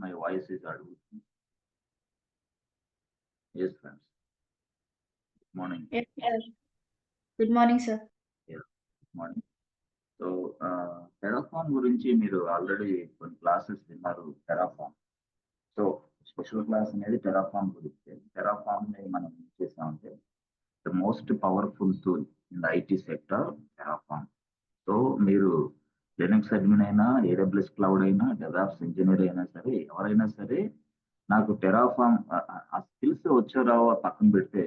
My voice is audible. Yes, friends. Good morning. Yes, sir. Good morning, sir. Yeah, good morning. So Terraform గురించి మీరు already కొన్ని classes విన్నారు. Terraform. So special class అనేది Terraform గురించి. Terraform ని మనం ఏం చేసామంటే the most powerful tool in the IT sector Terraform. So మీరు లినక్స్ అడ్మిన్ అయినా, ఏడబ్ల్యూఎస్ క్లౌడ్ అయినా, డెవాప్స్ ఇంజనీర్ అయినా సరే, ఎవరైనా సరే నాకు టెరాఫామ్ ఆ స్కిల్స్ వచ్చో రావో పక్కన పెడితే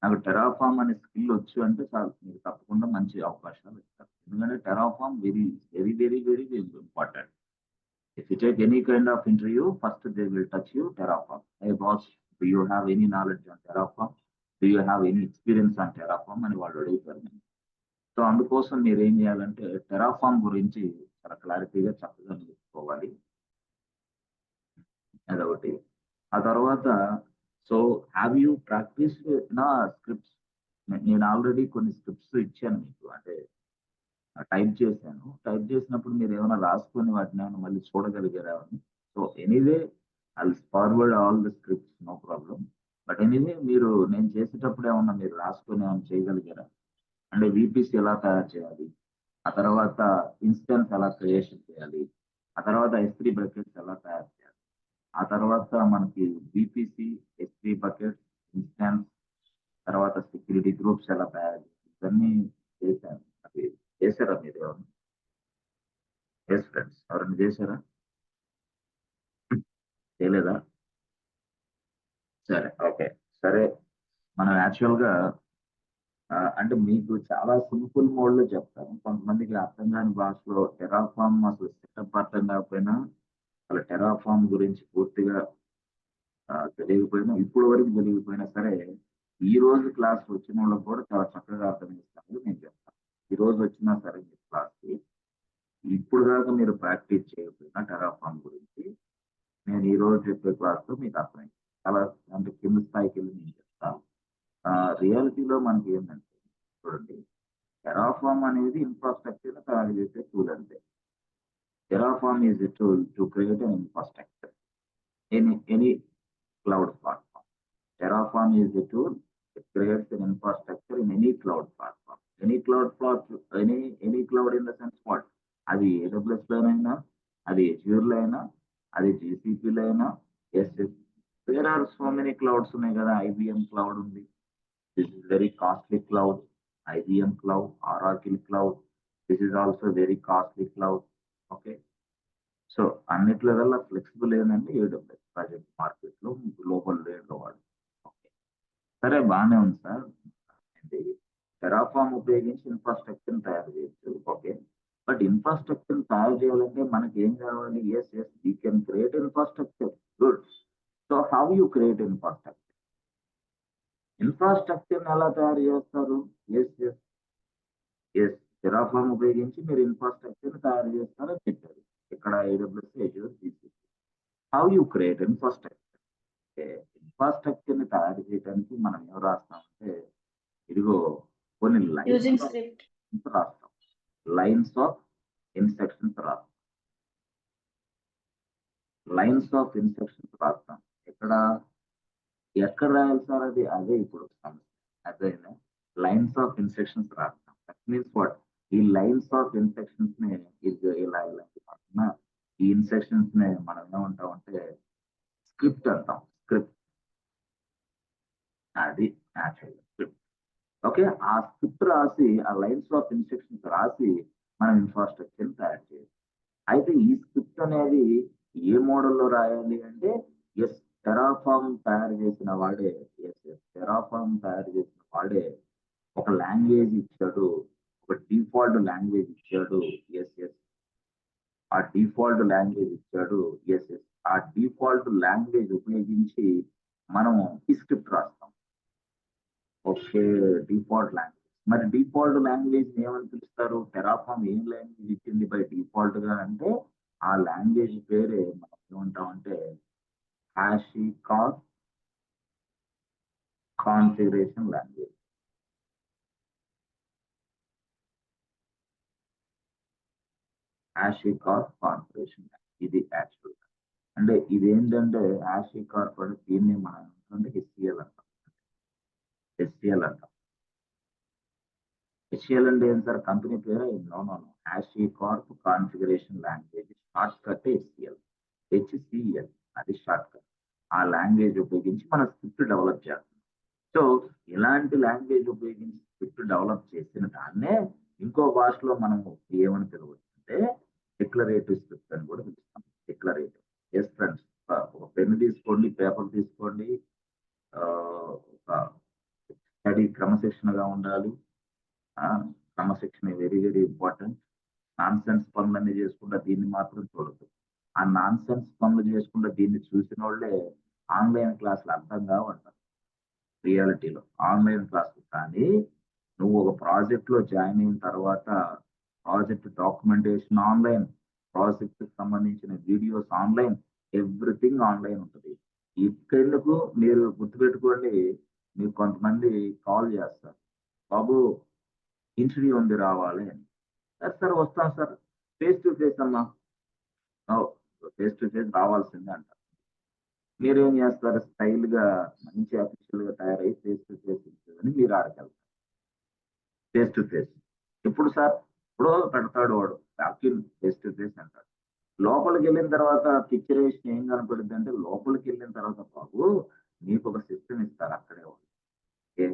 నాకు టెరాఫామ్ అనే స్కిల్ వచ్చు అంటే చాలు, మీకు తప్పకుండా మంచి అవకాశాలు ఇస్తారు. ఎందుకంటే Terraform very very very very very important. If you take any kind of interview, first they will touch you Terraform. Hey boss, do you have any knowledge on Terraform? Do you have any experience on Terraform? అని వాళ్ళు అడుగుతారు. So అందుకోసం మీరు ఏం చేయాలంటే Terraform గురించి చాలా క్లారిటీగా చక్కగా నేర్చుకోవాలి. అదొకటి. ఆ తర్వాత సో హ్యావ్ యూ ప్రాక్టీస్ నా స్క్రిప్ట్స్. నేను ఆల్రెడీ కొన్ని స్క్రిప్ట్స్ ఇచ్చాను మీకు, అంటే టైప్ చేశాను. టైప్ చేసినప్పుడు మీరు ఏమైనా రాసుకొని వాటిని ఏమైనా మళ్ళీ చూడగలిగారా అని. So anyway I forward all the scripts, no problem. But anyway మీరు నేను చేసేటప్పుడు ఏమన్నా మీరు రాసుకొని ఏమైనా చేయగలిగారా? అంటే విపిసి ఎలా తయారు చేయాలి, ఆ తర్వాత ఇన్స్టెన్స్ ఎలా క్రియేషన్ చేయాలి, ఆ తర్వాత S3 బకెట్స్ ఎలా తయారు చేయాలి, ఆ తర్వాత మనకి విపిసి, S3 బకెట్స్, ఇన్స్టెన్స్, తర్వాత సెక్యూరిటీ గ్రూప్స్ ఎలా తయారు చేయాలి, ఇవన్నీ చేశాను. అది చేశారా మీరు ఎవరు? ఎస్ ఫ్రెండ్స్, ఎవరైనా చేశారా? చేయలేదా? సరే, ఓకే. సరే, మనం యాక్చువల్గా అంటే మీకు చాలా సింపుల్ మోడ్ లో చెప్తాను. కొంతమందికి అర్థం కాని భాషలో టెరాఫామ్ అసలు సెటప్ అర్థం కాకపోయినా, అసలు టెరాఫామ్ గురించి పూర్తిగా తెలియకపోయినా, ఇప్పుడు వరకు తెలియకపోయినా సరే ఈ రోజు క్లాస్ వచ్చిన వాళ్ళకి కూడా చాలా చక్కగా అర్థమవుతాను నేను చెప్తాను. ఈ రోజు వచ్చినా సరే మీ క్లాస్కి ఇప్పుడు దాకా మీరు ప్రాక్టీస్ చేయకపోయినా టెరాఫామ్ గురించి నేను ఈ రోజు చెప్పే క్లాస్లో మీకు అర్థమైంది. చాలా అంటే కింద స్థాయికి వెళ్ళి నేను చెప్తాను. రియాలిటీలో మనకి ఏంటంటే చూడండి, టెరాఫామ్ అనేది ఇన్ఫ్రాస్ట్రక్చర్ తయారు చేసే టూల్ అంతే. Terraform is a tool to create an infrastructure in any cloud platform. Terraform is a tool that creates an infrastructure in any cloud platform. Any cloud platform, any cloud in the sense what? అది AWS లోనైనా, అది Azure లో అయినా, అది GCP లో అయినా, there are so many clouds ఉన్నాయి కదా. IBM cloud ఉంది. This is very costly cloud. IBM cloud, Oracle cloud. This is also very costly cloud. Okay. So అన్నిట్లో వల్ల ఫ్లెక్సిబుల్ ఏంటంటే AWS ప్రాజెక్ట్ మార్కెట్ లో గ్లోబల్ రేట్ లో వాడు. ఓకే, సరే బాగానే ఉంది సార్. టెరాఫామ్ ఉపయోగించి ఇన్ఫ్రాస్ట్రక్చర్ తయారు చేయొచ్చు. ఓకే, బట్ ఇన్ఫ్రాస్ట్రక్చర్ తయారు చేయాలంటే మనకి ఏం కావాలి? Yes we can create infrastructure. Good. So how you create infrastructure? Infrastructure ఎలా తయారు చేస్తారు? ఎస్ టెరాఫామ్ ఉపయోగించి మీరు ఇన్ఫ్రాస్ట్రక్చర్ తయారు చేస్తారని చెప్పారు. ఇక్కడ AWS, Azure, GCP. How you create infrastructure? Infrastructure ని తయారు చేయడానికి మనం ఏం రాస్తామంటే ఇదిగో కొన్ని Using లైన్స్ script. రాస్తాం. లైన్స్ ఆఫ్ ఇన్స్ట్రక్షన్స్ రాస్తాం. లైన్స్ ఆఫ్ ఇన్స్ట్రక్షన్స్ రాస్తాం. ఎక్కడ రాయాలి సార్? అదే ఇప్పుడు సమస్య. అదే లైన్స్ ఆఫ్ ఇన్స్ట్రక్షన్స్ రాస్తాం. That means what? ఈ లైన్స్ ఆఫ్ ఇన్స్ట్రక్షన్స్ ని ఇలా కాకుండా ఈ ఇన్స్ట్రక్షన్స్ ని మనం ఏమంటాం అంటే స్క్రిప్ట్ అంటాం. స్క్రిప్ట్, అది యాక్చువల్ స్క్రిప్ట్. ఓకే, ఆ స్క్రిప్ట్ రాసి ఆ లైన్స్ ఆఫ్ ఇన్స్ట్రక్షన్స్ రాసి మనం ఇన్ఫ్రాస్ట్రక్చర్ తయారు చేయాలి. అయితే ఈ స్క్రిప్ట్ అనేది ఏ మోడల్లో రాయాలి అంటే టెరాఫామ్ తయారు చేసిన వాడే టెరాఫామ్ తయారు చేసిన వాడే ఒక లాంగ్వేజ్ ఇచ్చాడు, ఒక డిఫాల్ట్ లాంగ్వేజ్ ఇచ్చాడు. ఆ డిఫాల్ట్ లాంగ్వేజ్ ఇచ్చాడు. ఆ డిఫాల్ట్ లాంగ్వేజ్ ఉపయోగించి మనం ఈ స్క్రిప్ట్ రాస్తాం. Okay, default language. మరి డిఫాల్ట్ లాంగ్వేజ్ ఏమని పిలుస్తారు? టెరాఫామ్ ఏం లాంగ్వేజ్ ఇచ్చింది బై డిఫాల్ట్ గా అంటే ఆ లాంగ్వేజ్ పేరే మనం ఏమంటాం అంటే HashiCorp configuration language. HashiCorp configuration, ఇది యాక్చువల్. అంటే ఇదేంటంటే యాషీ కార్ప్ అంటే దీన్ని మనం అంటే హెచ్సిఎల్ అంటాం. హెచ్సిఎల్ అంటాం. హెచ్సిఎల్ అంటే ఏం సార్ కంపెనీ పేరే? No no no. HashiCorp configuration language shortcut HCL. HCL అది షార్ట్ కట్. ఆ లాంగ్వేజ్ ఉపయోగించి మనం స్క్రిప్ట్ డెవలప్ చేస్తాం. సో ఇలాంటి లాంగ్వేజ్ ఉపయోగించి స్క్రిప్ట్ డెవలప్ చేసిన దాన్నే ఇంకో భాషలో మనం ఏమని పిలవచ్చు అంటే డిక్లరేటివ్ స్క్రిప్ట్ అని కూడా పిలుస్తాం. డిక్లరేటివ్. ఎస్ ఫ్రెండ్స్, ఒక పెన్ తీసుకోండి, పేపర్ తీసుకోండి. ఒక స్టడీ క్రమశిక్షణగా ఉండాలి. క్రమశిక్షణ very very important. Non sense పనులన్నీ చేసుకుంటా దీన్ని మాత్రం చూడద్దు. ఆ నాన్ సెన్స్ పనులు చేసుకుంటా దీన్ని చూసిన వాళ్ళే ఆన్లైన్ క్లాసులు అర్థం కావంటారు. రియాలిటీలో ఆన్లైన్ క్లాసులు కానీ నువ్వు ఒక ప్రాజెక్ట్ లో జాయిన్ అయిన తర్వాత ప్రాజెక్ట్ డాక్యుమెంటేషన్ ఆన్లైన్, ప్రాజెక్ట్ కి సంబంధించిన వీడియోస్ ఆన్లైన్, ఎవ్రీథింగ్ ఆన్లైన్ ఉంటుంది. ఇక్కడకు మీరు గుర్తుపెట్టుకోండి, మీకు కొంతమంది కాల్ చేస్తారు, బాబు ఇంటర్వ్యూ ఉంది రావాలి అని. సార్ సార్ వస్తాం సార్, ఫేస్ టు ఫేస్ అమ్మా. ఫేస్ టు ఫేస్ రావాల్సిందే అంట. మీరేం చేస్తారు? స్టైల్ గా మంచి అఫీషియల్ గా తయారై ఫేస్ టు ఫేస్ అని మీరు ఆడకెళ్తారు. ఫేస్ టు ఫేస్ ఎప్పుడు సార్? ఇప్పుడు పెడతాడు వాడు వ్యాక్యూమ్ ఫేస్ టు ఫేస్ అంటాడు. లోపలికి వెళ్ళిన తర్వాత పిక్చరేషన్ ఏం కనపడుద్ది అంటే, లోపలికి వెళ్ళిన తర్వాత బాబు నీకు ఒక సిస్టమ్ ఇస్తారు అక్కడే వాళ్ళు. ఓకే?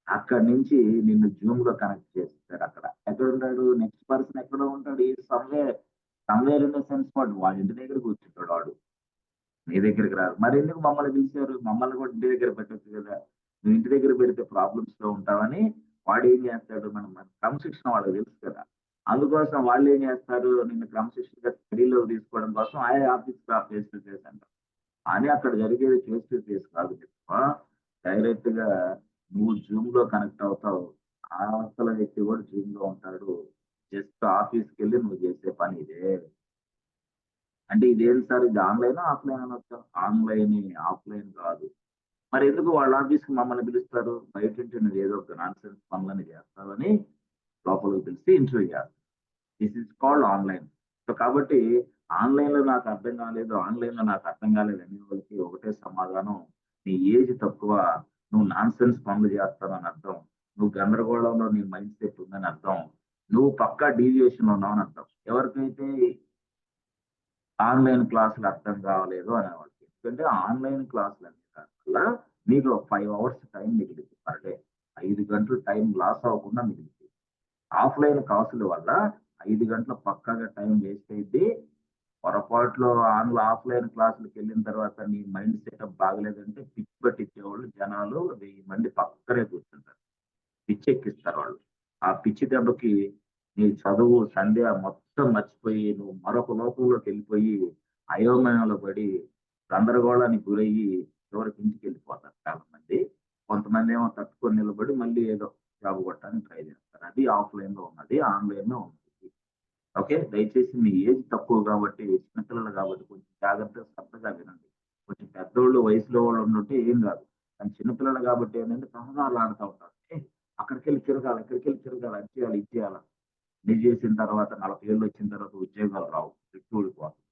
అక్కడి నుంచి నిన్ను జూమ్ లో కనెక్ట్ చేస్తారు. అక్కడ ఎక్కడ ఉంటాడు? నెక్స్ట్ పర్సన్ ఎక్కడ ఉంటాడు? ఈ సమ్వేర్ ఇన్ ద సెన్స్ వాడు ఇంటి దగ్గర కూర్చుంటాడు వాడు, నీ దగ్గరికి రారు. మరి ఎందుకు మమ్మల్ని పిలిచారు? మమ్మల్ని కూడా ఇంటి దగ్గర పెట్టచ్చు కదా. నువ్వు ఇంటి దగ్గర పెడితే ప్రాబ్లమ్స్ లో ఉంటావని వాడు ఏం చేస్తాడు? మన క్రమశిక్షణ వాళ్ళకి తెలుసు కదా. అందుకోసం వాళ్ళు ఏం చేస్తారు? నిన్ను క్రమశిక్షణగా స్టడీలో తీసుకోవడం కోసం ఆఫీస్ ఫేస్ టు ఫేస్ అంటారు. అని అక్కడ జరిగేది ఫేస్ టు ఫేస్ కాదు. డైరెక్ట్ గా నువ్వు జూమ్ లో కనెక్ట్ అవుతావు, ఆ అవతల వ్యక్తి కూడా జూమ్ లో ఉంటాడు. జస్ట్ ఆఫీస్కి వెళ్ళి నువ్వు చేసే పని ఇదే. అంటే ఇదేం సార్, ఇది ఆన్లైన్ ఆఫ్లైన్ అనొచ్చా? ఆన్లైన్, ఆఫ్లైన్ కాదు. మరి ఎందుకు వాళ్ళ ఆఫీస్కి మమ్మల్ని పిలుస్తారు? బయట ఉంటే నువ్వు ఏదో ఒక నాన్ సెన్స్ పనులని చేస్తావని లోపలికి పిలిచి ఇంటర్వ్యూ చేస్తారు. This is called online. So కాబట్టి ఆన్లైన్ లో నాకు అర్థం కాలేదు, ఆన్లైన్ లో నాకు అర్థం కాలేదు అనే వాళ్ళకి ఒకటే సమాధానం, నీ ఏజ్ తక్కువ, నువ్వు నాన్ సెన్స్ పనులు చేస్తావని అర్థం, నువ్వు గందరగోళంలో నీ మైండ్ సెట్ ఉందని అర్థం, నువ్వు పక్కా డీవియేషన్ ఉన్నావు అని అర్థం. ఎవరికైతే ఆన్లైన్ క్లాసులు అర్థం కావలేదు అనేవాళ్ళకి. ఎందుకంటే ఆన్లైన్ క్లాసులు అనే దానివల్ల నీకు 5 అవర్స్ టైం మిగిలింది పర్ డే. 5 గంటలు టైం లాస్ అవ్వకుండా మిగిలింది. ఆఫ్లైన్ క్లాసుల వల్ల 5 గంటలు పక్కాగా టైం వేస్ట్ అయింది. పొరపాట్లో ఆఫ్లైన్ క్లాసులకు వెళ్ళిన తర్వాత నీ మైండ్ సెటప్ బాగలేదంటే పిచ్చి పట్టించేవాళ్ళు జనాలు 1000 మంది పక్కనే కూర్చుంటారు. పిచ్చి ఎక్కిస్తారు వాళ్ళు. ఆ పిచ్చి దెబ్బకి నీ చదువు సంధ్య మొత్తం మర్చిపోయి నువ్వు మరొక లోకంలోకి వెళ్ళిపోయి అయోమయంలో పడి గందరగోళానికి గురయ్యి చివరికి ఇంటికి వెళ్ళిపోతారు చాలా మంది. కొంతమంది ఏమో తట్టుకొని నిలబడి మళ్ళీ ఏదో జాబ్ కొట్టడానికి ట్రై చేస్తారు. అది ఆఫ్లైన్ లో ఉన్నది, ఆన్లైన్ లో ఉన్నది. ఓకే, దయచేసి మీ ఏజ్ తక్కువ కాబట్టి, చిన్నపిల్లలు కాబట్టి కొంచెం జాగ్రత్తగా శ్రద్ధగా వినండి. కొంచెం పెద్దోళ్ళు వయసులో వాళ్ళు ఉండుంటే ఏం కాదు. కానీ చిన్నపిల్లలు కాబట్టి ఏంటంటే సహజాలు ఆడుతూ ఉంటారు. అక్కడికి వెళ్ళి తిరగాలి, ఇక్కడికి వెళ్ళి తిరగాలి, అది చేయాలి, ఇది చేయాలి. ఇది చేసిన తర్వాత 40 ఏళ్ళు వచ్చిన తర్వాత ఉద్యోగాలు రావు, ఊడిపోతారు.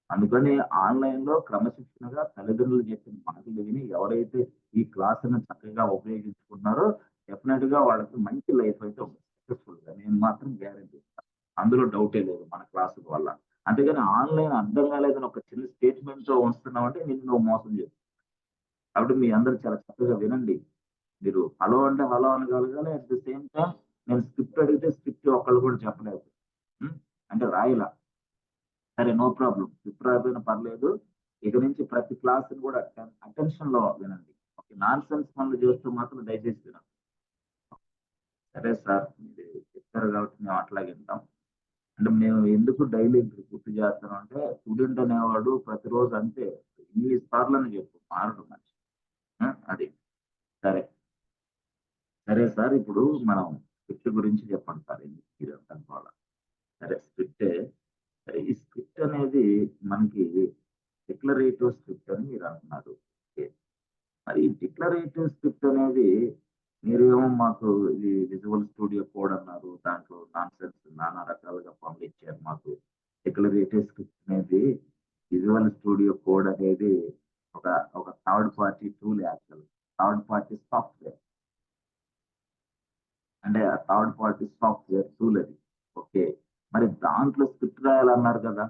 అందుకని ఆన్లైన్ లో క్రమశిక్షణగా తల్లిదండ్రులు చెప్పిన మాటలు విని ఎవరైతే ఈ క్లాసును చక్కగా ఉపయోగించుకున్నారో డెఫినెట్ గా వాళ్ళకి మంచి లైఫ్ అయితే సక్సెస్ఫుల్ గా నేను మాత్రం గ్యారంటీ ఇస్తాను. అందులో డౌటే లేదు మన క్లాసుల వల్ల. అంతేగాని ఆన్లైన్ అర్థం కాలేదని ఒక చిన్న స్టేట్మెంట్ తో ఉంచుతున్నామంటే నిన్ను నువ్వు మోసం చేస్తావు. కాబట్టి మీ అందరూ చాలా చక్కగా వినండి. మీరు హలో అంటే హలో అనగలగాలి. అట్ ది సేమ్ టైం నేను స్క్రిప్ట్ అడిగితే స్క్రిప్ట్ ఒకళ్ళు కూడా చెప్పలేదు. ఉం? అంటే రాయలా. సరే, నో ప్రాబ్లం. స్క్రిప్ట్ రాకపోయినా పర్లేదు. ఇక నుంచి ప్రతి క్లాస్ కూడా అటెన్షన్ లో వినండి. ఓకే, నాన్ సెన్స్ పనులు చేస్తూ మాత్రం దయచేసి వినండి. సరే సార్, మీరు చెప్పారు కాబట్టి మేము అట్లాగే వింటాం. అంటే మేము ఎందుకు డైలీ గుర్తు చేస్తున్నాం అంటే, స్టూడెంట్ అనేవాడు ప్రతిరోజు అంతే ఇన్ని సార్లు అని చెప్పు మారడు మనిషి. అది సరే. సరే సార్, ఇప్పుడు మనం స్క్రిప్ట్ గురించి చెప్పండి సార్, ఎందుకు మీరు అనుకోవాలి. సరే, స్క్రిప్టే. సరే, ఈ స్క్రిప్ట్ అనేది మనకి డిక్లరేటివ్ స్క్రిప్ట్ అని మీరు అంటున్నారు. ఓకే. మరి ఈ డిక్లరేటివ్ స్క్రిప్ట్ అనేది మీరేమో మాకు ఇది విజువల్ స్టూడియో కోడ్ అన్నారు, దాంట్లో నాన్ సెన్స్ నానా రకాలుగా పంపించారు మాకు. డిక్లరేటివ్ స్క్రిప్ట్ అనేది విజువల్ రాయాలన్నారు కదా,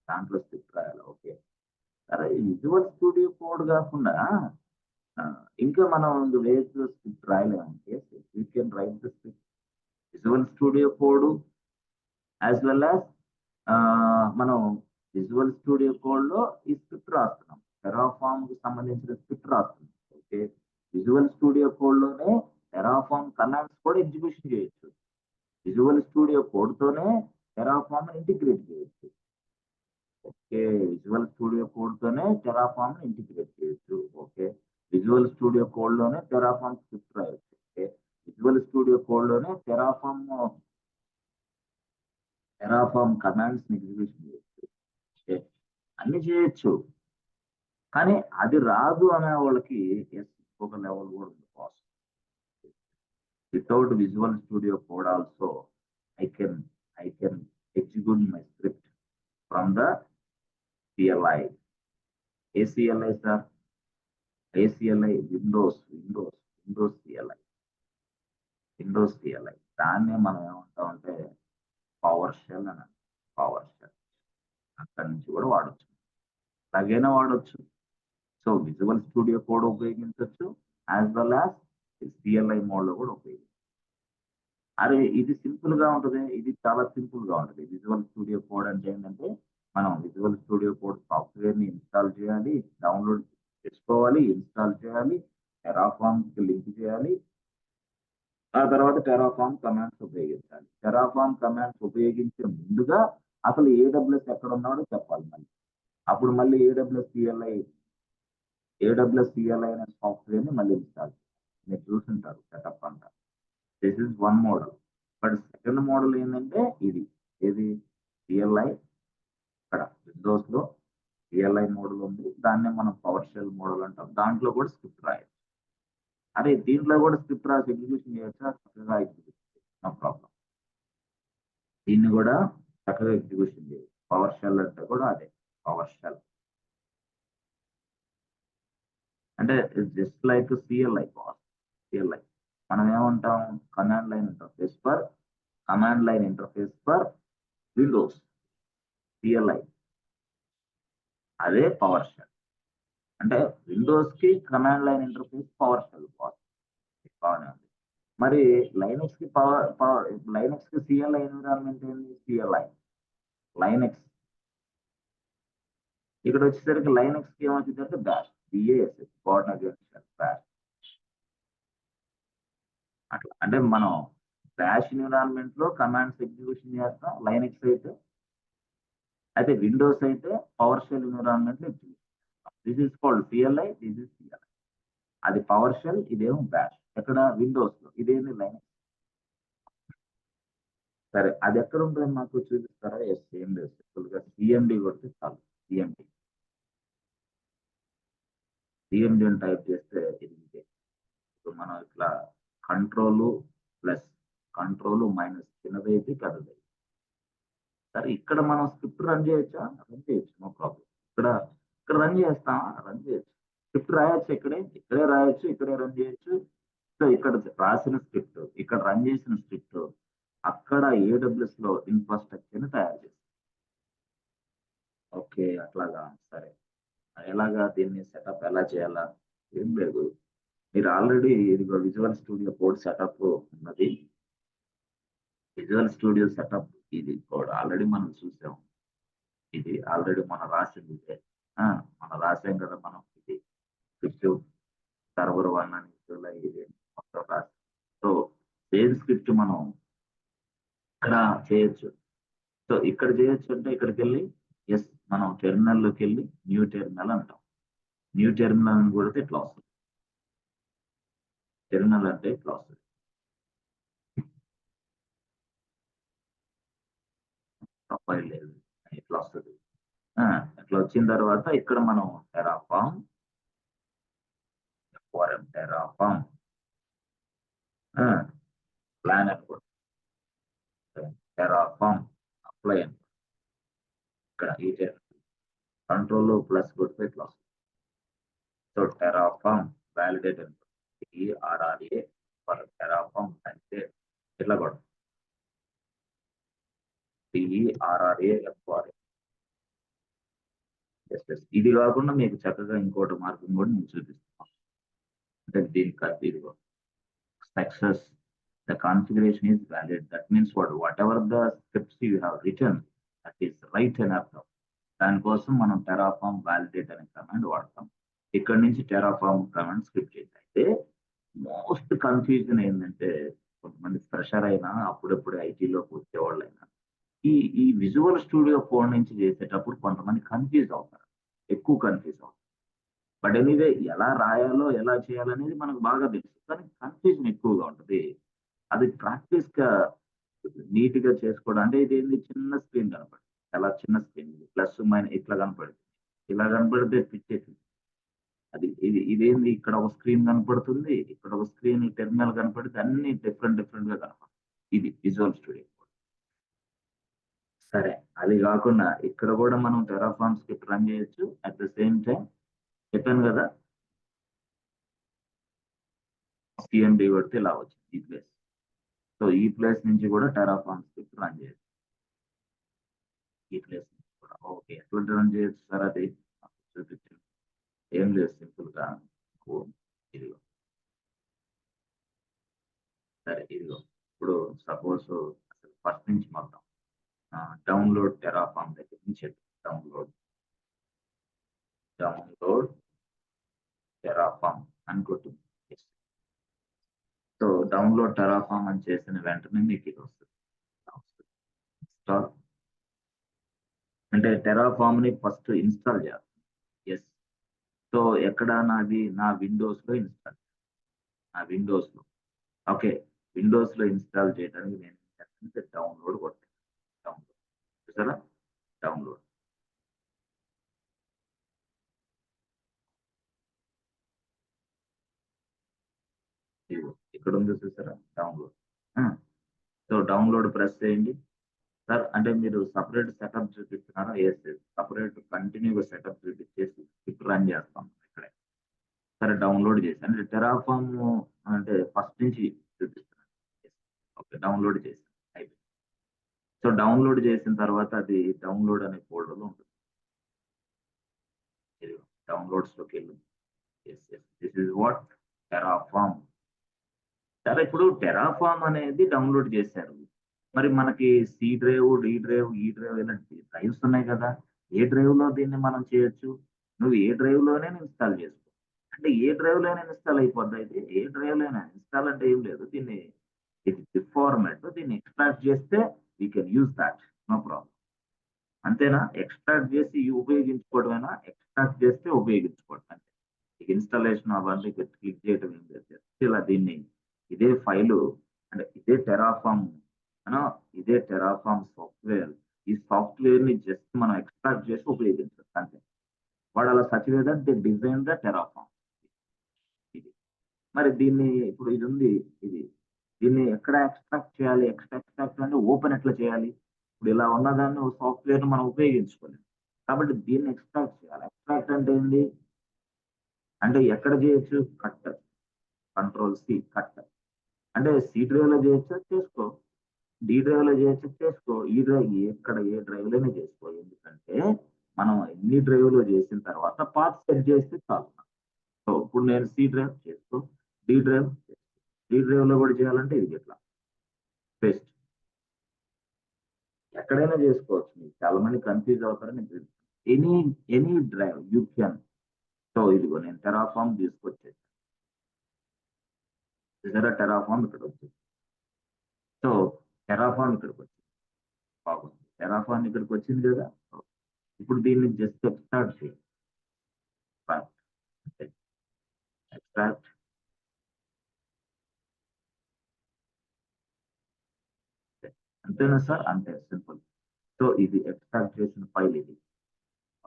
దాంట్లో స్క్రిప్ట్ రాయాలి. ఓకే, సరే. విజువల్ స్టూడియో కోడ్ కాకుండా ఇంకా మనం వేస్ స్క్రిప్ట్ రాయలేమంటే you can write the script Visual Studio Code as well as మనం విజువల్ స్టూడియో కోడ్ లో ఈ స్క్రిప్ట్ రాస్తున్నాం, టెరాఫామ్ కి సంబంధించిన స్క్రిప్ట్ రాస్తున్నాం. ఓకే, విజువల్ స్టూడియో కోడ్ లోనే టెరాఫామ్ కమాండ్స్ కూడా ఎగ్జిక్యూషన్ చేయొచ్చు. విజువల్ స్టూడియో కోడ్ తోనే టెరాఫామ్ ఇంటిగ్రేట్ చేయొచ్చు. ఓకే, విజువల్ స్టూడియో కోడ్ తోనే టెరాఫామ్ ఇంటిగ్రేట్ చేయొచ్చు. ఓకే, విజువల్ స్టూడియో కోడ్ లోనే టెరాఫామ్ స్క్రిప్ట్ రాయొచ్చు. ఓకే, విజువల్ స్టూడియో కోడ్ లోనే టెరాఫామ్ కమాండ్స్ ఎగ్జిక్యూషన్ చేయొచ్చు. ఓకే, అన్ని చేయొచ్చు. కానీ అది రాదు అనే వాళ్ళకి ఒక లెవెల్ కూడా ఉంది cost. Without visual Studio code also I can execute my script from the CLI. ACLI sir, ACLI Windows CLI. దాన్నే మనం ఏమంటామంటే పవర్ షెల్ అని. పవర్ షెల్ అక్కడి నుంచి కూడా వాడచ్చు, అలాగైనా వాడచ్చు. సో విజువల్ స్టూడియో కోడ్ ఉపయోగించవచ్చు as well as CLI mode లో కూడా ఉపయోగించవచ్చు. అరే ఇది సింపుల్ గా ఉంటుంది, ఇది చాలా సింపుల్ గా ఉంటుంది. విజువల్ స్టూడియో కోడ్ అంటే ఏంటంటే మనం విజువల్ స్టూడియో కోడ్ సాఫ్ట్వేర్ ని ఇన్స్టాల్ చేయాలి, డౌన్లోడ్ చేసుకోవాలి, ఇన్స్టాల్ చేయాలి, టెరాఫామ్ కి లింక్ చేయాలి, ఆ తర్వాత టెరాఫామ్ కమాండ్స్ ఉపయోగించాలి. టెరాఫామ్ కమాండ్స్ ఉపయోగించే ముందుగా అసలు AWS ఎక్కడ ఉన్నాడో చెప్పాలి. అప్పుడు మళ్ళీ AWS CLI అనే సాఫ్ట్వేర్ ని మళ్ళీ ఇన్స్టాల్ చేయాలి. మీరు చూసుంటారు సెటప్ అంతా. This is one model. But second model ఏంటంటే ఏది CLI, ఇక్కడ విండోస్ లో CLI మోడల్ ఉంది, దాన్నే మనం పవర్ షెల్ మోడల్ అంటాం. దాంట్లో కూడా స్క్రిప్ట్ రాయొచ్చు. అరే దీంట్లో కూడా స్క్రిప్ట్ రాసి ఎగ్జిక్యూషన్ చేయొచ్చా? చక్కగా ఎగ్జిక్యూషన్ చేయొచ్చు, నో ప్రాబ్లం. దీన్ని కూడా చక్కగా ఎగ్జిక్యూషన్ చేయొచ్చు. పవర్ షెల్ అంటే కూడా అదే పవర్ షెల్ అంటే జస్ట్ లైక్ CLI. CLI మనం ఏమంటాం, command line interface for Windows. CLI అదే పవర్ షెల్. అంటే విండోస్ కి command line interface PowerShell బాగానే ఉంది. మరి లైనక్స్ కి CLI ఎన్విరాన్మెంట్ ఏంది? CLI Linux. ఇక్కడ వచ్చేసరికి లైనక్స్ కి ఏమొచ్చిందంటే bash, BAS Bourne against bash. అట్లా అంటే మనం బ్యాష్ ఎన్విరాన్మెంట్ లో కమాండ్స్ ఎగ్జిక్యూషన్ చేస్తాం లైనక్స్ అయితే విండోస్ అయితే పవర్ షెల్ ఎన్విరాన్మెంట్ లో ఎగ్జిక్యూషన్ చేస్తాం. This is called CLI, this is CLI. అది పవర్ షెల్, ఇదేమో బ్యాష్. ఎక్కడ? విండోస్ లో. ఇదేంటి? లైనక్స్. సరే, అది ఎక్కడ ఉంటుంది మాకు చూపిస్తారా? ఏం లేదు, సింపుల్ గా CMD కొడితే చాలు. CMD అని టైప్ చేస్తే ఇది ఇప్పుడు మనం ఇట్లా కంట్రోల్ మైనస్ చిన్నదైతే పెద్దది. సరే, ఇక్కడ మనం స్క్రిప్ట్ రన్ చేయొచ్చా? రన్ చేయొచ్చు, నో ప్రాబ్లం. ఇక్కడ రన్ చేయొచ్చు. స్క్రిప్ట్ రాయొచ్చు, ఇక్కడే రాయొచ్చు, ఇక్కడే రన్ చేయొచ్చు. సో ఇక్కడ రాసిన స్క్రిప్ట్, ఇక్కడ రన్ చేసిన స్క్రిప్ట్ అక్కడ AWS లో ఇన్ఫ్రాస్ట్రక్చర్ ని తయారు చేస్తుంది. ఓకే, అట్లాగా. సరే, ఎలాగా దీన్ని సెటప్ ఎలా చేయాలా? ఏం లేదు, మీరు ఆల్రెడీ ఇదిగో విజువల్ స్టూడియో కోడ్ సెటప్ ఉన్నది. విజువల్ స్టూడియో సెటప్ ఇది కోడ్ ఆల్రెడీ మనం చూసాం. ఇది ఆల్రెడీ మనం రాసింది. మనం రాసాం కదా, మనం ఇది స్క్రిప్ట్ సర్వర్ 1 అని ఇది మొత్తం రాసి. సో సేమ్ స్క్రిప్ట్ మనం ఇక్కడ చేయొచ్చు. సో ఇక్కడ చేయొచ్చు అంటే ఇక్కడికి వెళ్ళి మనం టెర్మినల్లోకి వెళ్ళి న్యూ టెర్మినల్ అంటాం. న్యూ టెర్మినల్ అని కొడితే ఇట్లా వస్తుంది. టెర్మినల్ అంటే ఇట్లా వస్తుంది. ప్రొఫైల్ లేదు, ఇట్లా వస్తుంది. ఇట్లా వచ్చిన తర్వాత ఇక్కడ మనం టెరాఫామ్ ప్లాన్ అనుకోండి, టెరాఫామ్ అప్లై అనుకోండి. ఇక్కడ ఈ కంట్రోల్ ప్లస్ కొడితే ఇట్లా వస్తుంది. సో టెరాఫామ్ వ్యాలిడేట్ అనుకోండి, TRRA ఫర్ టెరాఫామ్ అంటే ఇట్లా కొడుతుంది. TERRAFRA. ఇది కాకుండా మీకు చక్కగా ఇంకోటి మార్గం కూడా నేను చూపిస్తాను. అంటే దీనికి ఇదిగో success, the configuration is valid. That means whatever the scripts you have written, that is right and అర్థం. దానికోసం మనం టెరాఫామ్ వ్యాలిడేట్ అనే కమాండ్ వాడతాం. ఇక్కడ నుంచి టెరాఫామ్ కమాండ్ స్క్రిప్ట్ చేసి అయితే మోస్ట్ కన్ఫ్యూజన్ ఏంటంటే కొంతమంది ఫ్రెషర్ అయినా అప్పుడప్పుడు ఐటీలోకి వచ్చేవాళ్ళైనా ఈ విజువల్ స్టూడియో ఫోన్ నుంచి చేసేటప్పుడు కొంతమంది కన్ఫ్యూజ్ అవుతారు, ఎక్కువ కన్ఫ్యూజ్ అవుతారు. బట్ ఎనీవే ఎలా రాయాలో ఎలా చేయాలనేది మనకు బాగా తెలుసు, కానీ కన్ఫ్యూజన్ ఎక్కువగా ఉంటుంది. అది ప్రాక్టీస్ గా నీట్ గా చేసుకోవడం అంటే ఇది ఏంది, చిన్న స్క్రీన్ కనపడుతుంది, చాలా చిన్న స్క్రీన్, ప్లస్ మైనస్ ఇట్లా కనపడుతుంది. ఇలా కనపడితే పిచ్చేసి ఇదేంది, ఇక్కడ ఒక స్క్రీన్ కనపడుతుంది, ఇక్కడ ఒక స్క్రీన్ టెర్మినల్ కనపడుతుంది, అన్ని డిఫరెంట్ డిఫరెంట్ గా కనపడుతుంది. ఇది విజువల్ స్టూడియో. సరే, అది కాకుండా ఇక్కడ కూడా మనం టెరాఫార్మ్ స్క్రిప్ట్ రన్ చేయొచ్చు. అట్ ద సేమ్ టైం చెప్పాను కదా, సిఎండి కొడితే ఇలా వచ్చింది ఈ ప్లేస్. సో ఈ ప్లేస్ నుంచి కూడా టెరాఫార్మ్ స్క్రిప్ట్ రన్ చేయొచ్చు. ఈ ప్లేస్ నుంచి కూడా ఓకే, ఎట్లా రన్ చేయొచ్చు సార్ అది చూపించండి. ఏం లేదు, సింపుల్ గా ఇదిగో. సరే ఇదిగో, ఇప్పుడు సపోజ్ అసలు ఫస్ట్ నుంచి మొత్తం డౌన్లోడ్ టెరాఫార్మ్ దగ్గర నుంచి డౌన్లోడ్ టెరాఫార్మ్ అనుకుంటుంది. సో డౌన్లోడ్ టెరాఫార్మ్ అని చేసిన వెంటనే మీకు ఇది వస్తుంది. అంటే టెరాఫార్మ్ ని ఫస్ట్ ఇన్స్టాల్ చేయాలి. ఎస్, సో ఎక్కడ నా విండోస్ లో ఇన్స్టాల్, నా విండోస్ లో. ఓకే, విండోస్ లో ఇన్స్టాల్ చేయడానికి నేను డౌన్లోడ్ కొట్టాను. డౌన్లోడ్ చూసారా, డౌన్లోడ్. ఇక్కడ ఉంది చూసారా, డౌన్లోడ్. సో డౌన్లోడ్ ప్రెస్ చేయండి. సార్ అంటే మీరు సపరేట్ సెటప్ చూపిస్తున్నారా? ఎస్, సపరేట్ కంటిన్యూగా సెటప్ చూపించేసి ఇప్పుడు రన్ చేస్తాం ఇక్కడే. సరే డౌన్లోడ్ చేసి అంటే టెరాఫార్మ్ అంటే ఫస్ట్ నుంచి చూపిస్తున్నాను. ఓకే, డౌన్లోడ్ చేసి అయిపోయింది. సో డౌన్లోడ్ చేసిన తర్వాత అది డౌన్లోడ్ అనే ఫోల్డర్లో ఉంటుంది. డౌన్లోడ్స్ లోకి వెళ్ళి దిస్ ఇస్ వాట్ టెరాఫార్మ్. సరే, ఇప్పుడు టెరాఫార్మ్ అనేది డౌన్లోడ్ చేశారు. మరి మనకి సి డ్రైవ్, డి డ్రైవ్, ఈ డ్రైవ్ ఇలాంటి డ్రైవ్స్ ఉన్నాయి కదా, ఏ డ్రైవ్ లో దీన్ని మనం చేయొచ్చు? నువ్వు ఏ డ్రైవ్ లోనే ఇన్స్టాల్ చేసుకో. అంటే ఏ డ్రైవ్ లోనే ఇన్స్టాల్ అయిపోద్ది. అయితే ఏ డ్రైవ్ లోనే ఇన్స్టాల్ అంటే ఏం లేదు, దీన్ని ఇది ఫార్మాట్, దీన్ని ఎక్స్ట్రాక్ట్ చేస్తే we can use that, no problem. అంతేనా? ఎక్స్ట్రాక్ట్ చేసి ఉపయోగించుకోవడమేనా? ఎక్స్ట్రాక్ట్ చేస్తే ఉపయోగించుకోవడం అంటే ఇన్స్టాలేషన్ అవన్నీ క్లిక్ చేయడం ఏం లేదు. ఇలా దీన్ని ఇదే ఫైలు అంటే ఇదే టెరాఫార్మ్, ఇదే టెరాఫార్మ్ సాఫ్ట్వేర్. ఈ సాఫ్ట్వేర్ ని జస్ట్ మనం ఎక్స్ట్రాక్ట్ చేసి ఉపయోగించవచ్చు అంతే. వాడు అలా such way that they design the Terraform. ఇది మరి దీన్ని ఇప్పుడు ఇది ఉంది, దీన్ని ఎక్కడ ఎక్స్ట్రాక్ట్ చేయాలి? ఎక్స్ట్రాక్ట్ అంటే ఓపెన్ ఎట్లా చేయాలి? ఇప్పుడు ఇలా ఉన్నదాన్ని సాఫ్ట్వేర్ మనం ఉపయోగించుకోలేము, కాబట్టి దీన్ని ఎక్స్ట్రాక్ట్ చేయాలి. ఎక్స్ట్రాక్ట్ అంటే ఏంటి అంటే ఎక్కడ చేయొచ్చు? Cut, control C, cut. అంటే సి డ్రైవ్ లో చేయొచ్చా? చేసుకో. డి డ్రైవ్ లో చేయొచ్చు, చేసుకో. ఈ డ్రైవ్ ఎక్కడ ఏ డ్రైవ్ లోనే చేసుకో. ఎందుకంటే మనం ఎన్ని డ్రైవ్ లో చేసిన తర్వాత పాత్ సెట్ చేస్తే చాలు. సో ఇప్పుడు నేను సి డ్రైవ్ చేసుకో, డి డ్రైవ్ చేసుకో. డి డ్రైవ్ లో కూడా చేయాలంటే ఇది ఎట్లా పేస్ట్, ఎక్కడైనా చేసుకోవచ్చు. మీకు చాలా మంది కన్ఫ్యూజ్ అవుతారని any any drive you can. So ఇదిగో నేను టెరాఫార్మ్ తీసుకొచ్చేది. టెరాఫార్మ్ ఇక్కడ వచ్చింది. సో టెరాఫార్మ్ ఇక్కడికి వచ్చింది, బాగుంది. టెరాఫార్మ్ ఇక్కడికి వచ్చింది కదా. ఇప్పుడు దీన్ని జస్ట్ ఎక్స్ట్రాక్ట్ చేయండి. ఎక్స్ట్రాక్ట్, అంతేనా సార్? అంతే, సింపుల్. సో ఇది ఎక్స్ట్రాక్ట్ చేసిన ఫైల్ ఇది.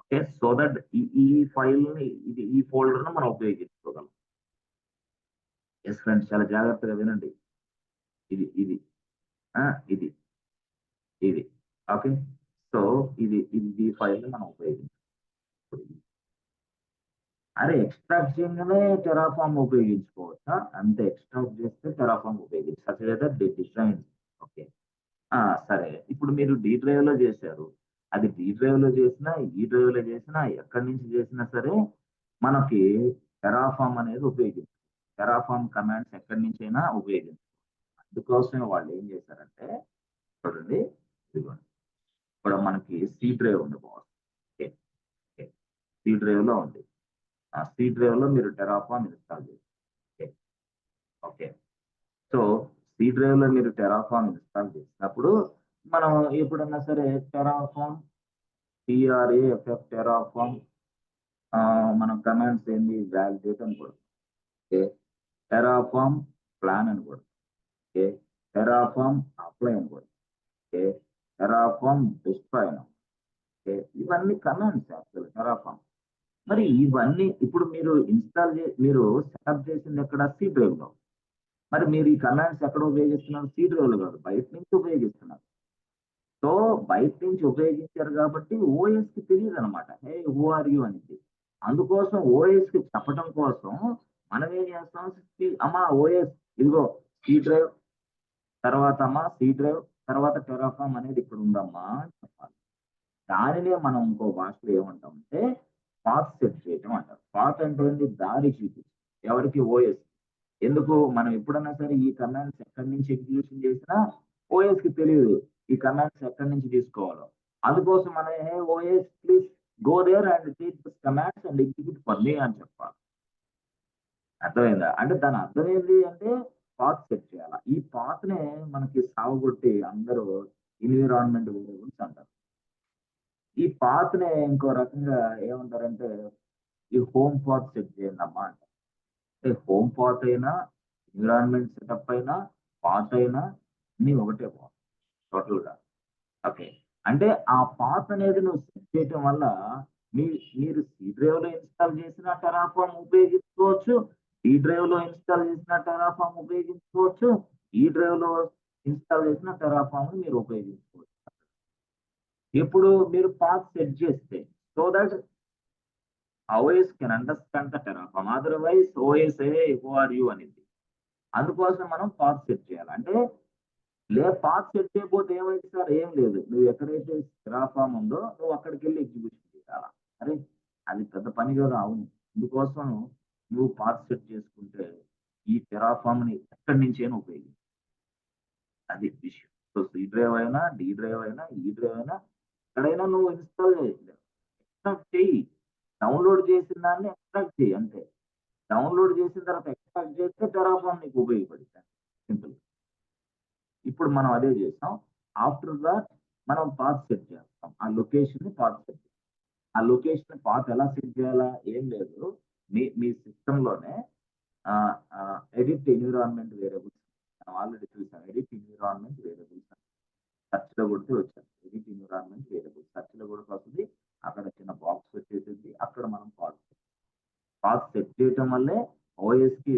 ఓకే, సో దట్ ఈ ఫైల్ ని ఈ ఫోల్డర్ ను మనం ఉపయోగించుకోగలం. ఎస్ ఫ్రెండ్స్, చాలా జాగ్రత్తగా వినండి. ఇది ఇది ఇది ఇది ఓకే. సో ఈ ఫైల్ ని మనం ఉపయోగించుకోవాలి. అరే ఎక్స్ట్రాక్ట్ చేయగానే టెరాఫార్మ్ ఉపయోగించుకోవచ్చా? అంతే, ఎక్స్ట్రాక్ట్ చేస్తే టెరాఫార్మ్ ఉపయోగించవచ్చు. డిజైన్. ఓకే, సరే. ఇప్పుడు మీరు డి డ్రైవ్‌లో చేశారు. అది డి డ్రైవ్‌లో చేసినా, ఈ డ్రైవ్‌లో చేసినా, ఎక్కడి నుంచి చేసినా సరే, మనకి టెరాఫార్మ్ అనేది ఉపయోగించాలి. టెరాఫార్మ్ కమాండ్స్ ఎక్కడి నుంచైనా ఉపయోగించాలి. అందుకోసమే వాళ్ళు ఏం చేశారంటే, చూడండి, ఇదిగోండి. ఇప్పుడు మనకి సి డ్రైవ్ ఉంది బాస్. ఓకే. ఓకే. సి డ్రైవ్‌లో ఉంది. ఆ సి డ్రైవ్‌లో మీరు టెరాఫార్మ్ ఇన్‌స్టాల్ చేయాలి. ఓకే. ఓకే. సో, సి డ్రైవ్‌లో మీరు టెరాఫార్మ్ ఇన్‌స్టాల్ చేసినప్పుడు, మనం ఎప్పుడన్నా సరే టెరాఫార్మ్ TRAFF టెరాఫార్మ్ మనం కమాండ్స్ ఏంది వాలిడేట్ అని కొడతాం. ఓకే. టెరాఫార్మ్ ప్లాన్ అని కొడతాం. ఓకే. టెరాఫార్మ్ అప్లై అని కొడతాం. ఓకే. టెరాఫార్మ్ డిస్ట్రాయ్ అని. ఓకే. ఇవన్నీ కమాండ్స్ యాక్చువల్ టెరాఫార్మ్. మరి ఇవన్నీ ఇప్పుడు మీరు సెటప్ చేసింది ఎక్కడ? సి డ్రైవ్‌లో. మరి మీరు ఈ కమాండ్స్ ఎక్కడ ఉపయోగిస్తున్నారు? సి డ్రైవ్‌లో కాదు. బయట నుంచి ఉపయోగిస్తున్నారు. సో, బయట నుంచి ఉపయోగించారు కాబట్టి ఓఎస్‌కి తెలీదనమాట. హే! హూ ఆర్ యూ అనేది. అందుకోసం ఓఎస్‌కి చెప్పటం కోసం మనం ఏం చేస్తాం, అమ్మా ఓఎస్ ఇదిగో సి డ్రైవ్, తర్వాత అమ్మా సి డ్రైవ్, తర్వాత టెరాఫార్మ్ అనేది ఇక్కడ ఉందమ్మా అని చెప్పాలి. దానినే మనం ఇంకో భాషలో ఏమంటామంటే పాత్ సెట్ చేయటం అంటారు. పాత్ అంటే ఏంటి? దారి చూపించడం. ఎవరికి? ఓఎస్. ఎందుకు? మనం ఎప్పుడన్నా సరే ఈ కమాండ్స్ ఎక్కడి నుంచి ఎగ్జిక్యూషన్ చేసినా ఓఎస్‌కి తెలీదు. ఈ కమాండ్స్ ఎక్కడి నుంచి తీసుకోవాలో. అందుకోసం మనం OS please go there and take this commands and execute for me అని చెప్పాలి. అర్థమైందా? అంటే దాని అర్థం ఏంటి అంటే పాత్ సెట్ చేయాల. ఈ పాత్‌నే మనకి సావగొట్టి అందరూ ఎన్విరాన్మెంట్ వేరియబుల్స్ అంటారు. ఈ పాత్‌నే ఇంకో రకంగా ఏమంటారంటే ఈ హోమ్ పాత్ సెట్ చేయండమ్మా అంటారు. అంటే హోమ్ పాత్ అయినా, ఎన్విరాన్మెంట్ సెటప్ అయినా, పాత్ అయినా అన్నీ ఒకటే పాత్ టోటల్‌గా. ఓకే. అంటే ఆ పాత్ అనేది నువ్వు సెట్ చేయటం వల్ల మీ మీరు సి డ్రైవ్‌లో ఇన్‌స్టాల్ చేసిన టెరాఫార్మ్ ఉపయోగించుకోవచ్చు. ఈ డ్రైవ్‌లో ఇన్‌స్టాల్ చేసిన టెరాఫార్మ్ ఉపయోగించుకోవచ్చు. ఈ డ్రైవ్‌లో ఇన్‌స్టాల్ చేసిన టెరాఫార్మ్‌ని మీరు ఉపయోగించుకోవచ్చు. ఇప్పుడు మీరు పాత్ సెట్ చేస్తే so that OS can understand the Terraform. Otherwise OS who are you అనిద్ది. అందుకోసం మనం పాత్ సెట్ చేయాలి. అంటే పాత్ సెట్ చేయకపోతే ఏమైంది సార్? ఏం లేదు. నువ్వు ఎక్కడైతే టెరాఫార్మ్ ఉందో నువ్వు అక్కడికెళ్ళి ఎగ్జిక్యూషన్ చేయాల. అరే! అది పెద్ద పని కదా! అవును. అందుకోసం నువ్వు పాత్ సెట్ చేసుకుంటే ఈ టెరాఫార్మ్‌ని ఎక్కడి నుంచైనా ఉపయోగించు. అది విషయం. సో, సి డ్రైవ్ అయినా, డి డ్రైవ్ అయినా, ఈ డ్రైవ్ అయినా ఎక్కడైనా నువ్వు ఇన్‌స్టాల్ ఎక్స్ట్రాక్ట్ చెయ్యి. డౌన్‌లోడ్ చేసిన దాన్ని ఎక్స్ట్రాక్ట్ చెయ్యి అంతే. డౌన్‌లోడ్ చేసిన తర్వాత ఎక్స్ట్రాక్ట్ చేస్తే టెరాఫార్మ్ నీకు ఉపయోగపడిద్ది. సింపుల్. ఇప్పుడు మనం అదే చేసాం. ఆఫ్టర్ థట్ మనం పాత్ సెట్ చేస్తాం. ఆ లొకేషన్‌ని పాత్ సెట్ చేస్తాం. ఆ లొకేషన్ పాత్ ఎలా సెట్ చేయాలా? ఏం లేదు. మీ మీ సిస్టమ్‌లోనే ఎడిట్ ఎన్విరాన్మెంట్ వేరియబుల్స్ మనం ఆల్రెడీ చూసాం. ఎడిట్ ఎన్విరాన్మెంట్ వేరియబుల్స్ అని సెర్చ్‌లో కొడితే వచ్చేస్తది. ఎడిట్ ఎన్విరాన్మెంట్ వేరియబుల్స్ సెర్చ్‌లో కొడితే వస్తది. అక్కడ చిన్న బాక్స్ వచ్చేసిద్ది. అక్కడ మనం పాత్ సెట్ చేయటం వల్లే ఓఎస్‌కి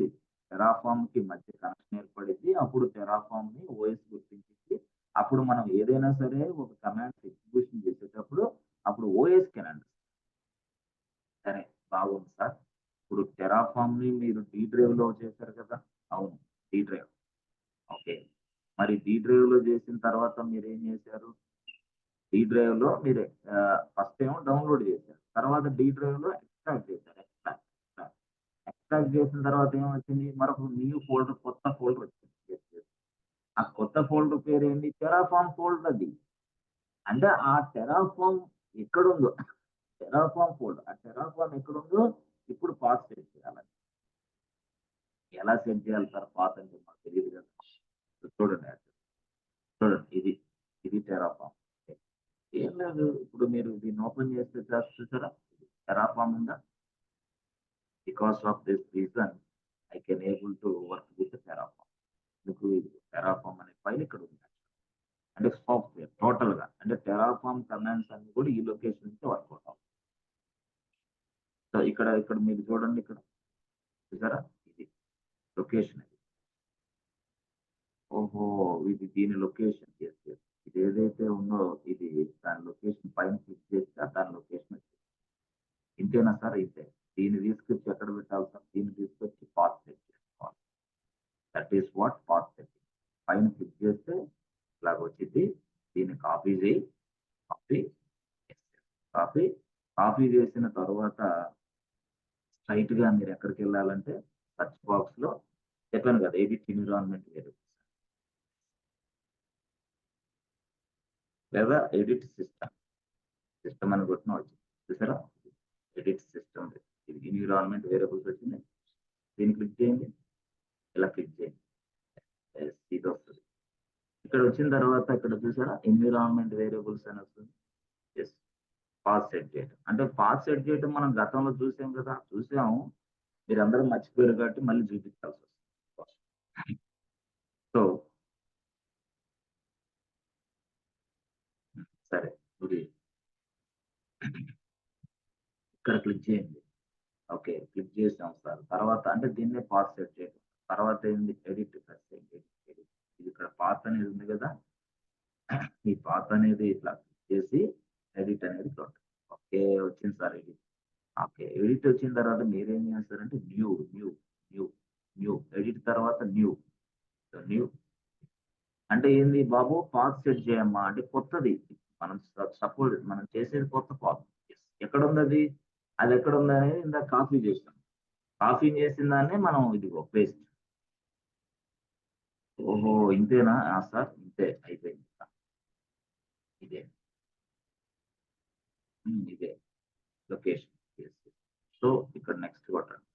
టెరాఫార్మ్‌కి మధ్య కనెక్షన్ ఏర్పడిద్ది. అప్పుడు టెరాఫార్మ్‌ని ఓఎస్ గుర్తించిద్ది. అప్పుడు మనం ఏదైనా సరే ఒక కమాండ్స్ ఎగ్జిక్యూషన్ చేసేటప్పుడు అప్పుడు ఓఎస్ కెన్ అండర్‌స్టాండ్. సరే, బాగుంది సార్. ఇప్పుడు టెరాఫార్మ్‌ని మీరు డి డ్రైవ్‌లో చేశారు కదా! అవును. D drive. ఓకే. మరి డి డ్రైవ్‌లో చేసిన తర్వాత మీరేం చేశారు? డి డ్రైవ్‌లో మీరు ఫస్ట్ ఏమో డౌన్‌లోడ్ చేశారు. తర్వాత డి డ్రైవ్‌లో ఎక్స్ట్రాక్ట్ చేశారు. ఎక్స్ట్రాక్ట్ చేసిన తర్వాత ఏమొచ్చింది? మరొక న్యూ ఫోల్డర్, కొత్త ఫోల్డర్ వచ్చింది. యెస్. యెస్. ఆ కొత్త ఫోల్డర్ పేరేంటి? టెరాఫార్మ్ ఫోల్డర్ అది. అంటే ఆ టెరాఫార్మ్ ఎక్కడుందో టెరాఫార్మ్ ఫోల్డర్. ఆ టెరాఫార్మ్ ఎక్కడుందో ఇప్పుడు పాత్ సెట్ చేయాలి. ఎలా సెట్ చేయాలి సార్ పాత్ అంటే మాకు తెలీదు కదా! చూడండి. చూడండి ఇది టెరాఫార్మ్. ఏం లేదు. ఇప్పుడు మీరు దీన్ని ఓపెన్ చేస్తే చూసారా? టెరాఫార్మ్ ఉందా? Because of this reason I can able to work with Terraform. మీకు టెరాఫార్మ్ అనే ఫైల్ ఇక్కడ ఉంది. అంటే సాఫ్ట్‌వేర్ టోటల్‌గా. అంటే టెరాఫార్మ్ కమాండ్స్ అన్ని కూడా ఈ లొకేషన్ నుంచి వర్కౌట్ అవుతాయి. సో, ఇక్కడ మీరు చూడండి ఇక్కడ. చూసారా? ఇది లొకేషన్ ఇది. ఓహో! ఇది దీని లొకేషన్. యెస్. యెస్. ఇది ఏదైతే ఉందో ఇది దాని లొకేషన్ పైన క్లిక్ చేస్తే దాని లొకేషన్ వచ్చింది. ఇంతేనా సార్? ఇంతే. దీన్ని తీసుకొచ్చి ఎక్కడ పెట్టాలి సార్? దీన్ని తీసుకొచ్చి పాత్ సెట్ చేసుకోవాలి. That is what path setting. పైన క్లిక్ చేస్తే ఇలాగ వచ్చిద్ది. కాపీ చేయి, కాపీ కాపీ కాపీ చేసిన తర్వాత స్ట్రైట్ గా మీరు ఎక్కడికి వెళ్ళాలంటే సర్చ్ బాక్స్ లో చెప్పాను కదా ఎడిట్ ఎన్విరాన్మెంట్ వేరియబుల్స్ లేదా ఎడిట్ సిస్టమ్ అని కొట్టిన వచ్చింది చూసారా, ఎడిట్ సిస్టమ్ ఇది ఎన్విరాన్మెంట్ వేరియబుల్స్ వచ్చింది. దీన్ని క్లిక్ చేయండి, ఇలా క్లిక్ చేయండి, ఇది వస్తుంది. ఇక్కడ వచ్చిన తర్వాత ఇక్కడ చూసారా ఎన్విరాన్మెంట్ వేరియబుల్స్ అని వస్తుంది. ఎస్, పాత్ సెట్ చేయడం అంటే పాత్ సెట్ చేయడం మనం గతంలో చూసాం కదా, చూసాము, మీరు అందరూ మర్చిపోయారు కాబట్టి మళ్ళీ చూపించాల్సి వస్తుంది. సో సరే, ఇది ఇక్కడ క్లిక్ చేయండి. ఓకే, క్లిక్ చేసాం సార్. తర్వాత అంటే దీన్నే పాత్ సెట్ చేయడం. తర్వాత ఏంది ఎడిట్ ఎడిట్. ఇది ఇక్కడ పాత్ అనేది ఉంది కదా, ఈ పాత్ అనేది ఇట్లా క్లిక్ చేసి ఎడిట్ అనేది కొట్టండి. ఓకే, వచ్చింది సార్ ఎడిట్. ఓకే, ఎడిట్ వచ్చిన తర్వాత మీరేం చేస్తారంటే new new new new edit తర్వాత న్యూ న్యూ అంటే ఏంది బాబు, పాత్ సెట్ చేయమ్మా అంటే కొత్తది. మనం సపోజ్ మనం చేసేది కొత్త పాత్. ఎక్కడ ఉంది అది, అది ఎక్కడ ఉంది అనేది ఇందాక కాపీ చేసాం. కాపీ చేసిన దాన్ని మనం ఇదిగో పేస్ట్. ఓహో ఇంతేనా సార్, ఇంతే అయిపోయింది. ఇదే ఇదే లొకేషన్. సో ఇక్కడ నెక్స్ట్ కొట్టండి.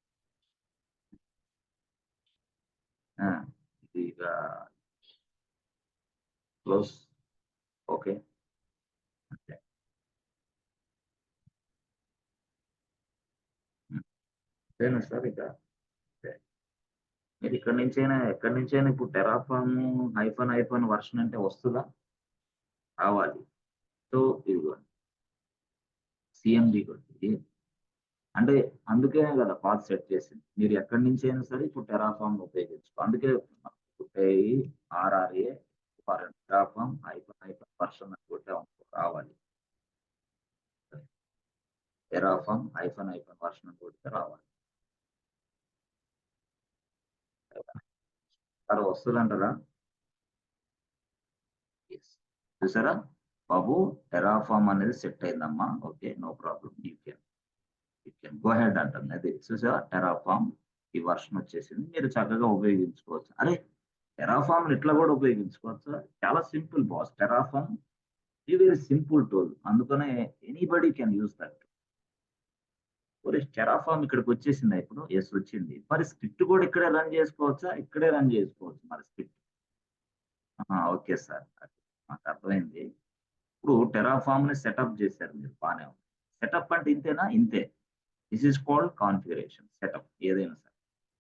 ఇది ఇక క్లోజ్. ఓకే, అంతే. అంతేనా సార్ ఇక మీరు ఇక్కడ నుంచైనా ఎక్కడి నుంచైనా ఇప్పుడు టెరాఫామ్ ఐఫోన్ వర్షన్ అంటే వస్తుందా, రావాలి. సో ఇదిగోండి సిఎండి కొట్టి అంటే అందుకే కదా పాత్ సెట్ చేసింది. మీరు ఎక్కడి నుంచి అయినా సరే ఇప్పుడు టెరాఫామ్ ఉపయోగించుకో. అందుకే ఆర్ఆర్ఏ ఫర్ టెరాఫామ్ ఐఫోన్ వర్షన్ అని కొట్టే రావాలి. టెరాఫామ్ ఐఫోన్ వర్షన్ కొడితే రావాలి. సరే వస్తుందంటారా? చూసారా బాబు, టెరాఫామ్ అనేది సెట్ అయిందమ్మా. Okay, no problem, you can go head అంటుంది. అది చూసారా, టెరాఫామ్ ఈ వర్షన్ వచ్చేసింది, మీరు చక్కగా ఉపయోగించుకోవచ్చు. అరే టెరాఫామ్ ఇట్లా కూడా ఉపయోగించుకోవచ్చు, చాలా సింపుల్ బాస్. టెరాఫామ్ ఈ వెరీ సింపుల్ టూల్, అందుకనే anybody can use that. Terraform ఇక్కడికి వచ్చేసింది ఇప్పుడు. ఎస్ వచ్చింది. మరి స్క్రిప్ట్ కూడా ఇక్కడే రన్ చేసుకోవచ్చా? ఇక్కడే రన్ చేసుకోవచ్చు మరి స్క్రిప్ట్. ఓకే సార్, మాకు అర్థమైంది. ఇప్పుడు టెరాఫామ్ ని సెటప్ చేశారు మీరు, బాగానే ఉంది. సెటప్ అంటే ఇంతేనా? ఇంతే. This is called configuration setup, ఏదైనా సరే.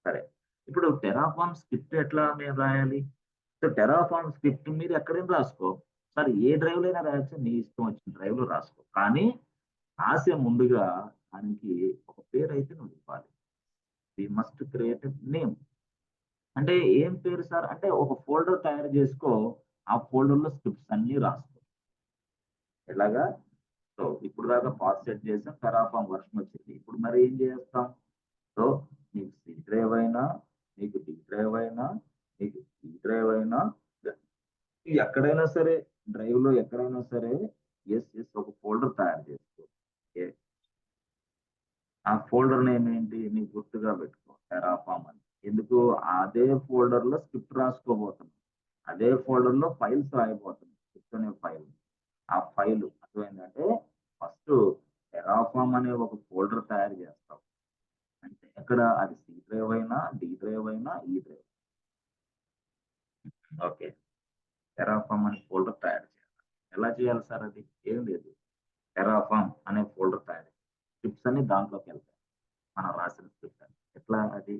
సరే, ఇప్పుడు టెరాఫామ్ స్క్రిప్ట్ ఎట్లా మేము రాయాలి? సో టెరాఫామ్ స్క్రిప్ట్ మీరు ఎక్కడైనా రాసుకో సార్, ఏ డ్రైవ్ లో అయినా రాయొచ్చు, నీ ఇష్టం వచ్చిన డ్రైవ్ లో రాసుకో. కానీ రాసే ముందుగా దానికి ఒక పేరు అయితే నువ్వు ఇవ్వాలి. We must create name. అంటే ఏం పేరు సార్ అంటే ఒక ఫోల్డర్ తయారు చేసుకో, ఆ ఫోల్డర్ లో స్క్రిప్ట్స్ అన్ని రాసుకో. ఎలాగా? సో ఇప్పుడు దాకా పాత్ సెట్ చేసాం, టెరాఫామ్ వర్షన్ వచ్చింది. ఇప్పుడు మరి ఏం చేస్తాం? సో నీకు సి డ్రైవ్ అయినా, నీకు డి డ్రైవ్ అయినా, నీకు ఈ డ్రైవ్ అయినా, ఎక్కడైనా సరే డ్రైవ్ లో ఎక్కడైనా సరే ఒక ఫోల్డర్ తయారు చేసుకో. ఓకే, ఆ ఫోల్డర్ నేమ్ ఏంటి నీకు గుర్తుగా పెట్టుకో, టెరాఫామ్ అని. ఎందుకు? అదే ఫోల్డర్ లో స్క్రిప్ట్ రాసుకోబోతున్నాం, అదే ఫోల్డర్ లో ఫైల్స్ రాయబోతున్నాం, స్క్రిప్ట్ అనే ఫైల్. ఆ ఫైల్ అర్థమైందంటే ఫస్ట్ టెరాఫామ్ అనే ఒక ఫోల్డర్ తయారు చేస్తాం. అంటే ఎక్కడ అది సి డ్రైవ్ అయినా, డి డ్రైవ్ అయినా, ఈ డ్రైవ్. ఓకే, టెరాఫామ్ అనే ఫోల్డర్ తయారు చేయాలి. ఎలా చేయాలి సార్? అది ఏం లేదు, టెరాఫామ్ అనే ఫోల్డర్ తయారు, స్క్రిప్ట్స్ అన్ని దాంట్లోకి వెళ్తాయి, మనం రాసిన స్క్రిప్ట్ అని. ఎట్లా? అది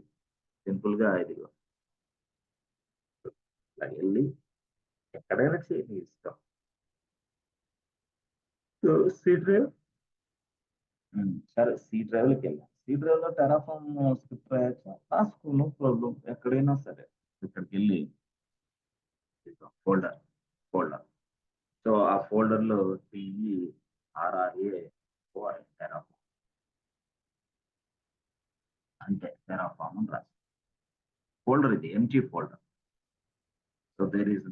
సింపుల్ గా ఇదిగో ఇలా వెళ్ళి ఎక్కడైనా చేయండి, ఇష్టం. సి డ్రైవ్, సరే సి డ్రైవ్ లోకి వెళ్ళాం. సి డ్రైవ్ లో టెరాఫామ్ స్క్రిప్ట్ రాయొచ్చు, రాసుకో, నో ప్రాబ్లం, ఎక్కడైనా సరే. ఇక్కడికి వెళ్ళి ఫోల్డర్ ఫోల్డర్ సో ఆ ఫోల్డర్ లో TERRA టెరాఫామ్ అంటే టెరాఫామ్ అని రాసి ఫోల్డర్, ఇది empty folder. So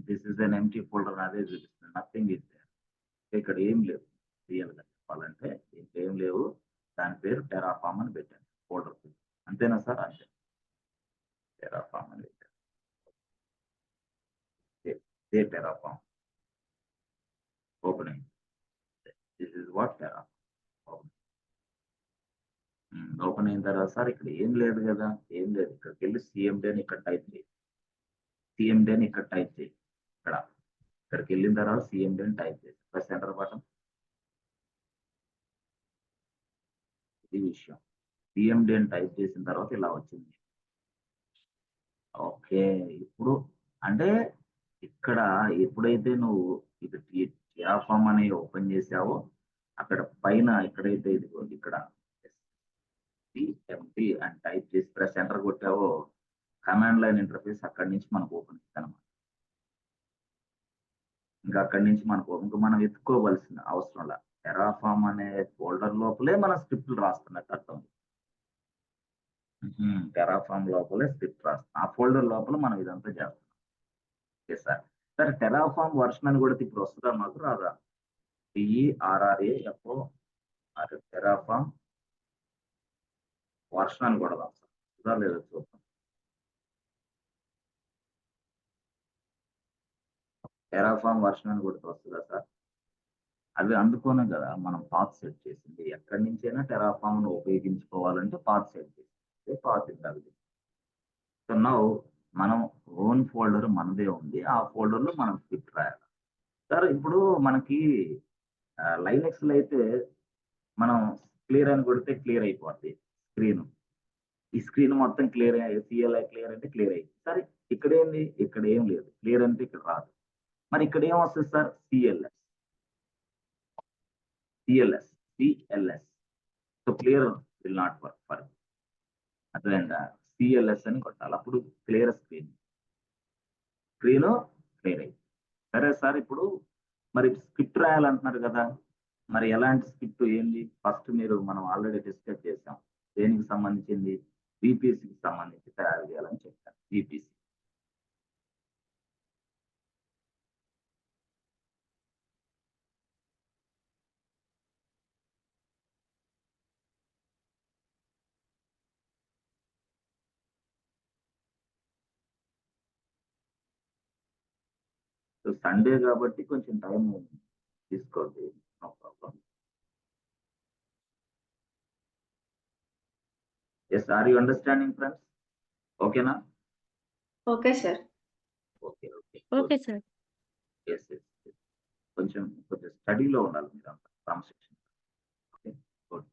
this is an empty folder, అదే చూపిస్తుంది, నథింగ్ ఇస్ దేర్. ఇక్కడ ఏం లేవు. రియల్‌గా చెప్పాలంటే దీంట్లో ఏం లేవు. దాని పేరు టెర్రాఫార్మ్ అని పెట్టాను ఫోల్డర్ పేరు. అంతేనా సార్? అంతే. టెర్రాఫార్మ్ అని పెట్టాను. ఇదే టెర్రాఫార్మ్. ఓపెన్ అయింది. This is what Terraform. Open. Open అయిన తర్వాత సార్ ఇక్కడ ఏం లేదు కదా! ఏం లేదు. ఇక్కడికెళ్ళి సీఎండీ అని ఇక్కడ టైప్ చేయి. సీఎండీ అని ఇక్కడ టైప్ చేయి. ఇక్కడ. ఇక్కడికెళ్ళిన తర్వాత సీఎండీ అని టైప్ చేయి. Press enter button. ఇది విషయం. సీఎండీ అని టైప్ చేసిన తర్వాత ఇలా వచ్చింది. ఓకే. ఇప్పుడు అంటే ఇక్కడ ఎప్పుడైతే నువ్వు ఇది టెర్రాఫార్మ్ అని ఓపెన్ చేసావో అక్కడ పైన ఎక్కడైతే ఇదిగో ఇక్కడ సీఎండీ అని టైప్ చేసి ప్రెస్ ఎంటర్ కొట్టావో కమాండ్ లైన్ ఇంటర్ఫేస్ అక్కడి నుంచి మనకు ఓపెన్ అవుతుందన్నమాట. ఇంకా అక్కడి నుంచి ఇంకా మనం వెతుక్కోవలసిన అవసరం లేదు. టెర్రాఫార్మ్ అనే ఫోల్డర్ లోపలే మనం స్క్రిప్ట్లు రాస్తున్నట్టు అర్థం. టెర్రాఫార్మ్ లోపలే స్క్రిప్ట్ రాస్తాం. ఆ ఫోల్డర్ లోపల మనం ఇదంతా చేస్తాం. Okay sir. సరే టెర్రాఫార్మ్ వర్షన్ అని కూడా ఇప్పుడు వస్తుందా మాకు రాదా? TERRAFO టెర్రాఫార్మ్ వర్షన్ అని కొడదాం సార్. వస్తుందా లేదో చూద్దాం. టెర్రాఫార్మ్ వర్షన్ అని కొడితే వస్తుందా సార్? అవి అందుకోనే కదా మనం పాత్ సెట్ చేసింది. ఎక్కడి నుంచైనా టెర్రాఫార్మ్ ను ఉపయోగించుకోవాలంటే పాత్ సెట్ చేసింది. పాత్ ఇందాకది. సో నౌ మనం ఓన్ ఫోల్డర్ మనదే ఉంది. ఆ ఫోల్డర్ లో మనం స్క్రిప్ట్ రాయాలి. సార్ ఇప్పుడు మనకి లైనక్స్ లో అయితే మనం క్లియర్ అని కొడితే క్లియర్ అయిపోద్ది స్క్రీన్. ఈ స్క్రీన్ మొత్తం క్లియర్ CLI క్లియర్ అంటే క్లియర్ అయింది. సరే ఇక్కడ ఏంది? ఇక్కడ ఏం లేదు. క్లియర్ అంటే ఇక్కడ రాదు. మరి ఇక్కడ ఏం వస్తుంది sir? CLS. So clear will not work for. అర్థమైందా? CLS అని కొట్టాలి. అప్పుడు క్లియర్ స్క్రీన్ క్లియర్ అయింది. సరే సార్ ఇప్పుడు మరి స్క్రిప్ట్ రాయాలంటున్నారు కదా! మరి ఎలాంటి స్క్రిప్ట్ ఏంది? ఫస్ట్ మనం ఆల్రెడీ డిస్కస్ చేసాం. దేనికి సంబంధించింది? VPCకి సంబంధించి తయారు చేయాలని చెప్పాను. VPC. సో సండే కాబట్టి కొంచెం టైం తీసుకోండి. No problem. Yes, are you understanding friends? ఓకేనా? Okay sir. Okay. Okay sir. Yes. కొంచెం స్టడీలో ఉండాలి మీరంతా క్రమశిక్షణ. Okay, good.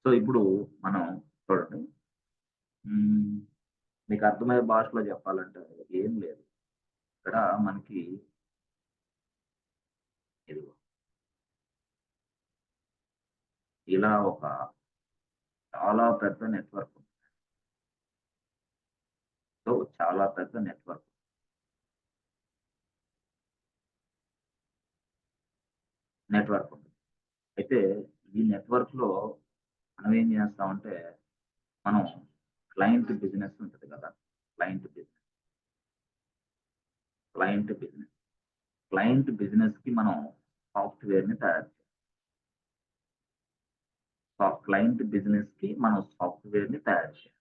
సో ఇప్పుడు మనం చూడండి, మీకు అర్థమయ్యే భాషలో చెప్పాలంటే ఏం లేదు. ఇక్కడ మనకి ఇదిగో ఇలా ఒక చాలా పెద్ద నెట్వర్క్ ఉంది. సో చాలా పెద్ద నెట్వర్క్ ఉంది. అయితే ఈ నెట్వర్క్ లో మనం ఏం చేస్తామంటే మనం క్లయింట్ బిజినెస్ ఉంటుంది కదా, క్లయింట్ బిజినెస్ కి మనం సాఫ్ట్వేర్ ని తయారు చేయాలి. క్లయింట్ బిజినెస్ కి మనం సాఫ్ట్వేర్ ని తయారు చేయాలి.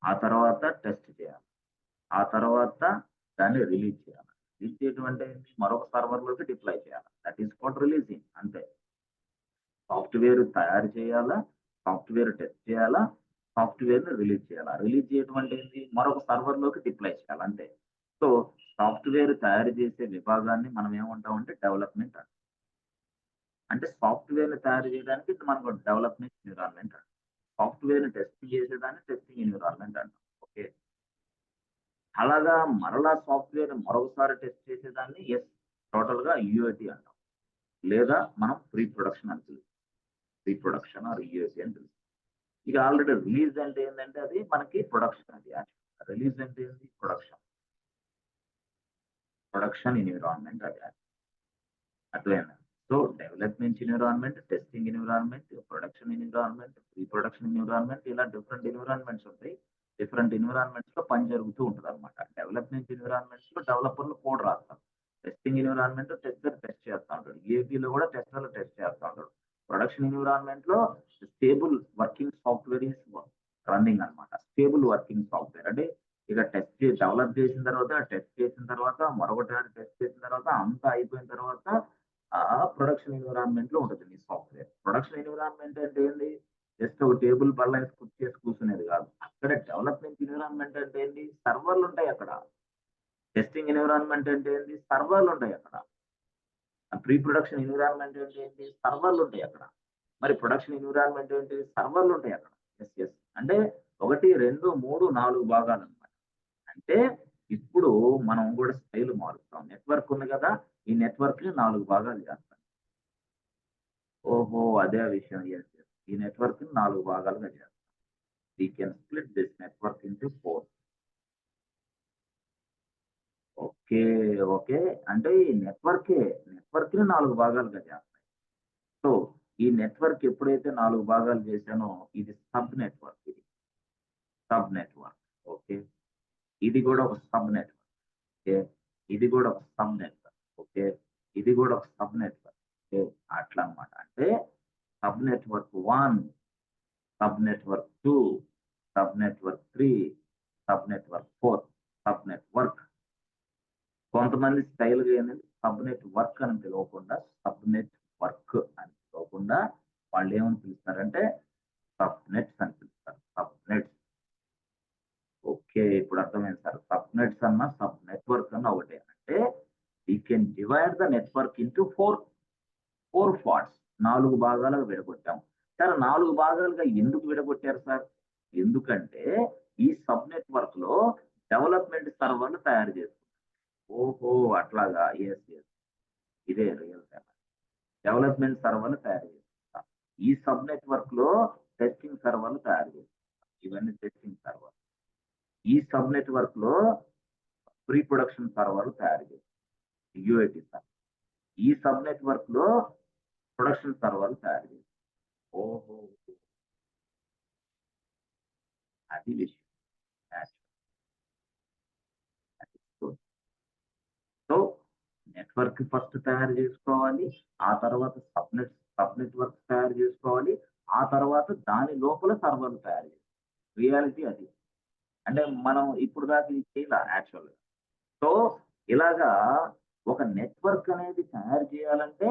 ఆ తర్వాత టెస్ట్ చేయాలి. ఆ తర్వాత దాన్ని రిలీజ్ చేయాలి. రిలీజ్ చేయడం అంటే మరొక సర్వర్ లోకి డిప్లాయ్ చేయాలి. That is called releasing. అంతే. సాఫ్ట్వేర్ తయారు చేయాలా, సాఫ్ట్వేర్ టెస్ట్ చేయాలా, సాఫ్ట్వేర్ ని రిలీజ్ చేయాలా. రిలీజ్ చేయడం అంటే ఏంటి? మరొక సర్వర్ లోకి డిప్లాయ్ చేయాలి. అంతే. సో సాఫ్ట్వేర్ తయారు చేసే విభాగాన్ని మనం ఏమంటామంటే డెవలప్మెంట్ అంటాం. అంటే సాఫ్ట్వేర్ ని తయారు చేయడానికి మనకు డెవలప్మెంట్ ఎన్విరాన్మెంట్ అంటాం. సాఫ్ట్వేర్ ని టెస్ట్ చేసేదాన్ని టెస్టింగ్ ఎన్విరాన్మెంట్ అంటాం. ఓకే. అలాగా మరలా సాఫ్ట్వేర్ మరొకసారి టెస్ట్ చేసేదాన్ని టోటల్ గా UAT అంటాం. లేదా మనం ప్రీ ప్రొడక్షన్ అని పిలుస్తాం. ప్రీ ప్రొడక్షన్ ఆర్ UAT అని పిలుస్తాం. ఇక ఆల్రెడీ రిలీజ్ అంటే ఏంటంటే అది మనకి ప్రొడక్షన్. అది రిలీజ్ అంటే ఏంటి? Production environment. అది అర్థమైందా? So development environment, testing environment, production environment, pre production environment, ఇలా డిఫరెంట్ ఎన్విరాన్మెంట్స్ ఉంటాయి. డిఫరెంట్ ఎన్విరాన్మెంట్స్ లో పని జరుగుతూ ఉంటుంది అనమాట. డెవలప్మెంట్ ఎన్విరాన్మెంట్స్ లో డెవలపర్లు కోడ్ రాస్తారు. టెస్టింగ్ ఎన్విరాన్మెంట్ టెస్టర్ టెస్ట్ చేస్తూ ఉంటాడు. ఏపీలో కూడా టెస్టర్లు టెస్ట్ చేస్తూ ఉంటాడు. ప్రొడక్షన్ ఎన్విరాన్మెంట్ లో stable working software is running అన్నమాట. స్టేబుల్ వర్కింగ్ సాఫ్ట్వేర్ అంటే ఇక డెవలప్ చేసిన తర్వాత, టెస్ట్ చేసిన తర్వాత, మరొకటి టెస్ట్ చేసిన తర్వాత, అంతా అయిపోయిన తర్వాత ప్రొడక్షన్ ఎన్విరాన్మెంట్ లో ఉంటుంది మీ సాఫ్ట్వేర్. ప్రొడక్షన్ ఎన్విరాన్మెంట్ అంటే ఏంటి? జస్ట్ ఒక టేబుల్ బల్ల చేసి కూర్చునేది కాదు. అక్కడ డెవలప్మెంట్ ఎన్విరాన్మెంట్ అంటే ఏంటి? సర్వర్లు ఉంటాయి అక్కడ. టెస్టింగ్ ఎన్విరాన్మెంట్ అంటే ఏంటి? సర్వర్లు ఉంటాయి అక్కడ. ప్రీ ప్రొడక్షన్ ఎన్విరాన్మెంట్ అంటే ఏంటి? సర్వర్లు ఉంటాయి అక్కడ. మరి ప్రొడక్షన్ ఎన్విరాన్మెంట్ ఏంటి? సర్వర్లు ఉంటాయి అక్కడ. ఎస్ అంటే 1, 2, 3, 4 భాగాలు అనమాట. అంటే ఇప్పుడు మనం కూడా స్టైల్ మారుస్తాం. నెట్వర్క్ ఉంది కదా, ఈ నెట్వర్క్ ని 4 భాగాలు చేస్తాం. ఓహో, అదే విషయం. ఎస్ ఈ నెట్వర్క్ ని 4 భాగాలుగా చేస్తాం. We can split this network into 4. Okay okay. అంటే ఈ నెట్వర్క్ ని 4 భాగాలుగా చేస్తాం. సో ఈ నెట్వర్క్ ఎప్పుడైతే 4 భాగాలు చేశానో ఇది సబ్ నెట్వర్క్. ఓకే. ఇది కూడా ఒక సబ్ నెట్వర్క్. ఓకే. ఇది కూడా ఒక సబ్ నెట్వర్క్. ఓకే. ఇది కూడా ఒక సబ్ నెట్వర్క్. ఓకే. అట్లా అన్నమాట. అంటే sub network 1, sub network 2, sub network 3, sub network 4, sub network. కొంతమంది స్టైల్ గా ఏంటంటే సబ్ నెట్ వర్క్ అని పిలవకుండా సబ్ నెట్ వర్క్ అని పిలవకుండా వాళ్ళు ఏమని పిలుస్తారంటే సబ్ నెట్స్ అని పిలుస్తారు. Sub nets. ఓకే, ఇప్పుడు అర్థమైంది సార్. సబ్ నెట్స్ అన్న సబ్ నెట్వర్క్ అన్న ఒకటే. అంటే we can divide the network into 4 parts. 4 భాగాలుగా విడగొట్టాం. సార్ 4 భాగాలుగా ఎందుకు విడగొట్టారు సార్? ఎందుకంటే ఈ సబ్ నెట్వర్క్ లో డెవలప్మెంట్ సర్వర్లు తయారు చేస్తారు. ఓహో, అట్లాగా. ఎస్ ఇదే రియల్ టైం. డెవలప్మెంట్ సర్వర్లు తయారు చేస్తాం. ఈ సబ్ నెట్వర్క్ లో టెస్టింగ్ సర్వర్లు తయారు చేస్తాం. ఇవన్నీ టెస్టింగ్ సర్వర్. ఈ సబ్ నెట్వర్క్ లో ప్రీ ప్రొడక్షన్ సర్వర్లు తయారు చేస్తాం. యూఐటి సర్వర్. ఈ సబ్ నెట్వర్క్ లో ప్రొడక్షన్ సర్వర్లు తయారు చేస్తాం. ఓహో, అది విషయం. సో నెట్వర్క్ ఫస్ట్ తయారు చేసుకోవాలి. ఆ తర్వాత సబ్ నెట్వర్క్ తయారు చేసుకోవాలి. ఆ తర్వాత దాని లోపల సర్వర్లు తయారు చేసుకోవాలి. రియాలిటీ అది. అంటే మనం ఇప్పుడు దాకా ఇది చేయాల యాక్చువల్గా. సో ఇలాగా ఒక నెట్వర్క్ అనేది తయారు చేయాలంటే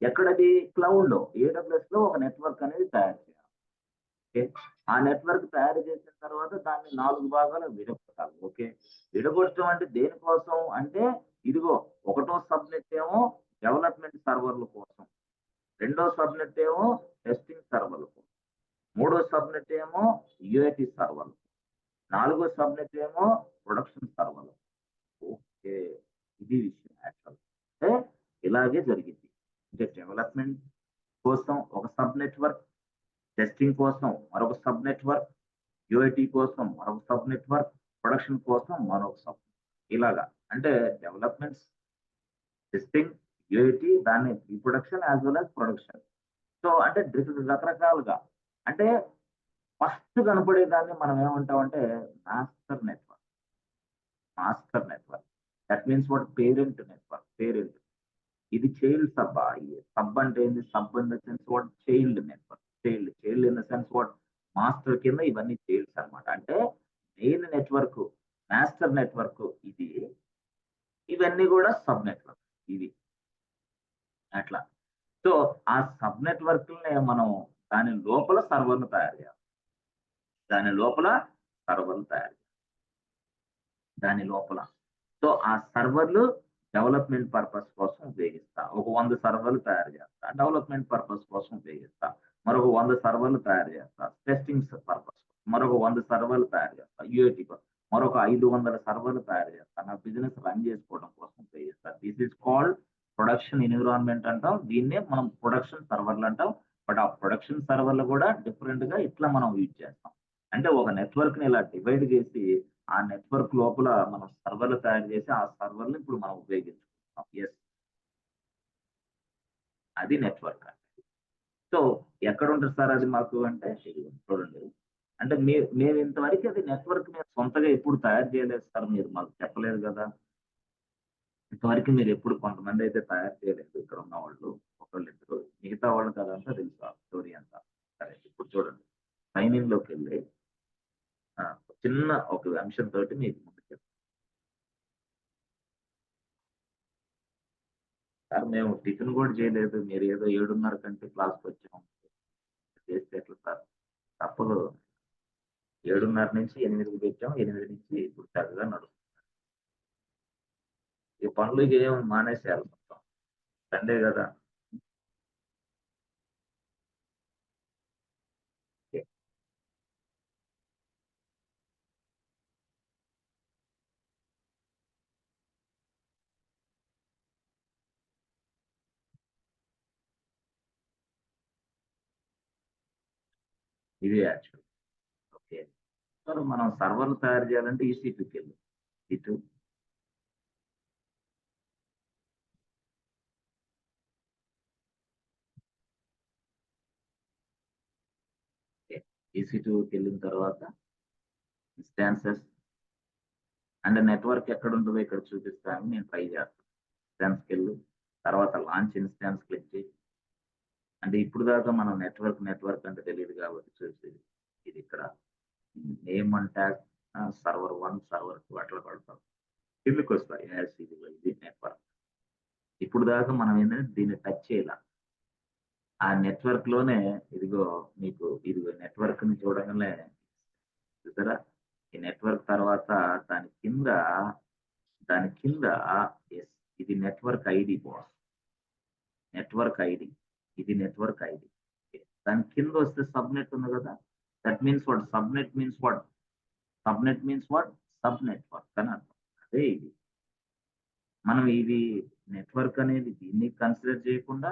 ఎక్కడది? క్లౌడ్ లో, ఏడబ్ల్యూఎస్ లో ఒక నెట్వర్క్ అనేది తయారు చేయాలి. ఓకే. ఆ నెట్వర్క్ తయారు చేసిన తర్వాత దాన్ని 4 భాగాలు విడగొట్టాలి. ఓకే. విడగొట్టడం అంటే దేనికోసం అంటే ఇదిగో ఒకటో సబ్నెట్ ఏమో డెవలప్మెంట్ సర్వర్ల కోసం, రెండో సబ్నెట్ ఏమో టెస్టింగ్ సర్వర్ల కోసం, మూడో సబ్నెట్ ఏమో యూఐటి సర్వర్లు, నాలుగో సబ్నెట్ ఏమో ప్రొడక్షన్ సర్వర్లు. ఓకే, ఇది విషయం యాక్చువల్. అంటే ఇలాగే జరిగింది. అంటే డెవలప్మెంట్ కోసం ఒక సబ్ నెట్వర్క్, టెస్టింగ్ కోసం మరొక సబ్ నెట్వర్క్, యూఐటి కోసం మరొక సబ్ నెట్వర్క్, ప్రొడక్షన్ కోసం మరొక సబ్. ఇలాగా అంటే డెవలప్మెంట్స్, టెస్టింగ్, యూఐటి, దాన్ని production as well as production. So అంటే రకరకాలుగా. అంటే ఫస్ట్ కనపడేదాన్ని మనం ఏమంటామంటే master network. Master network. That means what? Parent network. Parent. ఇది చైల్డ్ సబ్. సబ్ అంటే ఏంది? Sub in the sense what? Child network. Child in the sense what? Master కింద ఇవన్నీ చైల్డ్స్ అన్నమాట. అంటే మెయిన్ నెట్వర్క్, మాస్టర్ నెట్వర్క్ ఇది. ఇవన్నీ కూడా సబ్ నెట్వర్క్ ఇవి. అట్లా. సో ఆ సబ్ నెట్వర్క్ మనం దాని లోపల సర్వర్ను తయారు చేయాలి. దాని లోపల సర్వర్లు తయారు చేయాలి. దాని లోపల. సో ఆ సర్వర్లు డెవలప్మెంట్ పర్పస్ కోసం ఉపయోగిస్తా. ఒక 100 సర్వర్లు తయారు చేస్తా. డెవలప్మెంట్ పర్పస్ కోసం ఉపయోగిస్తా. మరొక 100 సర్వర్లు తయారు చేస్తా. Testing purpose. మరొక 100 సర్వర్లు తయారు చేస్తా. యూఐటి కోసం మరొక 500 సర్వర్లు తయారు చేస్తా. నా బిజినెస్ రన్ చేసుకోవడం కోసం ఉపయోగిస్తా. This is called production environment అంటాం. దీన్నే మనం ప్రొడక్షన్ సర్వర్లు అంటాం. బట్ ఆ ప్రొడక్షన్ సర్వర్లు కూడా డిఫరెంట్ గా ఇట్లా మనం యూజ్ చేస్తాం. అంటే ఒక నెట్వర్క్ ని ఇలా డివైడ్ చేసి ఆ నెట్వర్క్ లోపల మనం సర్వర్లు తయారు చేసి ఆ సర్వర్లు ఇప్పుడు మనం ఉపయోగించుకుంటాం. ఎస్, అది నెట్వర్క్ అంటే. సో ఎక్కడ ఉంటుంది సార్ అది మాకు అంటే చూడండి. అంటే మేము ఇంతవరకు అది నెట్వర్క్ మేము సొంతగా ఎప్పుడు తయారు చేయలేదు సార్. మీరు మాకు చెప్పలేదు కదా. ఇంతవరకు మీరు ఎప్పుడు కొంతమంది అయితే తయారు చేయలేదు ఇక్కడ ఉన్న వాళ్ళు ఒకళ్ళు ఇద్దరు, మిగతా వాళ్ళకి అదంతా తెలుసు ఆ స్టోరీ అంతా. సరే ఇప్పుడు చూడండి, సైన్ లోకి వెళ్ళి చిన్న ఒక అంశంతో మీకు ముందు చెప్తాను. సార్ మేము టిఫిన్ కూడా చేయలేదు, మీరు ఏదో 7:30 కంటే క్లాస్కి వచ్చాం చేస్తే ఎట్లా సార్? తప్పదు. 7:30 నుంచి 8కి పెట్టాం, 8 నుంచి ఇప్పుడు చక్కగా నడుస్తుంది. ఈ పనులు ఏం మానేసేయాలి మొత్తం, సండే కదా. ఇది యాక్చువల్. ఓకే. సార్ మనం సర్వర్లు తయారు చేయాలంటే ఈసీ2కి వెళ్ళి ఇటు ఈసీ2కి వెళ్ళిన తర్వాత ఇన్స్టాన్సెస్ అండ్ నెట్వర్క్ ఎక్కడ ఉంటుందో ఇక్కడ చూపిస్తాను, నేను ట్రై చేస్తాను. ఇన్స్టాన్స్కి వెళ్ళు, తర్వాత లాంచ్ ఇన్స్టాన్స్ క్లిక్ చేయి. అంటే ఇప్పుడు దాకా మనం నెట్వర్క్ అంటే తెలియదు కాబట్టి చూసేది ఇది ఇక్కడ name and tag server 1 server 2 అట్లా పడతాం, కిందకి వస్తాయి ఇది నెట్వర్క్. ఇప్పుడు దాకా మనం ఏంటంటే దీన్ని టచ్ చేయాల. ఆ నెట్వర్క్ లోనే ఇదిగో మీకు ఇదిగో నెట్వర్క్ ని చూడగానే చూసారా, ఈ నెట్వర్క్ తర్వాత దాని కింద ఎస్, ఇది network ID boss, network ID, ఇది నెట్వర్క్ ఐడి. దాని కింద వస్తే సబ్నెట్ ఉంది కదా, that means what subnet means what, subnet means what, sub network అని అర్థం. అదే ఇది. మనం ఇది నెట్వర్క్ అనేది దీన్ని కన్సిడర్ చేయకుండా,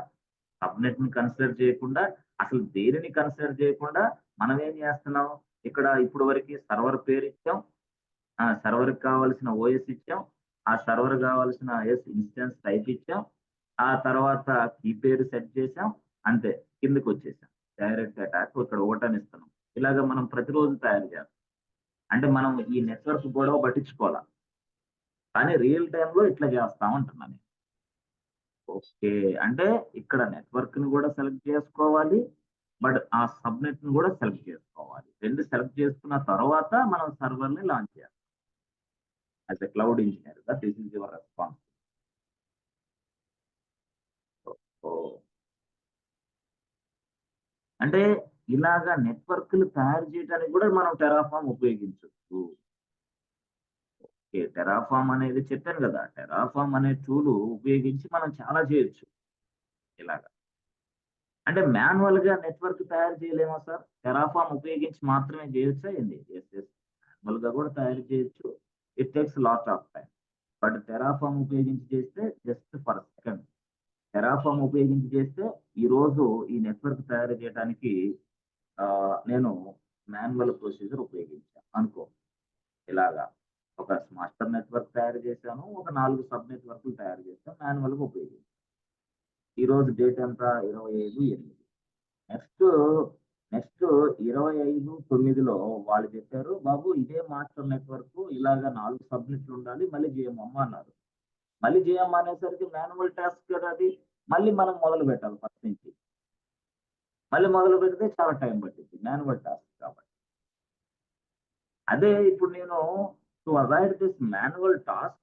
సబ్నెట్ ని కన్సిడర్ చేయకుండా, అసలు దేనిని కన్సిడర్ చేయకుండా మనం ఏం చేస్తున్నాం, ఇక్కడ ఇప్పుడు వరకు సర్వర్ పేరు ఇచ్చాం, ఆ సర్వర్ కావాల్సిన ఓఎస్ ఇచ్చాం, ఆ సర్వర్ కావాల్సిన ఎస్ ఇన్స్టెన్స్ టైప్ ఇచ్చాం, ఆ తర్వాత కీ పేరు సెట్ చేసాం, అంతే కిందకి వచ్చేసాం. డైరెక్ట్ అటాక్ ఇక్కడ ఓటని ఇస్తున్నాం. ఇలాగ మనం ప్రతిరోజు తయారు చేస్తాం. అంటే మనం ఈ నెట్వర్క్ గొడవ పట్టించుకోవాలి, కానీ రియల్ టైంలో ఇట్లా చేస్తాం అంటున్నాను నేను. ఓకే. అంటే ఇక్కడ నెట్వర్క్ ని కూడా సెలెక్ట్ చేసుకోవాలి, బట్ ఆ సబ్నెట్ ని కూడా సెలెక్ట్ చేసుకోవాలి. రెండు సెలెక్ట్ చేసుకున్న తర్వాత మనం సర్వర్ ని లాంచ్ చేయాలి. యాజ్ ఎ క్లౌడ్ ఇంజనీర్ గా దిస్ ఇస్ యువర్ రెస్పాన్స్. అంటే ఇలాగా నెట్వర్క్లు తయారు చేయడానికి కూడా మనం టెరాఫామ్ ఉపయోగించవచ్చు. ఓకే. టెరాఫామ్ అనేది చెప్పాను కదా, టెరాఫామ్ అనే టూల్ ఉపయోగించి మనం చాలా చేయొచ్చు ఇలాగా. అంటే మాన్యువల్ గా నెట్వర్క్ తయారు చేయలేమా సార్? టెరాఫామ్ ఉపయోగించి మాత్రమే చేయొచ్చా ఏంది? ఎస్ ఎస్, మాన్యువల్ గా కూడా తయారు చేయొచ్చు. It takes lot of time. But Terraform ఉపయోగించి చేస్తే జస్ట్ ఫర్ సెకండ్. టెరాఫామ్ ఉపయోగించి చేస్తే ఈ రోజు ఈ నెట్వర్క్ తయారు చేయడానికి నేను మాన్యువల్ ప్రొసీజర్ ఉపయోగించాను అనుకో. ఇలాగా ఒక మాస్టర్ నెట్వర్క్ తయారు చేశాను, ఒక 4 సబ్ నెట్వర్క్లు తయారు చేశాను, మాన్యువల్ గా ఉపయోగించాను. ఈ రోజు డేట్ ఎంత? 25/8. నెక్స్ట్ నెక్స్ట్ 25/9లో వాళ్ళు చెప్పారు, బాబు ఇదే మాస్టర్ నెట్వర్క్ ఇలాగా 4 సబ్నెట్లు ఉండాలి, మళ్ళీ చేయమమ్మ అన్నారు. మళ్ళీ చేయమ్మ అనేసరికి మాన్యువల్ టాస్క్ కదా అది, మళ్ళీ మనం మొదలు పెట్టాలి ఫస్ట్ నుంచి. మళ్ళీ మొదలు పెడితే చాలా టైం పట్టింది, మాన్యువల్ టాస్క్ కాబట్టి. అదే ఇప్పుడు నేను to avoid this manual task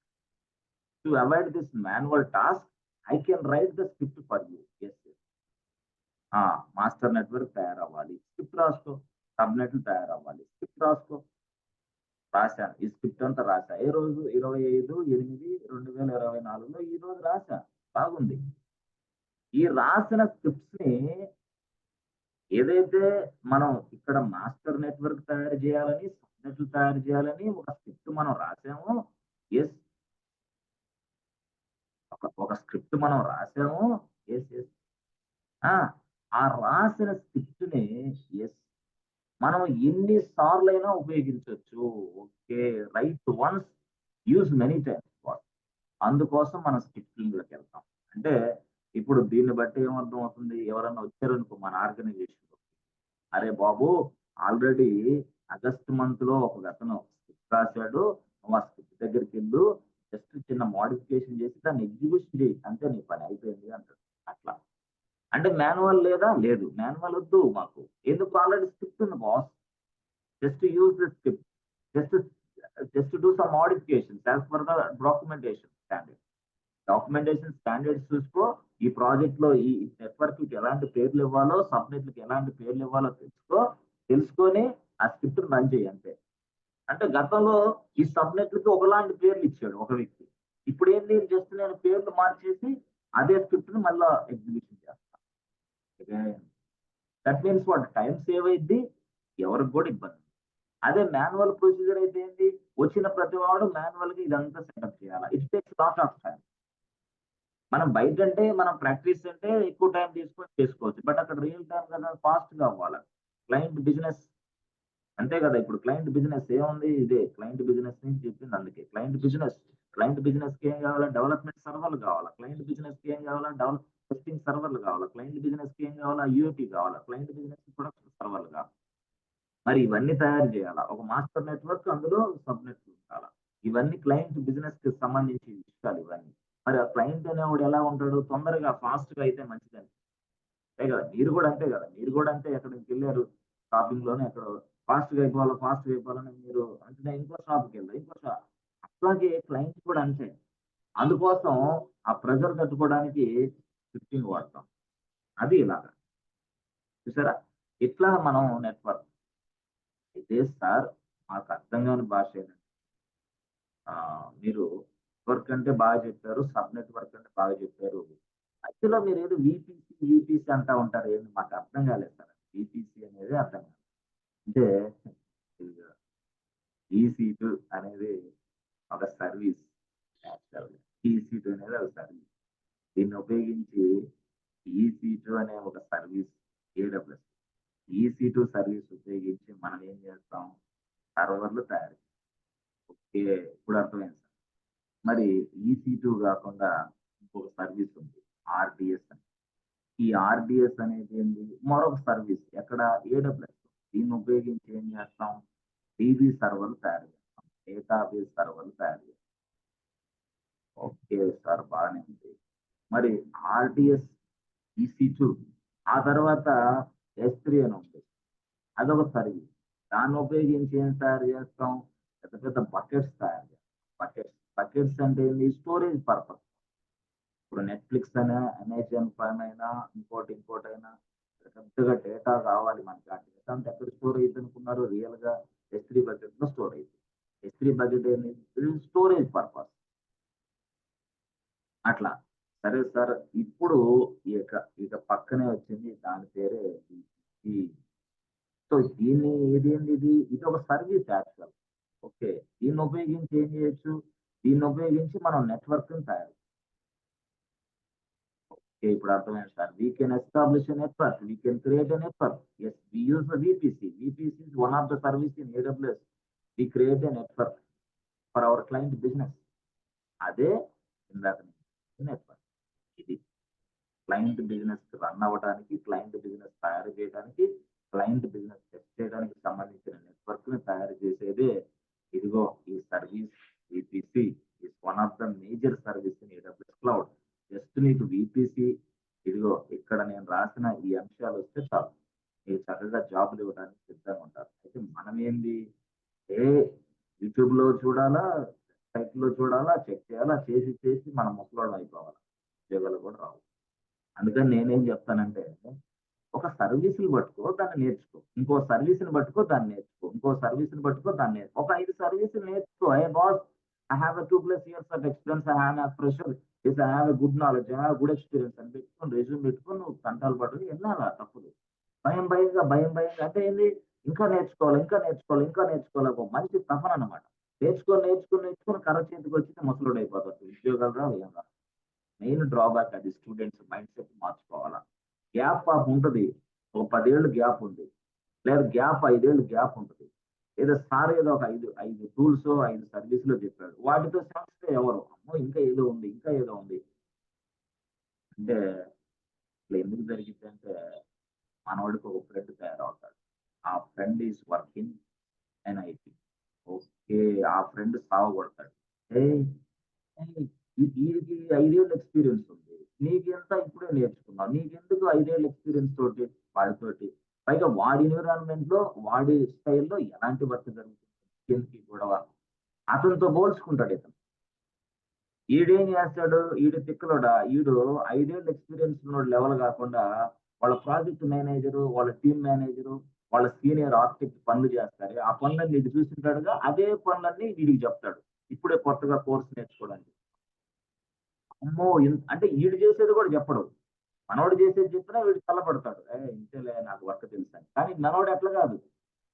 to avoid this manual task I can write the script for you. Yes, master network తయారవ్వాలి, స్క్రిప్ట్ రాసుకో. సబ్నెట్లు తయారవ్వాలి, స్క్రిప్ట్ రాసుకో. రాశాను, ఈ స్క్రిప్ట్ అంతా రాశా. ఏ రోజు? 25/8/2024లో ఈ రోజు రాశా. బాగుంది. ఈ రాసిన స్క్రిప్ట్స్ ని ఏదైతే మనం ఇక్కడ మాస్టర్ నెట్వర్క్ తయారు చేయాలని, సబ్నెట్లు తయారు చేయాలని ఒక స్క్రిప్ట్ మనం రాసాము. ఎస్, ఒక స్క్రిప్ట్ మనం రాసాము. ఎస్ ఎస్, ఆ రాసిన స్క్రిప్ట్ ని ఎస్ మనం ఎన్ని సార్లైనా ఉపయోగించవచ్చు. Okay. Right once, use many times. అందుకోసం మనం స్క్రిప్టింగ్‌లోకి వెళ్తాం. అంటే ఇప్పుడు దీన్ని బట్టి ఏమర్థం అవుతుంది? ఎవరన్నా వచ్చారనుకో మన ఆర్గనైజేషన్‌లో, "అరే బాబు! ఆల్రెడీ ఆగస్ట్ మంత్‌లో ఒకతను స్క్రిప్ట్ రాసాడు. నువ్వు ఆ స్క్రిప్ట్ దగ్గరికెళ్ళు. జస్ట్ చిన్న మోడిఫికేషన్ చేసి దాన్ని ఎగ్జిక్యూషన్ చేయి అంతే, నీ పని అయిపోయింది అంటాడు. అట్లా అంటే మాన్యువల్ లేదా? లేదు. మాన్యువల్ వద్దు మాకు. ఎందుకు? ఆల్రెడీ స్క్రిప్ట్ ఉంది boss. Just use the script. Just just do some modifications as per the documentation standard. Documentation standards చూసుకో. ఈ ప్రాజెక్ట్ లో ఈ నెట్వర్క్ కి ఎలాంటి పేర్లు ఇవ్వాలో, సబ్నెట్లకు ఎలాంటి పేర్లు ఇవ్వాలో తెలుసుకొని ఆ స్క్రిప్ట్ రన్ చేయి అంతే. అంటే గతంలో ఈ సబ్నెట్లకి ఒకలాంటి పేర్లు ఇచ్చాడు ఒక వ్యక్తి. ఇప్పుడు ఏంటి? జస్ట్ నేను పేర్లు మార్చేసి అదే స్క్రిప్ట్ ని మళ్ళా ఎగ్జిక్యూషన్ చేస్తాను. That means what? Time save అయింది, ఎవరికి కూడా ఇబ్బంది. అదే మాన్యువల్ ప్రొసీజర్ అయితే ఏంటి? వచ్చిన ప్రతి వాడు మాన్యువల్ గా ఇదంతా సెటప్ చేయాలి. It takes lot of time. మనం బయట అంటే మనం ప్రాక్టీస్ అంటే ఎక్కువ టైం తీసుకొని చేసుకోవచ్చు. బట్ అక్కడ రియల్ టైం కదా, ఫాస్ట్ గా అవ్వాలి. క్లయింట్ బిజినెస్ అంతే కదా. ఇప్పుడు క్లయింట్ బిజినెస్ ఏముంది? ఇదే క్లయింట్ బిజినెస్ నుంచి చెప్పింది. అందుకే క్లయింట్ బిజినెస్ కి ఏం కావాలి? డెవలప్మెంట్ సర్వర్లు కావాలి. క్లయింట్ బిజినెస్ కి ఏం కావాలి? టెస్టింగ్ సర్వర్లు కావాలి. క్లయింట్ బిజినెస్ కి ఏం కావాలి? యూఏటీ కావాలి. క్లయింట్ బిజినెస్ ప్రొడక్షన్ సర్వర్లు కావాలి. మరి ఇవన్నీ తయారు చేయాలా. ఒక మాస్టర్ నెట్వర్క్, అందులో సబ్ నెట్వర్క్ ఉండాలా. ఇవన్నీ క్లయింట్ బిజినెస్ కి సంబంధించి విషయాలు ఇవన్నీ. మరి ఆ క్లయింట్ అనేవాడు ఎలా ఉంటాడు? తొందరగా ఫాస్ట్ గా అయితే మంచిదని. అంతే కదా. మీరు కూడా అంతే కదా. మీరు కూడా అంతే, ఎక్కడికి వెళ్ళారు షాపింగ్ లోనే ఎక్కడో ఫాస్ట్ గా అయిపోవాలని మీరు అంటే ఇంకో షాప్కి వెళ్ళారు, ఇంకో షాప్. అట్లాగే క్లయింట్ కూడా అంతే. అందుకోసం ఆ ప్రెజర్ తట్టుకోవడానికి స్క్రిప్టింగ్ వాడతాం. అది ఇలాగా. చూసారా? ఇట్లా మనం నెట్వర్క్ అయితే సార్ మాకు అర్థం కాని భాష ఏంటంటే, మీరు వర్క్ అంటే బాగా చెప్పారు, సబ్ నెట్వర్క్ అంటే బాగా చెప్పారు. యాక్చువల్‌గా మీరేదో వీపీసీ అంటా ఉంటారు. ఏంది మాకు అర్థం కాలేదు సార్. వీపీసీ అనేది అర్థం కాలేదు. అంటే ఈ సీటు అనేది ఒక సర్వీస్ యాక్చువల్‌గా. ఈ సీటు అనేది ఒక సర్వీస్. దీన్ని ఉపయోగించి ఈ సీటు అనే ఒక సర్వీస్ ఏడబ్ల్యూఎస్. ఈ సీటు సర్వీస్ ఉపయోగించి మనం ఏం చేస్తాం? సర్వర్‌లు తయారు. ఓకే. ఇప్పుడు అర్థమైంది సార్. మరి ఈ సీటు కాకుండా ఇంకొక సర్వీస్ ఉంది. ఆర్‌డిఎస్ అని. ఈ ఆర్‌డిఎస్ అనేది ఏంది? మరొక సర్వీస్. ఎక్కడ? ఏడబ్ల్యూఎస్. దీన్ని ఉపయోగించి ఏం చేస్తాం? డీబీ సర్వర్‌లు తయారు చేస్తాం. డేటాబేస్ సర్వర్‌లు తయారు చేస్తాం. ఓకే సార్, బాగానే ఉంది. మరి ఆర్‌డిఎస్, ఈసీ2, ఆ తర్వాత ఎస్3 అని ఉంది. అదొక సర్వీస్. దాన్ని ఉపయోగించి ఏం తయారు చేస్తాం? పెద్ద పెద్ద బకెట్స్ తయారు చేస్తాం. బకెట్స్ అంటే ఏంది? Storage purpose. ఇప్పుడు నెట్‌ఫ్లిక్స్ అయినా, అమెజాన్ ప్రైమ్ అయినా, ఇంకోటైనా పెద్దగా డేటా కావాలి మనకి. ఆ డేటా అంతా ఎక్కడ స్టోర్ అయిద్దనుకున్నారు? రియల్‌గా ఎస్3 బకెట్‌లో స్టోర్ అయిద్ది. ఎస్3 బకెట్ ఏంది? Storage purpose. అట్లా. సరే సార్. ఇప్పుడు ఇక ఇక పక్కనే వచ్చింది, దాని పేరే ఈ సో ఇదొక సర్వీస్ యాక్చువల్. ఓకే. దీన్ని ఉపయోగించి ఏం చేయొచ్చు? దీన్ని ఉపయోగించి మనం నెట్వర్క్‌ని తయారు. ఓకే. ఇప్పుడు అర్థమైంది sir. We can establish a network. We can create a network. Yes. We use the VPC. VPC is one of the service in AWS. We create a network for our client business. అదే ఇందాక నేను చెప్పిన network. ఇది. Client business run అవ్వడానికి, client business తయారు చేయడానికి, client business test చేయడానికి సంబంధించిన నెట్వర్క్‌ని తయారు చేసేదే ఇదిగో ఈ service. VPC is one of the major service in AWS cloud. Just నీకు వీపీసీ ఇదిగో ఇక్కడ నేను రాసిన ఈ అంశాలు వస్తే చాలు. మీరు చక్కగా జాబ్‌లు ఇవ్వడానికి సిద్ధంగా ఉంటారు. అయితే మనం ఏంది? ఏ యూట్యూబ్‌లో చూడాలా, సైట్‌లో చూడాలా, చెక్ చేయాలా, చేసి మనం ముసలోళ్ళం అయిపోవాలి. ఉద్యోగాలు కూడా రావు. అందుకని నేనేం చెప్తానంటే, ఒక సర్వీస్‌ని పట్టుకో, దాన్ని నేర్చుకో. ఇంకో సర్వీస్‌ని పట్టుకో, దాన్ని నేర్చుకో. ఇంకో సర్వీస్‌ని పట్టుకో, దాన్ని నేర్చుకో. ఒక 5 సర్వీసులు నేర్చుకో. "హే boss, I have a 2+ years of experience. I am a fresher. Yes, I have a good knowledge. I have good experience" అని పెట్టుకొని, రెజ్యూమ్ పెట్టుకొని నువ్వు తంటాలు పడకు. ఎళ్ళాలా తప్పదు. భయంగా అంటే ఏంది? ఇంకా నేర్చుకోవాలి. ఒక మంచి తపన అన్నమాట. నేర్చుకొని కర్ర చేతికొచ్చితే ముసలోడైపోతాడు. ఉద్యోగాలు రావు, ఏం రావు. మెయిన్ డ్రాబ్యాక్ అది. స్టూడెంట్స్ మైండ్ సెట్ మార్చుకోవాలా. గ్యాప్ ఉంటది. ఒక 10 ఏళ్ళు గ్యాప్ ఉంది. లేదా 5 ఏళ్ళు గ్యాప్ ఉంటది. ఏదో ఒక 5 టూల్సో, 5 సర్వీసులో చెప్పాడు. వాటితో సాటిస్ఫై అవ్వరు. అమ్మో! ఇంకా ఏదో ఉంది. అంటే ఇట్లా ఎందుకు జరిగిద్దంటే, మనోడికి ఒక ఫ్రెండ్ తయారవుతాడు. ఆ friend is working in IT. Okay. ఆ ఫ్రెండ్ సావగొడతాడు. "ఏయ్! వీడికి 5 ఏళ్ళ ఎక్స్పీరియన్స్ ఉంది. నీకెంత ఇప్పుడే నేర్చుకున్నావు. నీకెందుకు 5 ఏళ్ళ ఎక్స్పీరియన్స్ తోటి వాడితోటి? పైగా వాడి ఎన్విరాన్మెంట్ లో వాడి స్టైల్‌లో ఎలాంటి వర్క్ జరుగుతుంది? ఎందుకీ గొడవ? అతనితో పోల్చుకుంటాడు ఇతను. ఈడేం చేస్తాడు? ఈడు తిక్కలోడా? ఈడు 5 ఏళ్ల ఎక్స్‌పీరియన్స్ ఉన్నోడు లెవెల్ గాకుండా, వాళ్ళ ప్రాజెక్ట్ మేనేజరు, వాళ్ళ టీమ్ మేనేజరు, వాళ్ళ సీనియర్ ఆర్కిటెక్ట్ పనులు చేస్తారే, ఆ పనులన్నీ ఈడు చూసుంటాడుగా. అదే పనులన్నీ వీడికి చెప్తాడు. ఇప్పుడే కొత్తగా కోర్స్ నేర్చుకోవడానికి. అమ్మో! అంటే ఈడు చేసేది కూడా చెప్పడు. మనోడు చేసేది చెప్పినా వీడు చల్లబడతాడు. ఇంతేలే నాకు వర్క్ తెలుసని. కానీ మనోడు అట్లా కాదు.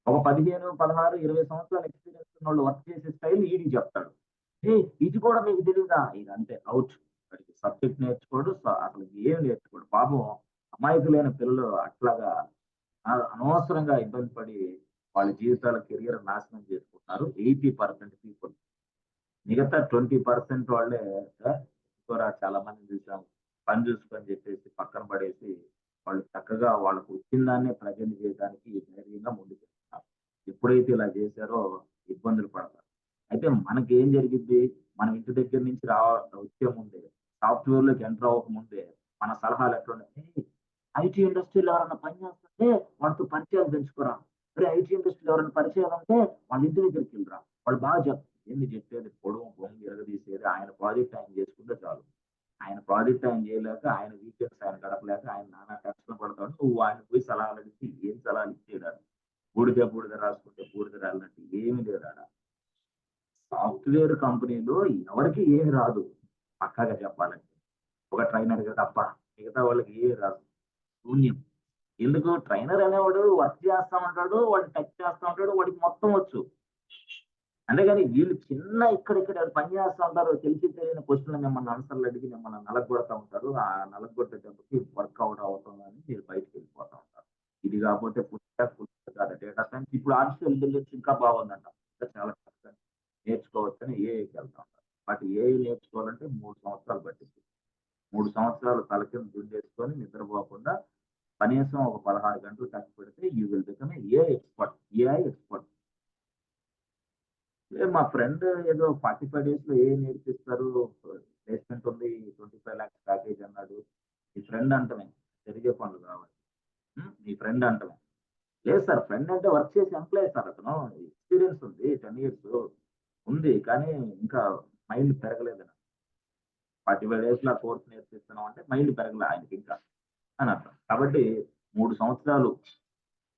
ఒక 15, 16, 20 సంవత్సరాల ఎక్స్‌పీరియన్స్ ఉన్నోళ్ళు వర్క్ చేసే స్టైల్ ఈడికి చెప్తాడు. ఇది కూడా మీకు తెలీదా? ఇక అంతే ఔట్. వాడికి సబ్జెక్ట్ నేర్చుకోడు. అసలు ఏం నేర్చుకోడు. పాపం అమాయకులైన పిల్లలు అట్లాగా అనవసరంగా ఇబ్బంది పడి వాళ్ళ జీవితాల కెరియర్ నాశనం చేసుకుంటున్నారు. 80% పీపుల్. మిగతా 20% వాళ్ళే ఇంకోరా చాలా మందిని చూసాం. పని చూసుకొని చెప్పేసి పక్కన పడేసి, వాళ్ళు చక్కగా వాళ్ళకు వచ్చిన దాన్నే ప్రెజెంట్ చేయడానికి ధైర్యంగా ముందుకెళ్తున్నారు. ఎప్పుడైతే ఇలా చేశారో ఇబ్బందులు పడతారు. అయితే మనకేం జరిగిద్ది? మనం ఇంటి దగ్గర నుంచి వచ్చే ముందే, సాఫ్ట్‌వేర్‌లోకి ఎంటర్ అవ్వకముందే మన సలహాలు ఎట్లున్నాయి? ఐటీ ఇండస్ట్రీలో ఎవరన్నా పని చేస్తుంటే వాళ్ళతో పరిచయాలు పెంచుకోరా. ఐటీ ఇండస్ట్రీలో ఎవరైనా పరిచయాలుంటే వాళ్ళ ఇంటి దగ్గరికెళ్ళిరా. వాళ్ళు బాగా ఏంది చెప్పేది పొడుము బొంగు ఇరగదీసేది ఆయన ప్రాజెక్ట్ ఆయన చేసుకుంటే చాలు. ఆయన ప్రాజెక్ట్ ఆయన చేయలేక, ఆయన వీకెండ్స్ ఆయన గడపలేక ఆయన నానా కష్టాలు పడతాడు. నువ్వు ఆయనకి పోయి సలహాలు అడిగితే ఏం సలహాలు ఇచ్చేయడాడు. బూడిద బూడిద రాసుకుంటే బూడిద రాలినట్టు ఏమి లేదాడ. సాఫ్ట్‌వేర్ కంపెనీలో ఎవరికీ ఏమి రాదు. పక్కాగా చెప్పాలంటే. ఒక ట్రైనర్‌గా తప్ప మిగతా వాళ్ళకి ఏమి రాదు. శూన్యం. ఎందుకు ట్రైనర్ అనేవాడు వర్క్ చేస్తా ఉంటాడు. వాడు టచ్ చేస్తా ఉంటాడు. వాడికి మొత్తం వచ్చు. అంతేగాని వీళ్ళు చిన్న ఇక్కడిక్కడ పని చేస్తా ఉంటారు. తెలిసి తెలియని క్వెషన్‌లు మిమ్మల్ని ఆన్సర్‌లు అడిగి మిమ్మల్ని నలగగొడతా ఉంటారు. ఆ నలగగొట్టేటప్పటికి వర్క్ అవటం అని మీరు బయటికెళ్ళిపోతా ఉంటారు. ఇది కాకపోతే ఫుల్ స్టాక్ డేటా సైన్స్ ఇప్పుడు ఆర్టిఫిషియల్ ఇంటెలిజెన్స్ ఇంకా బాగుందంట. ఇంకా చాలా చక్కగా నేర్చుకోవచ్చని ఏఐకి వెళ్తా ఉంటారు. బట్ ఏఐ నేర్చుకోవాలంటే 3 సంవత్సరాలు పట్టిద్ది. 3 సంవత్సరాలు తల కింద దున్నేసుకొని నిద్రపోకుండా కనీసం ఒక 16 గంటలు కష్టపడితే you will become AI expert. మా ఫ్రెండ్ ఏదో 45 డేస్‌లో ఏఐ నేర్పిస్తారు. ప్లేస్‌మెంట్ ఉంది. 25 లాక్స్ ప్యాకేజ్ అన్నాడు. మీ ఫ్రెండ్ అంటమే. జరిగే పనులు కావాలి. మీ ఫ్రెండ్ అంటమే. లేదు సార్ ఫ్రెండ్ అంటే వర్క్ చేసే ఎంప్లాయీ సార్ అతను. ఎక్స్‌పీరియన్స్ ఉంది. 10 ఇయర్స్ ఉంది. కానీ ఇంకా మైండ్ పెరగలేదని. 45 డేస్‌లో ఆ కోర్స్ నేర్పిస్తున్నాం అంటే మైండ్ పెరగలే ఆయనకింకా అని అర్థం. కాబట్టి 3 సంవత్సరాలు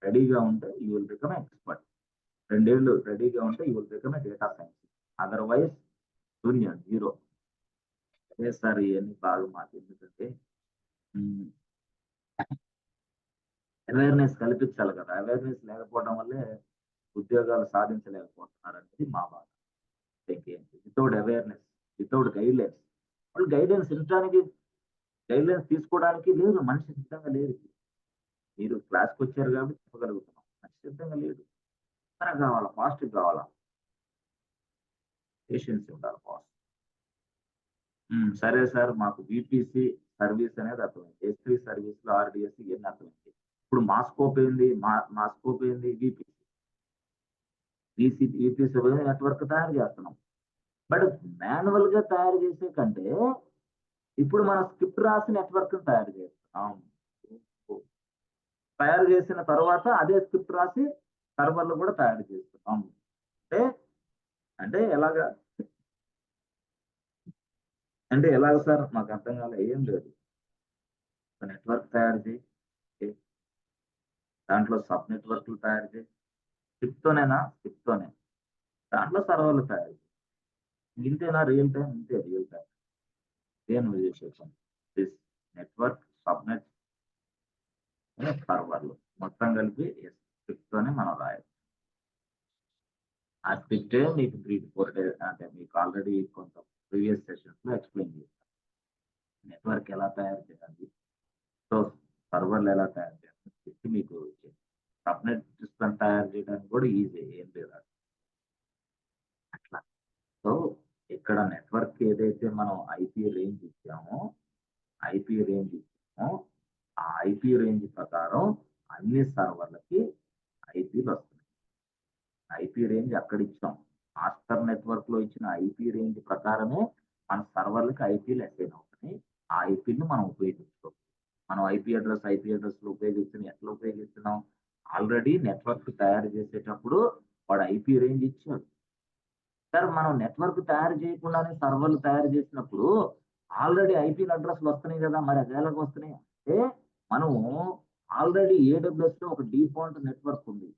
రెడీగా ఉంటే యూ విల్ బికమ్ ఎక్స్‌పర్ట్. 2 ఏళ్ళు రెడీగా ఉంటే you will become data science. Otherwise శూన్యం. జీరో. అదే సార్ ఇయన్నీ బాగా మాకెందుకంటే హ్మ్. అవేర్‌నెస్ కల్పించాలి కదా! అవేర్‌నెస్ లేకపోవడం వల్లే ఉద్యోగాలు సాధించలేకపోతున్నారనేది మా బాధ. ఇంకేంటి వితౌట్ అవేర్‌నెస్, వితౌట్ గైడ్‌లైన్స్. వాళ్ళు గైడ్‌లైన్స్ తీసుకోవడానికి లేదు. మనిషి సిద్ధంగా లేరు. మీరు క్లాస్‌కొచ్చారు కాబట్టి చెప్పగలుగుతున్నాం. మనిషి సిద్ధంగా లేడు. తొందరగా కావాలా, ఫాస్ట్‌గా కావాలా. పేషెన్స్ ఉండాలి బాస్. సరే సార్ మాకు బీపీసీ సర్వీస్ అనేది అర్థమైంది. ఎస్3 సర్వీస్‌లో ఆర్‌డీఎస్ ఇయన్నీ అర్థమైంది. ఇప్పుడు మా స్కోప్ ఏంది? మా స్కోప్ ఏంది? ఈపీసీ నెట్వర్క్ తయారు చేస్తున్నాం. బట్ మాన్యువల్‌గా తయారు చేసే కంటే ఇప్పుడు మనం స్క్రిప్ట్ రాసి నెట్వర్క్‌ని తయారు చేస్తున్నాం. తయారు చేసిన తర్వాత అదే స్క్రిప్ట్ రాసి సర్వర్‌లు కూడా తయారు చేస్తున్నాం. అంటే, అంటే ఎలాగా? అంటే ఎలాగ సార్? మాకు అర్థం కాలే. ఏం లేదు. ఒక నెట్వర్క్ తయారు చేయి. ఓకే. దాంట్లో సబ్ నెట్వర్క్‌లు తయారు చేయి. స్క్రిప్ట్‌తోనేనా? స్క్రిప్ట్‌తోనే. దాంట్లో సర్వర్‌లు తయారు చేయి. ఇంతేనా రియల్ టైమ్? ఇంతే రియల్ టైమ్. ఇదే నువ్వు చేసే పని. దిస్ నెట్వర్క్, సబ్‌నెట్, సర్వర్‌లు మొత్తం కలిపి స్క్రిప్ట్‌తోనే మనం రాయాలి. ఆ స్క్రిప్టే మీకు 3-4 అంటే మీకు ఆల్రెడీ కొంత ప్రీవియస్ సెషన్స్‌లో ఎక్స్‌ప్లెయిన్ చేశాను. నెట్వర్క్ ఎలా తయారు చేయాలి? సో, సర్వర్‌లు ఎలా తయారు చేయాలి? చెప్పి మీకు సబ్‌నెట్ సిస్టమ్ తయారు చేయడానికి కూడా ఈజీ. ఏం లేదు అట్లా. సో, ఇక్కడ నెట్వర్క్ ఏదైతే మనం ఐపీ రేంజ్ ఇచ్చామో, ఐపీ రేంజ్ ఇచ్చామో, ఆ ఐపీ రేంజ్ ప్రకారం అన్ని సర్వర్‌లకి ఐపీలొస్తున్నాయి. ఐపీ రేంజ్ అక్కడిచ్చాం. మాస్టర్ నెట్వర్క్‌లో ఇచ్చిన ఐపీ రేంజ్ ప్రకారమే మన సర్వర్లకి ఐపీలు అసైన్ అవుతున్నాయి. ఆ ఐపీని మనం ఉపయోగించుకోవచ్చు. మనం ఐపీ అడ్రస్లు ఉపయోగిస్తున్నాం. ఎట్లా ఉపయోగిస్తున్నాం? ఆల్రెడీ నెట్వర్క్ తయారు చేసేటప్పుడు వాడు ఐపీ రేంజ్ ఇచ్చాడు. సార్ మనం నెట్వర్క్ తయారు చేయకుండానే సర్వర్లు తయారు చేసినప్పుడు ఆల్రెడీ ఐపీ అడ్రస్లు వస్తున్నాయి కదా, మరి అది ఎలాగ వస్తున్నాయి అంటే మనము ఆల్రెడీ AWS లో ఒక డిఫాల్ట్ నెట్వర్క్ ఉంది.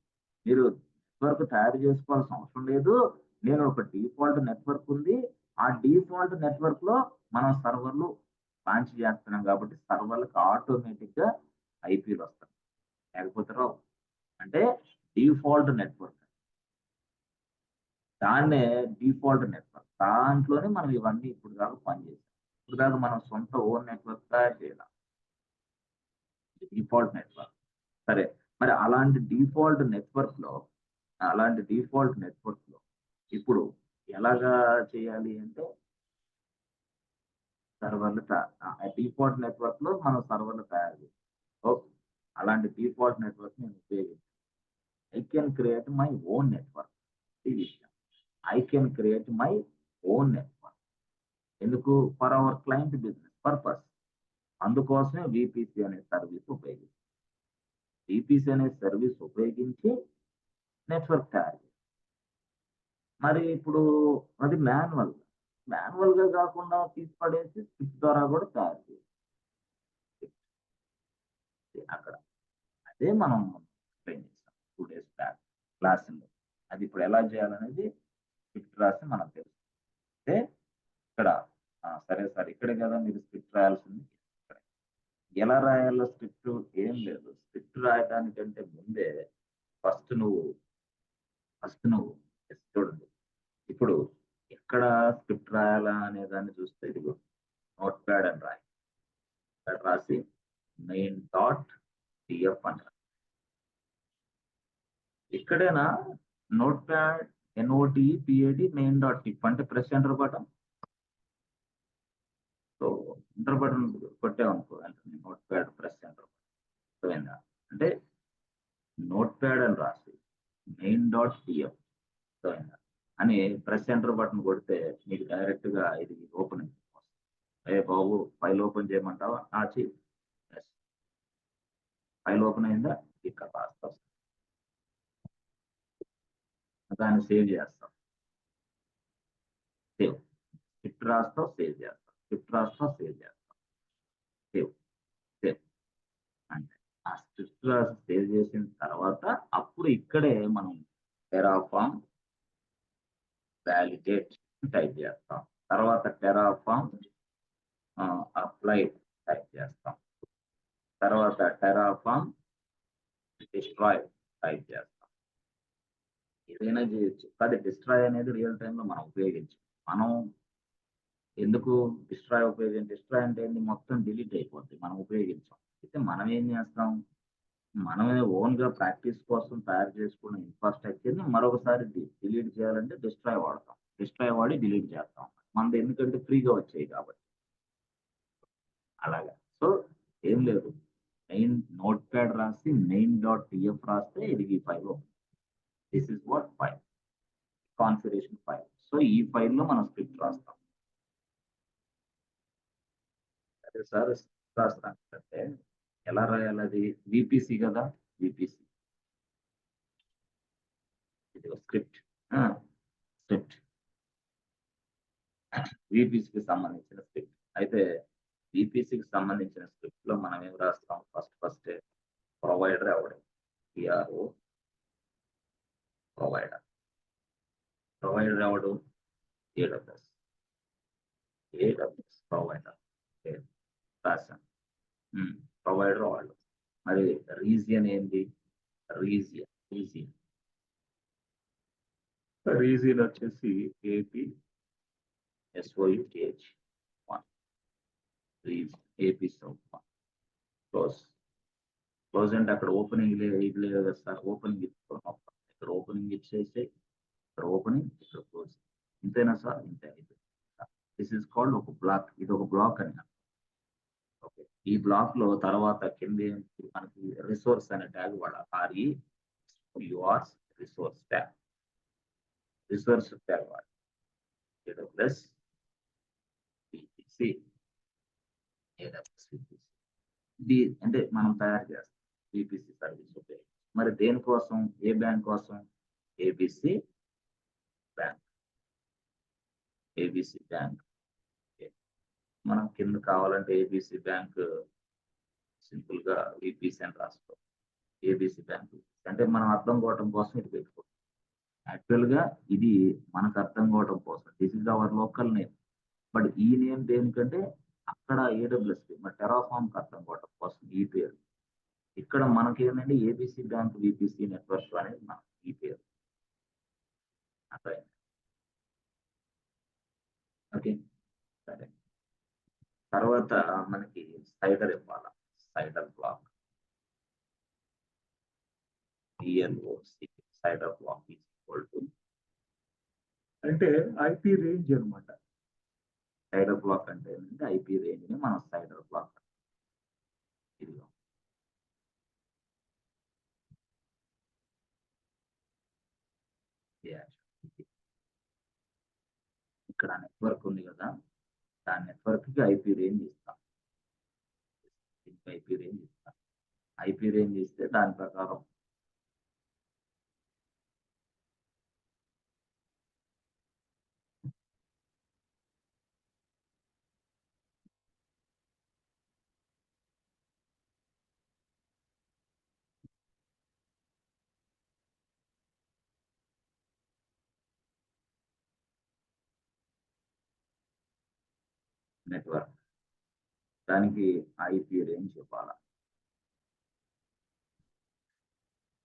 మీరు నెట్వర్క్ తయారు చేసుకోవాల్సిన అవసరం లేదు. నేను ఒక డిఫాల్ట్ నెట్వర్క్ ఉంది. ఆ డిఫాల్ట్ నెట్వర్క్ లో మనం సర్వర్లు లాంచ్ చేస్తున్నాం కాబట్టి సర్వర్లకు ఆటోమేటిక్ గా ఐపీలు వస్తాయి. లేకపోతే రావు. అంటే డిఫాల్ట్ నెట్వర్క్, దాన్నే డిఫాల్ట్ నెట్వర్క్. దాంట్లోనే మనం ఇవన్నీ ఇప్పుడు దాకా పనిచేసాం. ఇప్పుడు దాకా మనం సొంత ఓన్ నెట్వర్క్ తయారు చేయాలి. Default network. సరే, మరి అలాంటి డిఫాల్ట్ నెట్వర్క్ లో ఇప్పుడు ఎలాగా చేయాలి అంటే డిఫాల్ట్ నెట్వర్క్ లో మనం సర్వర్లు తయారు చేయాలి. ఓకే, అలాంటి డిఫాల్ట్ నెట్వర్క్ నేను ఉపయోగించాను. I can create my own network. ఈ విషయం, I can create my own network. ఎందుకు? For our client business purpose. అందుకోసమే విపిసి అనే సర్వీస్ ఉపయోగిస్తాం. విపిసి అనే సర్వీస్ ఉపయోగించి నెట్వర్క్ తయారు చేస్తాం. మరి ఇప్పుడు అది మాన్యువల్ గా కాకుండా తీసి పడేసి స్క్రిప్ట్ ద్వారా కూడా తయారు చేయాలి. అక్కడ అదే మనం ఎక్స్ప్లెయిన్ చేస్తాం 2 days బ్యాక్ క్లాసులో. అది ఇప్పుడు ఎలా చేయాలనేది స్క్రిప్ట్ రాసి మనకు తెలుసు. అంటే ఇక్కడ సరే సార్, ఇక్కడే కదా మీరు స్క్రిప్ట్ రాయాల్సింది. ఇక్కడే. ఎలా రాయాలో స్క్రిప్ట్ ఏం లేదు. స్క్రిప్ట్ రాయడానికంటే ముందే ఫస్ట్ నువ్వు చూడండి. ఇప్పుడు ఎక్కడ స్క్రిప్ట్ రాయాలా అనే దాన్ని చూస్తే ఇదిగో నోట్ ప్యాడ్ అని రాయి. ఇక్కడ రాసి main.pf అని రాయి. ఇక్కడేనా నోట్ ప్యాడ్ NOTPAD main.pf అంటే press enter button. So enter button కొట్టామనుకో వెంటనే Notepad press enter button అంటే నోట్ ప్యాడ్ అని రాసి main.pf అని ప్రెస్ ఎంటర్ బటన్ కొడితే మీకు డైరెక్ట్ గా ఇది ఓపెన్ అయింది. ఏ బాబు ఫైల్ ఓపెన్ చేయమంటావా? చెయ్యి. ఫైల్ ఓపెన్ అయిందా? ఇక్కడ రాస్తాం, దాన్ని సేవ్ చేస్తాం. సేవ్ స్క్రిప్ట్ రాస్తాం, సేవ్ చేస్తాం. స్క్రిప్ట్ రాస్తాం, సేవ్ చేస్తాం. సేవ్ సేవ్ అంటే ఆ స్క్రిప్ట్ రాసి సేవ్ చేసిన తర్వాత అప్పుడు ఇక్కడే మనం టెరాఫామ్ వ్యాలిడేట్ టైప్ చేస్తాం. తర్వాత టెరాఫామ్ అప్లైడ్ టైప్ చేస్తాం. తర్వాత టెరాఫామ్ డిస్ట్రాయ్ టైప్ చేస్తాం. ఏదైనా చేయొచ్చు, కానీ డిస్ట్రాయ్ అనేది రియల్ టైంలో మనం ఉపయోగించాం. మనం ఎందుకు డిస్ట్రాయ్ అంటే ఏంటి? మొత్తం డిలీట్ అయిపోద్ది, మనం ఉపయోగించాం. అయితే మనం ఏం చేస్తాం? మనమే ఓన్ గా ప్రాక్టీస్ కోసం తయారు చేసుకున్న ఇన్ఫ్రాస్ట్రక్చర్ ని మరొకసారి డిలీట్ చేయాలంటే డిస్ట్రాయ్ వాడతాం. డిస్ట్రాయ్ వాడి డిలీట్ చేస్తాం. మనది ఎందుకంటే ఫ్రీగా వచ్చాయి కాబట్టి. అలాగా. సో ఏం లేదు, నోట్ ప్యాడ్ రాసి main.pf రాస్తే ఇది ఈ file. This is what file, configuration file. So ఈ ఫైల్లో మనం స్క్రిప్ట్ రాస్తాం. అదే సార్, స్క్రిప్ట్ రాస్తానంటే ఎలా రాయాలి? అది విపిసి కదా, విపిసి ఇది స్క్రిప్ట్. స్క్రిప్ట్ విపిసికి సంబంధించిన స్క్రిప్ట్. అయితే విపిసికి సంబంధించిన స్క్రిప్ట్ లో మనం ఏం రాస్తాం? ఫస్ట్ ప్రొవైడర్ ఎవడు? PRO provider. ప్రొవైడర్ ఎవడు? AWS ప్రొవైడర్ రాశాం. ప్రొవైడర్ వాళ్ళు. మరి రీజియన్ ఏంటి? రీజియన్ వచ్చేసి AP SOUTH 1. AP South 1. Close అంటే అక్కడ ఓపెనింగ్ ఇది లేదు కదా సార్. ఓపెనింగ్ ఇచ్చుకున్నాం. ఇక్కడ ఓపెనింగ్ ఇచ్చేసి ఇక్కడ ఓపెనింగ్, ఇక్కడ క్లోజ్. ఇంతేనా సార్? ఇంతే. దిస్ ఇస్ కాల్డ్ ఒక బ్లాక్. ఇది ఒక బ్లాక్ అని. ఓకే, ఈ బ్లాక్ లో తర్వాత కింద మనకి రిసోర్స్ అనే ట్యాగ్ వాడాలి. RESOURCE resource tag. Resource tag వాడాలి. AWS సి ఏడబ్ల్యూఎస్ విపిసి ఇది అంటే మనం తయారు చేస్తాం విపిసి సర్వీస్ ఉపయోగించి. మరి దేనికోసం, ఏ బ్యాంక్ కోసం? ABC bank. ABC bank. మనం కింద కావాలంటే ఏబిసి బ్యాంక్ సింపుల్ గా విపిసి అని రాసుకో. ఏబిసి బ్యాంక్ అంటే మనం అర్థం కావటం కోసం ఇది పెట్టుకోవాలి. యాక్చువల్ గా ఇది మనకు అర్థం కావటం కోసం. This is hour local name. But ఈ నేమ్ దేనికంటే అక్కడ ఏడబ్ల్యూఎస్ మరి టెరాఫామ్ కి అర్థం కావటం కోసం ఈ పేరు. ఇక్కడ మనకి ఏంటంటే ఏబిసి బ్యాంక్ విపిసి నెట్వర్క్ అనేది మన ఈ పేరు. అర్థమైంది? ఓకే, సరే. తర్వాత మనకి సైడర్ ఇవ్వాలి. CIDR block PLOC CIDR block is equal to అంటే ఐపీ రేంజ్ అనమాట. సైడర్ బ్లాక్ అంటే ఏంటంటే ఐపీ రేంజ్ ని మనం సైడర్ బ్లాక్ ఇదిగో ఇక్కడ నెట్వర్క్ ఉంది కదా, దాని నెట్వర్క్ కి ఐపీ రేంజ్ ఇస్తాం. ఐపీ రేంజ్ ఇస్తాం. ఐపీ రేంజ్ ఇస్తే దాని ప్రకారం నెట్వర్క్ దానికి ఐపీ రేంజ్ ఇవ్వాలి.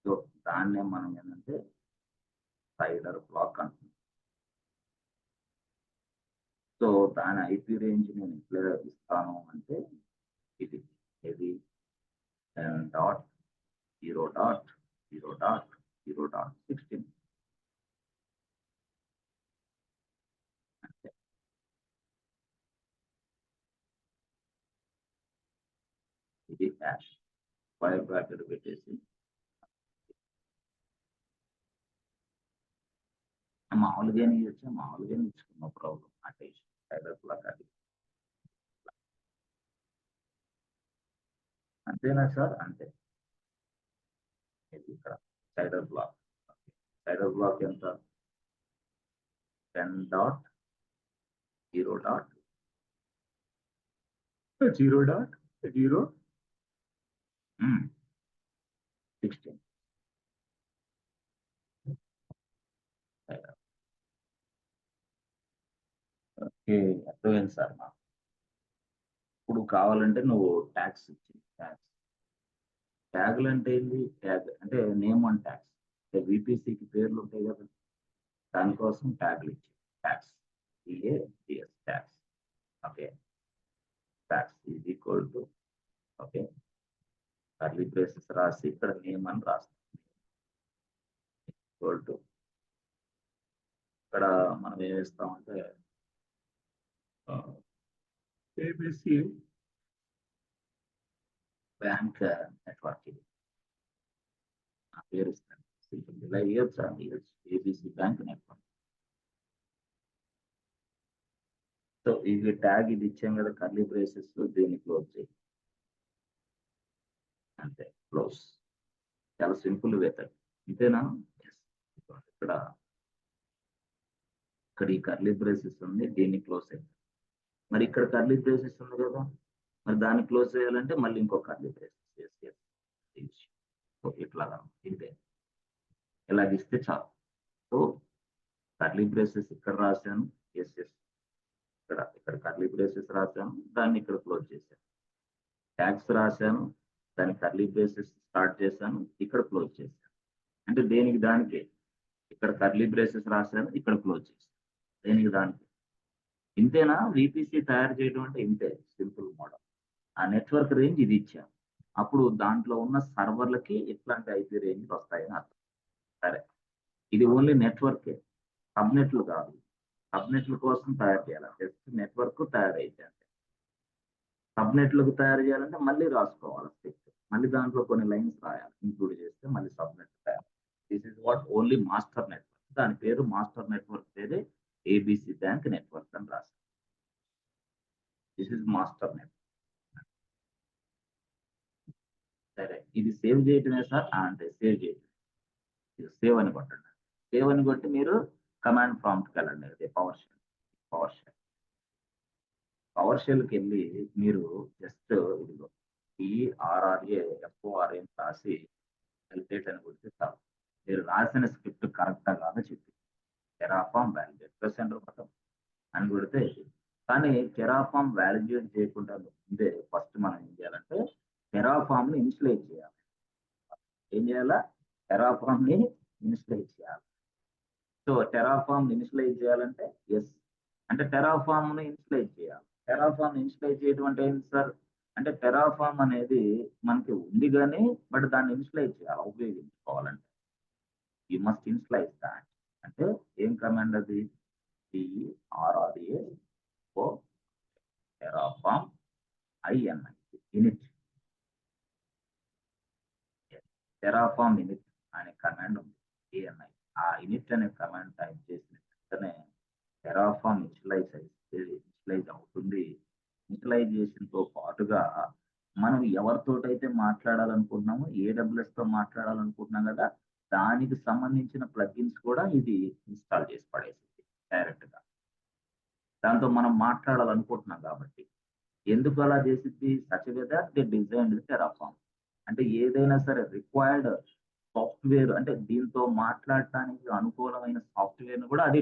సో దాన్నే మనం ఏంటంటే సైడర్ బ్లాక్ అంటున్నాం. సో దాని ఐపీ రేంజ్ నేను ఎట్లా ఇస్తాను అంటే ఇది 7.0.0.0.16 అంటే ఇది హ్యాష్ స్క్వేర్ బ్రాకెట్ పెట్టేసి మామూలుగానే ఇవ్వచ్చు, మామూలుగానే ఇచ్చుకున్న ప్రాబ్లం అంటే సైడర్ బ్లాక్ అది. అంతేనా సార్? అంతే. ఇది ఇక్కడ సైడర్ బ్లాక్. సైడర్ బ్లాక్ ఎంత? 10.0.0.16. ఓకే, అర్థమైంది సార్. నాకు ఇప్పుడు కావాలంటే నువ్వు ట్యాక్స్ ఇచ్చి ట్యాగ్లు అంటే ఏంటి? ట్యాగ్ అంటే నేమ్ అండ్ ట్యాక్స్. అంటే విపిసికి పేర్లు ఉంటాయి కదా, దానికోసం ట్యాగ్లు ఇచ్చి ట్యాక్స్ టిఏటిఎస్ ట్యాక్స్. ఓకే, tags is equal to okay curly braces రాసి ఇక్కడ నేమ్ అని రాస్తాం. ఈక్వల్ టు ఇక్కడ మనం ఏం వేస్తామంటే ఏబిసి బ్యాంక్ నెట్వర్క్ ఇది నా పేరు ఇస్తాను. ఇలా ఇవ్వచ్చు అండి, ఏబిసి బ్యాంక్ నెట్వర్క్. సో ఇది ట్యాగ్ ఇది ఇచ్చాం కదా కర్లీ బ్రేసెస్, దీన్ని క్లోజ్ చేయి అంతే. క్లోజ్. చాలా సింపుల్ మెథడ్. ఇంతేనా? ఇక్కడ ఈ కర్లీ బ్రేసెస్ ఉంది, దీన్ని క్లోజ్ చేయాలి. మరి ఇక్కడ కర్లీ బ్రేసెస్ ఉంది కదా, మరి దాన్ని క్లోజ్ చేయాలంటే మళ్ళీ ఇంకో కర్లీ బ్రేసెస్ ఇట్లాగా ఇంతే. ఇలాగ ఇస్తే చాలు. సో కర్లీ బ్రేసెస్ ఇక్కడ రాశాను, ఇక్కడ కర్లీ బ్రేసెస్ రాశాను, దాన్ని ఇక్కడ క్లోజ్ చేశాను. ట్యాగ్స్ రాశాను, దాని కర్లీ బ్రేసెస్ స్టార్ట్ చేశాను, ఇక్కడ క్లోజ్ చేశాను. అంటే దేనికి దానికి ఇక్కడ కర్లీ బ్రేసెస్ రాశాను, ఇక్కడ క్లోజ్ చేశాను, దేనికి దానికి. ఇంతేనా? విపిసి తయారు చేయడం అంటే ఇంతే, సింపుల్ మోడల్. ఆ నెట్వర్క్ రేంజ్ ఇది ఇచ్చాను, అప్పుడు దాంట్లో ఉన్న సర్వర్లకి ఎట్లాంటి ఐపీ రేంజ్ వస్తాయని అర్థం. సరే, ఇది ఓన్లీ నెట్వర్కే, సబ్నెట్లు కాదు. సబ్నెట్ల కోసం తయారు చేయాలి, జస్ట్ నెట్వర్క్ తయారైతే. సబ్నెట్లకు తయారు చేయాలంటే మళ్ళీ రాసుకోవాలి స్క్రిప్ట్, మళ్ళీ దాంట్లో కొన్ని లైన్స్ రాయాలి, ఇంక్లూడ్ చేస్తే మళ్ళీ సబ్నెట్ తయారు. This is what only master network. దాని పేరు మాస్టర్ నెట్వర్క్ పేరే ఏబిసి బ్యాంక్ నెట్వర్క్ అని రాశారు. This is master net. సరే, ఇది సేవ్ చేయటమే సార్ అంటే సేవ్ చేయటం. ఇది సేవ్ అని కొట్టండి. సేవ్ అని కొట్టి మీరు కమాండ్ ప్రాంప్ట్కి వెళ్ళండి. అదే పవర్ షెల్. పవర్ షెల్కి వెళ్ళి మీరు జస్ట్ ఇదిగో PRRA రాసి వెలిడేట్ అని కొడితే చాలు. మీరు రాసిన స్క్రిప్ట్ కరెక్టా కాదో చెప్పి Terraform validate plus enter button అని కొడితే, కానీ టెరాఫామ్ వ్యాలిడేట్ చేయకుండా ముందే ఫస్ట్ మనం ఏం చేయాలంటే టెరాఫామ్ ని ఇన్స్టలేట్ చేయాలి. ఏం చేయాలా? టెరాఫామ్ ని ఇన్స్టలేట్ చేయాలి. సో టెరాఫామ్ ఇన్స్టలేట్ చేయాలంటే ఎస్ అంటే టెరాఫామ్ ని ఇన్స్టలేట్ చేయాలి. టెరాఫామ్ ఇన్స్టలేట్ చేయడం అంటే ఏంటి సార్ అంటే టెరాఫామ్ అనేది మనకి ఉంది కానీ బట్ దాన్ని ఇన్స్టలేట్ చేయాలి ఉపయోగించుకోవాలంటే. You must initialize that. అంటే ఏం కమాండ్ అది? PRRA ఓ Terraform INI init. Terraform init అనే కమాండ్ ఉంది. ANI ఆ ఇనిట్ అనే కమాండ్ టైప్ చేసిన వెంటనే టెరాఫామ్ ఇనిషియలైజ్ అవుతుంది. ఇనిషియలైజేషన్ తో పాటుగా మనం ఎవరితోటైతే మాట్లాడాలనుకుంటున్నామో AWS తో మాట్లాడాలనుకుంటున్నాం కదా, దానికి సంబంధించిన ప్లగిన్స్ కూడా ఇది ఇన్స్టాల్ చేసి పడేసింది డైరెక్ట్ గా. దాంతో మనం మాట్లాడాలనుకుంటున్నాం కాబట్టి ఎందుకు అలా చేసింది? Such way that they designed Terraform. అంటే ఏదైనా సరే రిక్వైర్డ్ సాఫ్ట్వేర్ అంటే దీంతో మాట్లాడటానికి అనుకూలమైన సాఫ్ట్వేర్ ను కూడా అది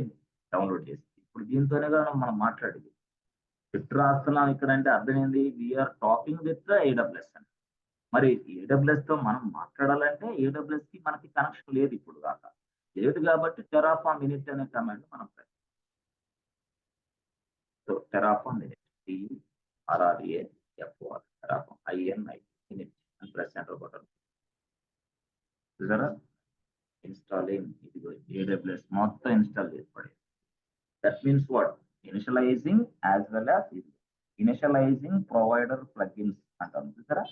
డౌన్లోడ్ చేసింది. ఇప్పుడు దీంతోనే కదా మనం మాట్లాడేది. స్క్రిప్ట్ రాస్తున్నాం ఇక్కడ అంటే అర్థం ఏంది? వీఆర్ టాకింగ్ విత్ AWS అని. మరి AWS తో మనం మాట్లాడాలంటే AWS కి మనకి కనెక్షన్ లేదు ఇప్పుడు దాకా. లేదు కాబట్టి టెరాఫామ్ ఇనిట్ అనే కమాండ్ మనం so Terraform in it PRRA Terraform INI in it అని ప్రెస్ ఎంటర్ బటన్. చూసారా? ఇన్స్టాలింగ్ ఇదిగో AWS మొత్తం ఇన్స్టాల్ చేసి పడేది. That means what? Initialising as well as initialising provider plugins అంటాం. చూసారా?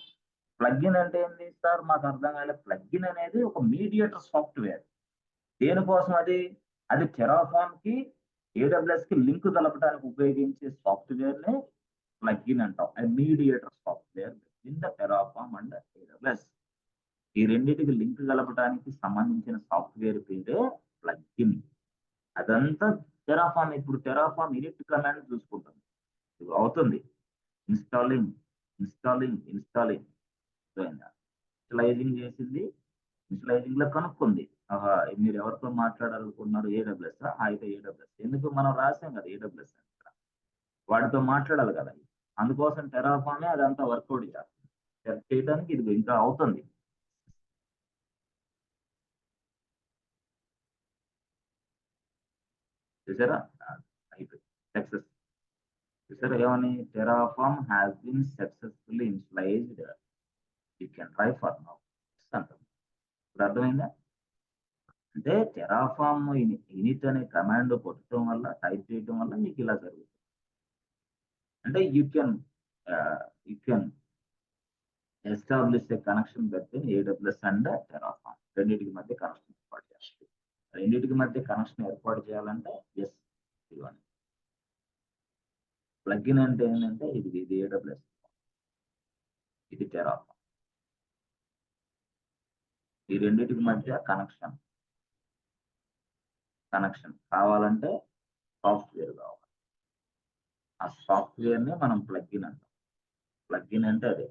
ప్లగిన్ అంటే ఏంటి సార్? మాకు అర్థం కాలేదు. ప్లగిన్ అనేది ఒక మీడియేటర్ సాఫ్ట్వేర్. దేనికోసం అది? అది టెరాఫామ్ కి AWS కి లింక్ కలపడానికి ఉపయోగించే సాఫ్ట్వేర్ ని ప్లగిన్ అంటాం. Mediator software in the Terraform and AWS. ఈ రెండింటికి లింక్ కలపడానికి సంబంధించిన సాఫ్ట్వేర్ పేరే ప్లగిన్. అదంతా టెరాఫామ్. ఇప్పుడు టెరాఫామ్ ఇనిట్ కమాండ్ చూసుకుంటాం. అవుతుంది ఇన్స్టాలింగ్ ఇనిషియలైజింగ్ చేసింది. ఇనిషియలైజింగ్ లో కనుక్కుంది, మీరు ఎవరితో మాట్లాడాలనుకుంటున్నారు? AWS అయితే AWS. ఎందుకు? మనం రాసాం కదా AWS అని. వాటితో మాట్లాడాలి కదా. అందుకోసం టెరాఫామే అదంతా వర్కౌట్ చేస్తుంది. చేయడానికి ఇది ఇంకా అవుతుంది. చూసారా? అయిపోయింది. సక్సెస్. చూసారా ఏమని? Terraform has been successfully initialised. You can try for now అంటాం. ఇప్పుడు అర్థమైందా? అంటే టెరాఫామ్ ఇనిట్ అనే కమాండ్ కొట్టడం వల్ల, టైప్ చేయడం వల్ల మీకు ఇలా జరుగుతుంది. అంటే you can establish A connection between AWS and Terraform. రెండింటికి మధ్య కనెక్షన్ ఏర్పాటు చేస్తుంది. రెండింటికి మధ్య కనెక్షన్ ఏర్పాటు చేయాలంటే ఎస్ ఇవ్వండి. ప్లగిన్ అంటే ఏంటంటే ఇది AWS, ఇది టెరాఫామ్. ఈ రెండింటికి మధ్య కనెక్షన్ కావాలంటే సాఫ్ట్వేర్ కావాలి. ఆ సాఫ్ట్వేర్ ని మనం ప్లగిన్ అంటాం. ప్లగిన్ అంటే అదే.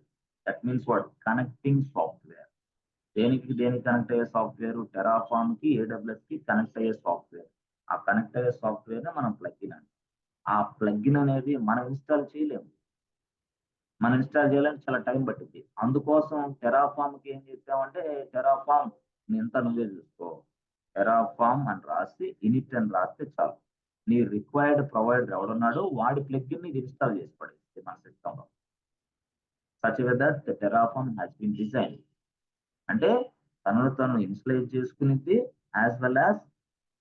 That means what? Connecting software. దేనికి కనెక్ట్ అయ్యే సాఫ్ట్వేర్? టెరాఫామ్ కి AWS కి కనెక్ట్ అయ్యే సాఫ్ట్వేర్. ఆ కనెక్ట్ అయ్యే సాఫ్ట్వేర్ ని మనం ప్లగిన్ అంటాం. ఆ ప్లగిన్ అనేది మనం ఇన్స్టాల్ చేయలేము. మనం ఇన్స్టాల్ చేయాలంటే చాలా టైం పట్టింది. అందుకోసం టెరాఫామ్ కి ఏం చెప్పామంటే, టెరాఫామ్ ఇంత నువ్వే చూసుకో, టెరాఫామ్ అని రాసి ఇనిట్ అని రాస్తే చాలు. నీ రిక్వైర్డ్ ప్రొవైడర్ ఎవడున్నాడో వాడి ప్లగిన్ ఇది ఇన్స్టాల్ చేసి పడేది మన సిస్టమ్ లో. Such way that Terraform has been design. అంటే తను ఇన్స్టలైజ్ చేసుకునిద్ది, యాజ్ వెల్ యాజ్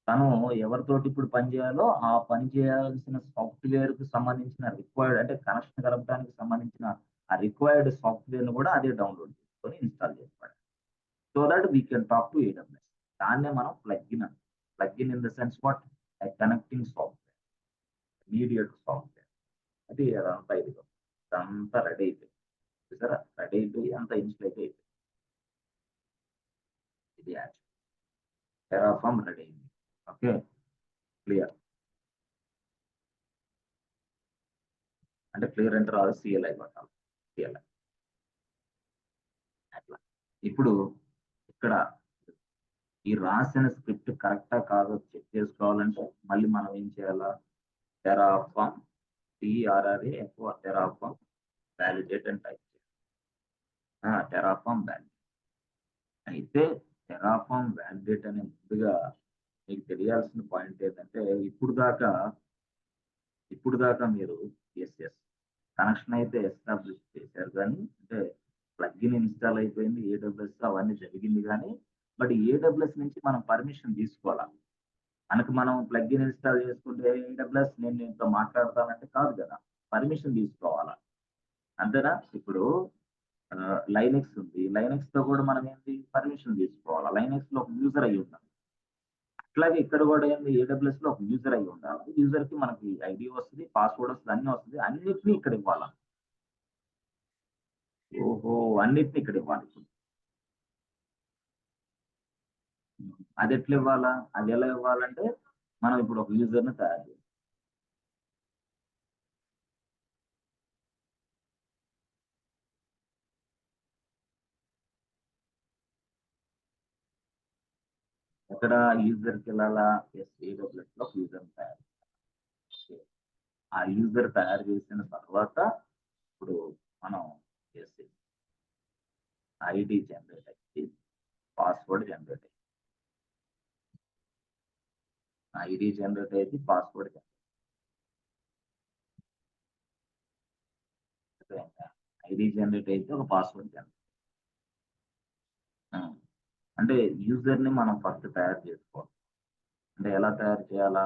తను ఎవరితోటి ఇప్పుడు పని చేయాలో ఆ పని చేయాల్సిన సాఫ్ట్వేర్ కు సంబంధించిన రిక్వైర్డ్ అంటే కనెక్షన్ కలపడానికి సంబంధించిన ఆ రిక్వైర్డ్ సాఫ్ట్వేర్ ను కూడా అదే డౌన్లోడ్ చేసుకొని ఇన్స్టాల్ చేసుకోవాలి. So that we can talk to AWS. దాన్నే మనం ప్లగిన్ అంటాం. Plugin in the sense what? Connecting software, mediator software. అది అదంతా ఇదిగో ఇదంతా రెడీ అయిపోయింది. చూసారా? రెడీ అయిపోయి అంతా ఇన్స్టేట్ అయిపోయింది. ఇది యాక్చువల్ టెరాఫామ్ రెడీ అయింది. Okay, clear. అంటే క్లియర్ అంటే రాదు, సిఎల్ఐ కొట్టాలి. సిఎల్ఐ అట్లా. ఇప్పుడు ఇక్కడ ఈ రాసిన స్క్రిప్ట్ కరెక్టా కాదో చెక్ చేసుకోవాలంటే మళ్ళీ మనం ఏం చేయాలా? టెరాఫామ్ టిఆర్ఆర్ఏ ఎక్కువ టెరాఫామ్ వ్యాలిడేట్ అని టైప్ చేయాలి. Terraform validate. అయితే టెరాఫామ్ వ్యాలిడేట్ అనే ముందుగా మీకు తెలియాల్సిన పాయింట్ ఏంటంటే ఇప్పుడు దాకా మీరు ఎస్ కనెక్షన్ అయితే ఎస్టాబ్లిష్ చేశారు, కానీ అంటే ప్లగ్ఇన్ ఇన్స్టాల్ అయిపోయింది, ఏడబ్ల్యూఎస్ అవన్నీ జరిగింది, కానీ బట్ ఏడబ్ల్యూఎస్ నుంచి మనం పర్మిషన్ తీసుకోవాలా? మనకు మనం ప్లగ్ఇన్ ఇన్స్టాల్ చేసుకుంటే ఏడబ్ల్యూఎస్ నేను నీతో మాట్లాడతానంటే కాదు కదా, పర్మిషన్ తీసుకోవాలా. అంతేనా? ఇప్పుడు లైనెక్స్ ఉంది, లైనెక్స్ తో కూడా మనం ఏంటి పర్మిషన్ తీసుకోవాలా, లైనెక్స్ లో ఒక యూజర్ అయి ఉండాలి. అట్లాగే ఇక్కడ కూడా ఏంది, ఏడబ్ల్యూఎస్ లో ఒక యూజర్ అయి ఉండాలి. యూజర్ కి మనకి ఐడి వస్తుంది, పాస్వర్డ్ వస్తుంది, అన్ని వస్తుంది, అన్నిటినీ ఇక్కడ ఇవ్వాలా. ఓహో, అన్నిటిని ఇక్కడ ఇవ్వాలి. అది ఎట్లా ఇవ్వాలా? అది ఎలా ఇవ్వాలంటే మనం ఇప్పుడు ఒక యూజర్ ని తయారు చేయాలి. ఎక్కడ యూజర్ కి వెళ్ళాలా? ఏడబ్ల్యూఎస్ లో యూజర్ తయారు చేయాలి. ఆ యూజర్ తయారు చేసిన తర్వాత ఇప్పుడు మనం చేసి ఐడి జనరేట్ అయ్యి పాస్వర్డ్ జనరేట్ అయ్యి ఐడి జనరేట్ అయ్యి పాస్వర్డ్ జనరేట్. ఐడి జనరేట్ అయితే ఒక పాస్వర్డ్ జనరేట్. అంటే యూజర్ ని మనం ఫస్ట్ తయారు చేసుకోవాలి. అంటే ఎలా తయారు చేయాలా?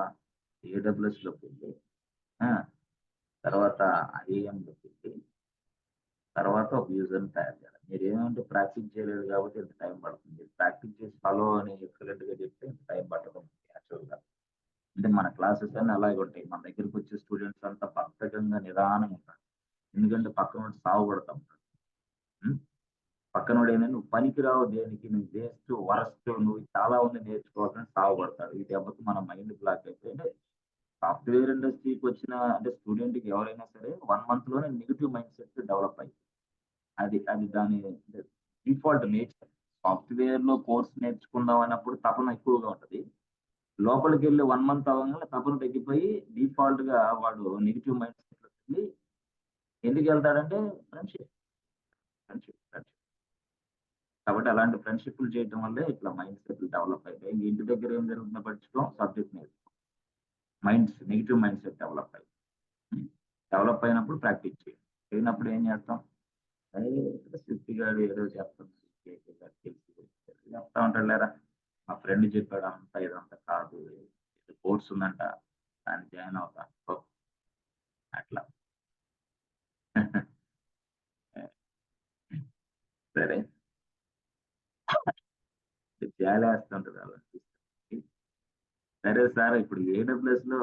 ఏడబ్ల్యూఎస్ లోకి వెళ్ళి తర్వాత ఐఏఎం లోకి వెళ్ళి తర్వాత ఒక యూజర్ ని తయారు చేయాలి. మీరు ఏమంటే ప్రాక్టీస్ చేయలేదు కాబట్టి ఇంత టైం పడుతుంది. ప్రాక్టీస్ చేసి ఫాలో అని ఎక్సలెంట్ గా చెప్తే ఇంత టైం పట్టడం యాక్చువల్ గా. అంటే మన క్లాసెస్ అన్ని అలాగే ఉంటాయి. మన దగ్గరికి వచ్చే స్టూడెంట్స్ అంతా పద్ధతంగా నిదానంగా ఉంటారు. ఎందుకంటే పక్కన సాగు పడతా ఉంటారు. పక్కనోడు ఏంటంటే నువ్వు పనికిరావు దేనికి, నువ్వు వేస్ట్ వరస్ట్, నువ్వు చాలా ఉంది నేర్చుకోవాలని సాగుపడతాడు. ఈ దెబ్బకి మన మైండ్ బ్లాక్ అయిపోయి సాఫ్ట్వేర్ ఇండస్ట్రీకి వచ్చిన అంటే స్టూడెంట్ కి ఎవరైనా సరే 1 మంత్ లోనే నెగిటివ్ మైండ్ సెట్ డెవలప్ అయ్యింది. అది అది దాని డిఫాల్ట్ నేచర్. సాఫ్ట్వేర్ లో కోర్స్ నేర్చుకుందాం అన్నప్పుడు తపన ఎక్కువగా ఉంటది. లోపలికి వెళ్ళి 1 మంత్ అవ్వగానే తపన తగ్గిపోయి డిఫాల్ట్ గా వాడు నెగిటివ్ మైండ్ సెట్ ఎందుకు వెళ్తాడంటే ఫ్రెండ్షిప్ ఫ్రెండ్షిప్ ఫ్రెండ్షిప్. కాబట్టి అలాంటి ఫ్రెండ్షిప్లు చేయడం వల్లే ఇట్లా మైండ్ సెట్ డెవలప్ అయిపోయి ఇంటి దగ్గర ఏం జరుగుతుందో పట్టించుకోం, సబ్జెక్ట్ నేర్చుకోం. Negative mindset develop develop అయినప్పుడు ప్రాక్టీస్ చేయాలి. అయినప్పుడు ఏం చేస్తాం? అదే స్విఫ్ట్ గారు ఏదో చెప్తాం, చెప్తా ఉంటాడు లేరా, మా ఫ్రెండ్ చెప్పాడు అంతా ఇదంతా కాదు, కోర్స్ ఉందంట దాన్ని జాయిన్ అవుతా. అట్లా సరే జాలేస్తుంటది అలా. సరే సార్, ఇప్పుడు ఏడబ్ల్యూఎస్ లో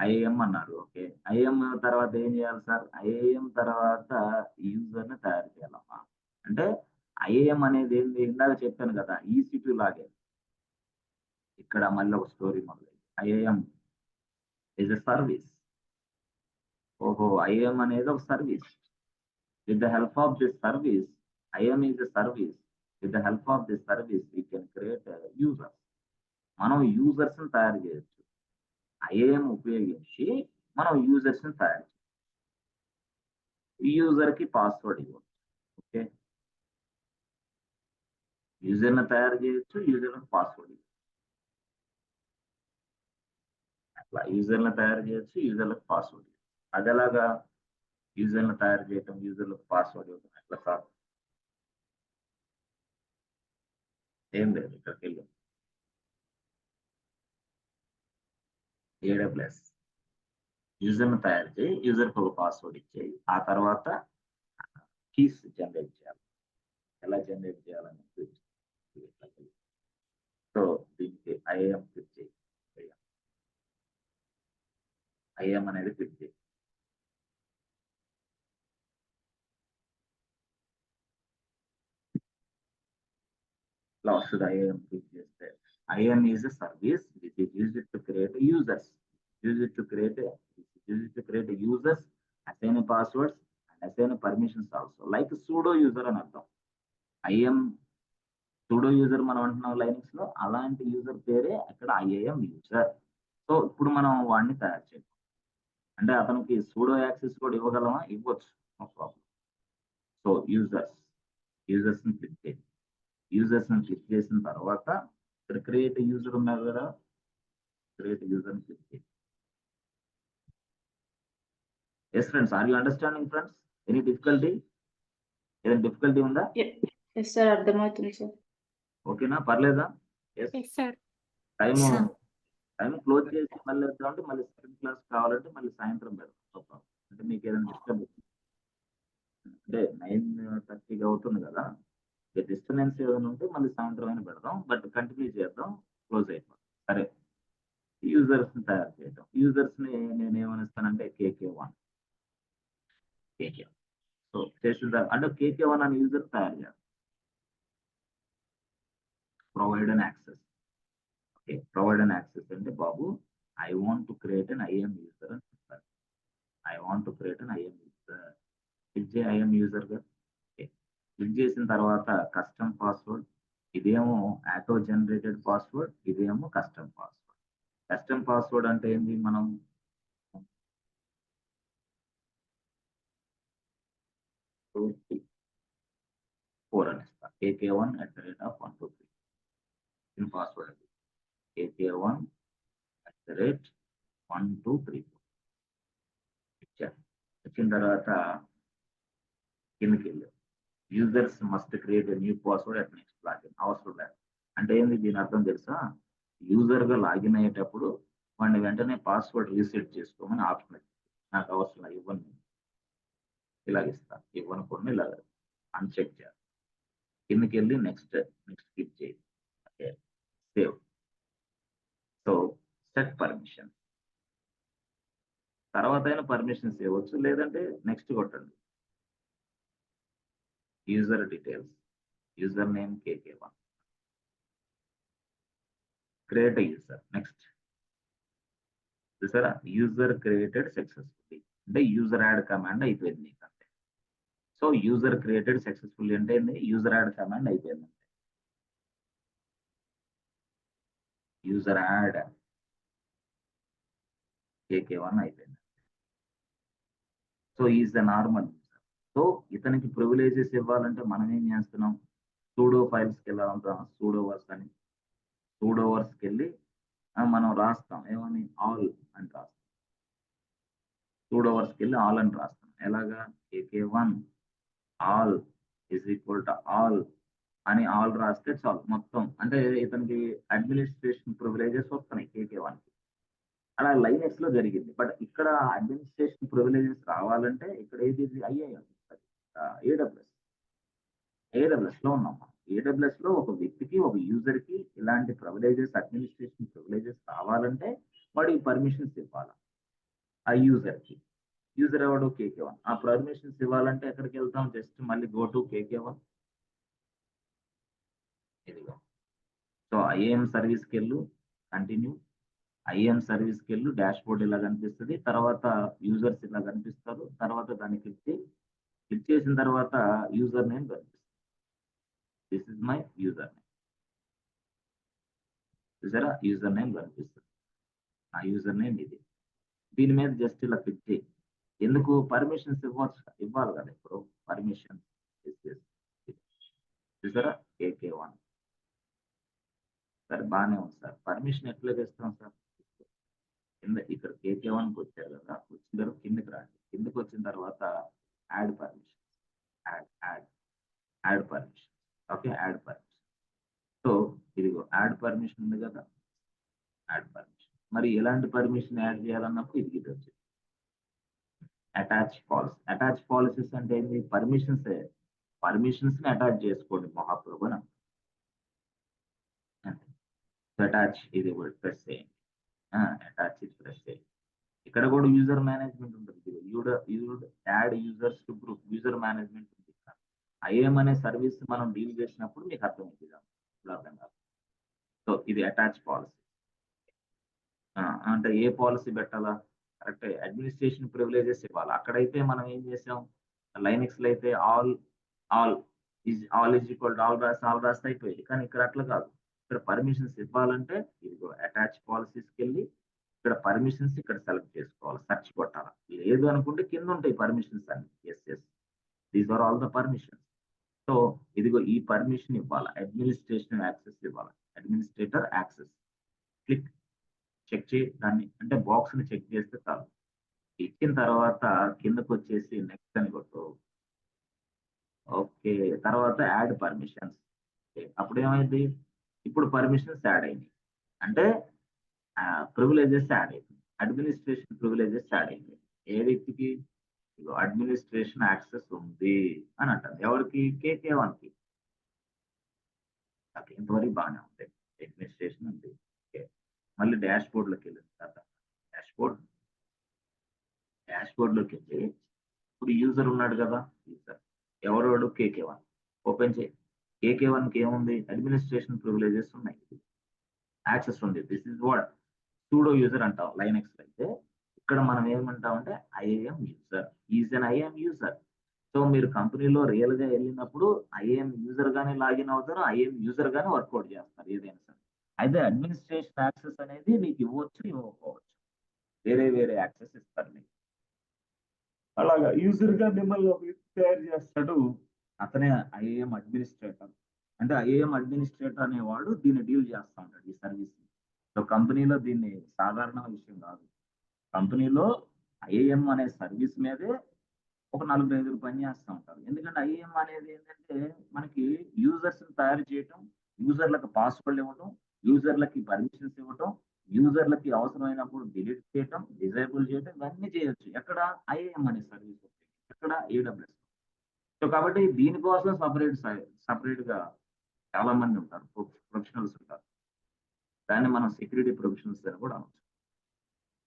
ఐఏఎం అన్నారు. ఓకే, ఐఏఎం తర్వాత ఏం చేయాలి సార్? ఐఏఎం తర్వాత యూజర్ ని తయారు చేయాలమ్మా. అంటే ఐఏఎం అనేది ఏంటి? ఇందాక చెప్పాను కదా, ఈసీ2 లాగే. ఇక్కడ మళ్ళీ ఒక స్టోరీ మొదలైంది. IAM is a service. ఓహో, ఐఏఎం అనేది ఒక service. With the help of this service, IAM is a service. With the help of this service we can create users. మనం యూజర్స్ ని తయారు చేయొచ్చు. ఐఏఎం ఉపయోగించి మనం యూజర్స్ ని తయారు చేయొచ్చు. యూజర్ కి పాస్వర్డ్ ఇవ్వచ్చు. ఓకే, యూజర్ ని తయారు చేయొచ్చు, యూజర్ కి పాస్వర్డ్ ఇవ్వచ్చు. అట్లా యూజర్ ని తయారు చేయొచ్చు, యూజర్లకు పాస్వర్డ్ ఇవ్వచ్చు. అది ఎలాగా? యూజర్ ని తయారు చేయటం, యూజర్లకు పాస్వర్డ్ ఇవ్వడం ఎట్లా సార్? ఏం లేదు, ఇక్కడికి వెళ్ళి ఏడబ్ల్యూఎస్ యూజర్ ని తయారు చేయి, యూజర్ కి ఒక పాస్వర్డ్ ఇచ్చేయి. ఆ తర్వాత కీస్ జనరేట్ చేయాలి. ఎలా జనరేట్ చేయాలని సో దీనికి ఐఏఎం క్లిక్ చేయి. ఐఏఎం అనేది క్లిక్ చేయి. ఇట్లా వస్తుంది ఐఏఎం క్లిక్ చేస్తే. IAM is a service which is used to create users, used to create users, assign passwords and assign permissions also, like sudo user అని అర్థం. ఐఏఎం సూడో యూజర్ మనం అంటున్నాం లైనక్స్ లో, అలాంటి యూజర్ పేరే అక్కడ ఐఏఎం యూజర్. సో ఇప్పుడు మనం వాడిని తయారు చేయాలి. అంటే అతనికి సూడో యాక్సెస్ కూడా ఇవ్వగలమా? ఇవ్వచ్చు, నో ప్రాబ్లం. సో యూజర్స్ ని క్లిక్ చేయండి. యూజర్స్ ని క్లిక్ చేసిన తర్వాత ఇక్కడ క్రియేట్ యూజర్ ఉన్నారు కదా, క్రియేట్ యూజర్ ని క్లిక్ చేయండి. Yes friends, are you understanding friends? Any difficulty? ఏదైనా డిఫికల్టీ ఉందా? ఎస్ సార్, అర్థమవుతుంది సార్. ఓకేనా, పర్లేదా? Yes sir. టైం క్లోజ్ చేసి మళ్ళీ వద్దామంటే మళ్ళీ సెకండ్ క్లాస్ కావాలంటే మళ్ళీ సాయంత్రం పెడతాం. అంటే మీకు ఏదైనా డిస్టర్బ్ అంటే 9:30 అవుతుంది కదా, డిస్టర్బెన్స్ ఏదైనా ఉంటే మళ్ళీ సాయంత్రం అయినా పెడదాం, బట్ కంటిన్యూ చేద్దాం, క్లోజ్ అయిపోతాం. సరే, యూజర్స్ ని తయారు చేయడం. యూజర్స్ ని నేను ఏమనిస్తానంటే KK1. సో చేసిన అంటే KK1 అనే యూజర్ తయారు చేయాలి. Provide an access. Okay, provide an access అంటే బాబు I want to create an IAM user అని చెప్తారు. I want to create an IAM user. Click చేయి ఐఎం యూజర్ గా. క్లిక్ చేసిన తర్వాత కస్టమ్ పాస్వర్డ్, ఇదేమో ఆటో జనరేటెడ్ పాస్వర్డ్, ఇదేమో కస్టమ్ పాస్వర్డ్. కస్టమ్ పాస్వర్డ్ అంటే ఏంటి? మనం 4 అని ఇస్తాం. KK1@123 పాస్వర్డ్ అది. KK1@1234 ఇచ్చాను. వచ్చిన తర్వాత కిందకి వెళ్ళాం. Users must create new password at next login. అవసరం లేదు అంటే ఏంది? దీని అర్థం తెలుసా? యూజర్ గా లాగిన్ అయ్యేటప్పుడు వాడిని వెంటనే పాస్వర్డ్ రీసెట్ చేసుకోమని ఆప్షన్ వచ్చింది. నాకు అవసరం లేదు, ఇవ్వను, ఇలాగ ఇస్తాను. ఇవ్వనుకోండి ఇలాగ అన్చెక్ చేయాలి. కిందకి వెళ్ళి నెక్స్ట్ క్లిక్ చేయండి. Okay, save. So set permission. తర్వాత అయినా పర్మిషన్స్ ఇవ్వచ్చు, లేదంటే నెక్స్ట్ కొట్టండి. User details, user name KK1, create user. Next చూసారా, యూజర్ క్రియేటెడ్ సక్సెస్ఫుల్లీ అంటే యూజర్ యాడ్ కమాండ్ అయిపోయింది మీకు అంతే. సో యూజర్ క్రియేటెడ్ సక్సెస్ఫుల్లీ అంటే యూజర్ యాడ్ కమాండ్ అయిపోయింది. యూజర్ యాడ్ KK1 అయిపోయింది. So is the normal user. So ఇతనికి ప్రివిలేజెస్ ఇవ్వాలంటే మనం ఏం చేస్తున్నాం? సూడో ఫైల్స్కి వెళ్ళాలంటాం, సూడో వర్స్ అని. సూడో వర్స్కి వెళ్ళి మనం రాస్తాం ఏమని? ఆల్ అని రాస్తాం. సూడో వర్స్కి వెళ్ళి ఆల్ అని రాస్తాం. ఎలాగా? KK1 all is equal to all అని ఆల్ రాస్తే చాలు. మొత్తం అంటే ఇతనికి అడ్మినిస్ట్రేషన్ ప్రివిలేజెస్ వస్తున్నాయి KK1. అలా లైనక్స్ లో జరిగింది. బట్ ఇక్కడ అడ్మినిస్ట్రేషన్ ప్రివిలేజెస్ రావాలంటే ఇక్కడ ఏది? IAM, ఏడబ్ల్యూఎస్ లో ఉన్నాం. ఏడబ్ల్యూఎస్ లో ఒక వ్యక్తికి, ఒక యూజర్ కి ఇలాంటి ప్రివిలేజెస్, అడ్మినిస్ట్రేషన్ ప్రివిలేజెస్ కావాలంటే వాడి పర్మిషన్స్ ఇవ్వాలి ఆ యూజర్ కి. యూజర్ ఎవడు? KK1. ఆ పర్మిషన్స్ ఇవ్వాలంటే ఎక్కడికి వెళ్తాం? జస్ట్ మళ్ళీ గో టు KK1. ఇదిగో. సో IAM సర్వీస్కి వెళ్ళు, కంటిన్యూ. IAM సర్వీస్కి వెళ్ళు, డాష్ బోర్డ్ ఇలా కనిపిస్తుంది. తర్వాత యూజర్స్ ఇలా కనిపిస్తారు. తర్వాత దాన్ని క్లిక్ చేసిన తర్వాత యూజర్ నేమ్ కనిపిస్తుంది. This is my user name. చూసారా, యూజర్ నేమ్ కనిపిస్తుంది. ఆ యూజర్ నేమ్ ఇది. దీని మీద జస్ట్ ఇలా క్లిక్ చేయి. ఎందుకు? పర్మిషన్స్ ఇవ్వాలి కదా ఇప్పుడు. పర్మిషన్ చూసారా, KK1. సరే, బాగానే ఉంది సార్. పర్మిషన్ ఎట్లా ఇస్తాం సార్? కింద ఇక్కడ KK1కి వచ్చారు కదా, వచ్చిన తర్వాత కిందకి రండి. కిందకి వచ్చిన తర్వాత add permission, add permission. Okay, add permission. So ఇదిగో యాడ్ పర్మిషన్ ఉంది కదా, యాడ్ పర్మిషన్. మరి ఎలాంటి పర్మిషన్ యాడ్ చేయాలన్నప్పుడు ఇది వచ్చింది. అటాచ్ పాలసీస్ అంటే ఏంటి? పర్మిషన్స్ ని అటాచ్ చేసుకోండి మహాప్రభు అని. అటాచ్ ఇది ప్రెస్ చేయండి. అటాచ్ ఇది ప్రెస్ చేయండి. ఇక్కడ కూడా యూజర్ మేనేజ్మెంట్ ఉంటుంది. Add users to group, user management ఉంది. IAM అనే సర్వీస్ మనం డీల్ చేసినప్పుడు మీకు అర్థమవుతుంది. ఇప్పుడు అర్థం కాదు. సో ఇది అటాచ్ పాలసీ. అంటే ఏ పాలసీ పెట్టాలా? కరెక్టే. అడ్మినిస్ట్రేషన్ ప్రివిలేజెస్ ఇవ్వాలి. అక్కడైతే మనం ఏం చేసాం? లైనక్స్‌లో అయితే all is equal to all రాస్తే అయిపోయేది. కానీ ఇక్కడ అట్లా కాదు. ఇక్కడ పర్మిషన్స్ ఇవ్వాలంటే ఇదిగో అటాచ్ పాలసీస్‌కెళ్ళి ఇక్కడ పర్మిషన్స్ ఇక్కడ సెలెక్ట్ చేసుకోవాలి. సెర్చ్ కొట్టాలా. లేదు అనుకుంటే కింద ఉంటాయి పర్మిషన్స్ అన్ని. Yes. These are all the permissions. So ఇదిగో ఈ పర్మిషన్ ఇవ్వాలా. అడ్మినిస్ట్రేషన్ యాక్సెస్ ఇవ్వాలా. Administrator access. క్లిక్ చెక్ చేయి దాన్ని. అంటే బాక్స్‌ని చెక్ చేస్తే చాలు. ఇచ్చిన తర్వాత కిందకొచ్చేసి నెక్స్ట్ అని కొట్టు. ఓకే. తర్వాత యాడ్ పర్మిషన్స్. ఓకే. అప్పుడేమైంది? ఇప్పుడు పర్మిషన్స్ యాడ్ అయినాయి. అంటే ప్రివిలేజెస్ యాడ్ అయినాయి. అడ్మినిస్ట్రేషన్ ప్రివిలేజెస్ యాడ్ అయినాయి. ఏ వ్యక్తికి? ఇదిగో అడ్మినిస్ట్రేషన్ యాక్సెస్ ఉంది అని అంటారు. ఎవరికి? కేకే1కి. ఓకే. ఇంతవరకు బానే ఉంది. అడ్మినిస్ట్రేషన్ ఉంది. ఓకే. మళ్ళీ డాష్‌బోర్డ్‌లోకెళ్ళిన తర్వాత డాష్‌బోర్డ్ డాష్‌బోర్డ్‌లోకెళ్ళి ఇప్పుడు యూజర్ ఉన్నాడు కదా! యూజర్. ఎవరోడు? కేకే1. ఓపెన్ చేయి. కేకే1కి ఏముంది? అడ్మినిస్ట్రేషన్ ప్రివిలేజెస్ ఉన్నాయి. యాక్సెస్ ఉంది. This is what sudo user అంటాం లైనక్స్‌లో అయితే. ఇక్కడ మనం ఏమంటామంటే IAM user. Is an IAM user. So మీరు కంపెనీలో రియల్‌గా ఎళ్ళినప్పుడు ఐఏఎం యూజర్ గానే లాగిన్ అవుతారు. ఐఏఎం యూజర్ గానే వర్కౌట్ చేస్తారు ఏదైనా సరే. అయితే అడ్మినిస్ట్రేషన్ యాక్సెస్ అనేది మీకు ఇవ్వచ్చు, ఇవ్వకపోవచ్చు. వేరే వేరే యాక్సెస్ ఇస్తారు మీకు. అలాగా యూజర్‌గా మిమ్మల్ని ఒక వ్యక్తి తయారు చేస్తాడు. అతనే ఐఏఎం అడ్మినిస్ట్రేటర్. అంటే ఐఏఎం అడ్మినిస్ట్రేటర్ అనేవాడు దీన్ని డీల్ చేస్తా ఉంటాడు ఈ సర్వీస్‌ని. సో కంపెనీలో దీన్ని సాధారణ విషయం కాదు. కంపెనీలో ఐఏఎం అనే సర్వీస్ మీదే ఒక నలుగురు, ఐదుగురు పని చేస్తా ఉంటారు. ఎందుకంటే ఐఏఎం అనేది ఏంటంటే మనకి యూజర్స్‌ని తయారు చేయటం, యూజర్‌లకు పాస్వర్డ్‌లు ఇవ్వటం, యూజర్‌లకి పర్మిషన్స్ ఇవ్వటం, యూజర్‌లకి అవసరమైనప్పుడు డిలీట్ చేయటం, డిజేబుల్ చేయటం ఇవన్నీ చేయొచ్చు. ఎక్కడ? ఐఏఎం అనే సర్వీస్. ఎక్కడ? ఏడబ్ల్యూఎస్. సో కాబట్టి దీనికోసం సెపరేట్‌గా చాలా మంది ఉంటారు. ప్రొఫెషనల్స్ ఉంటారు. దాన్ని మనం సెక్యూరిటీ ప్రొఫెషనల్స్ అని కూడా అనొచ్చు.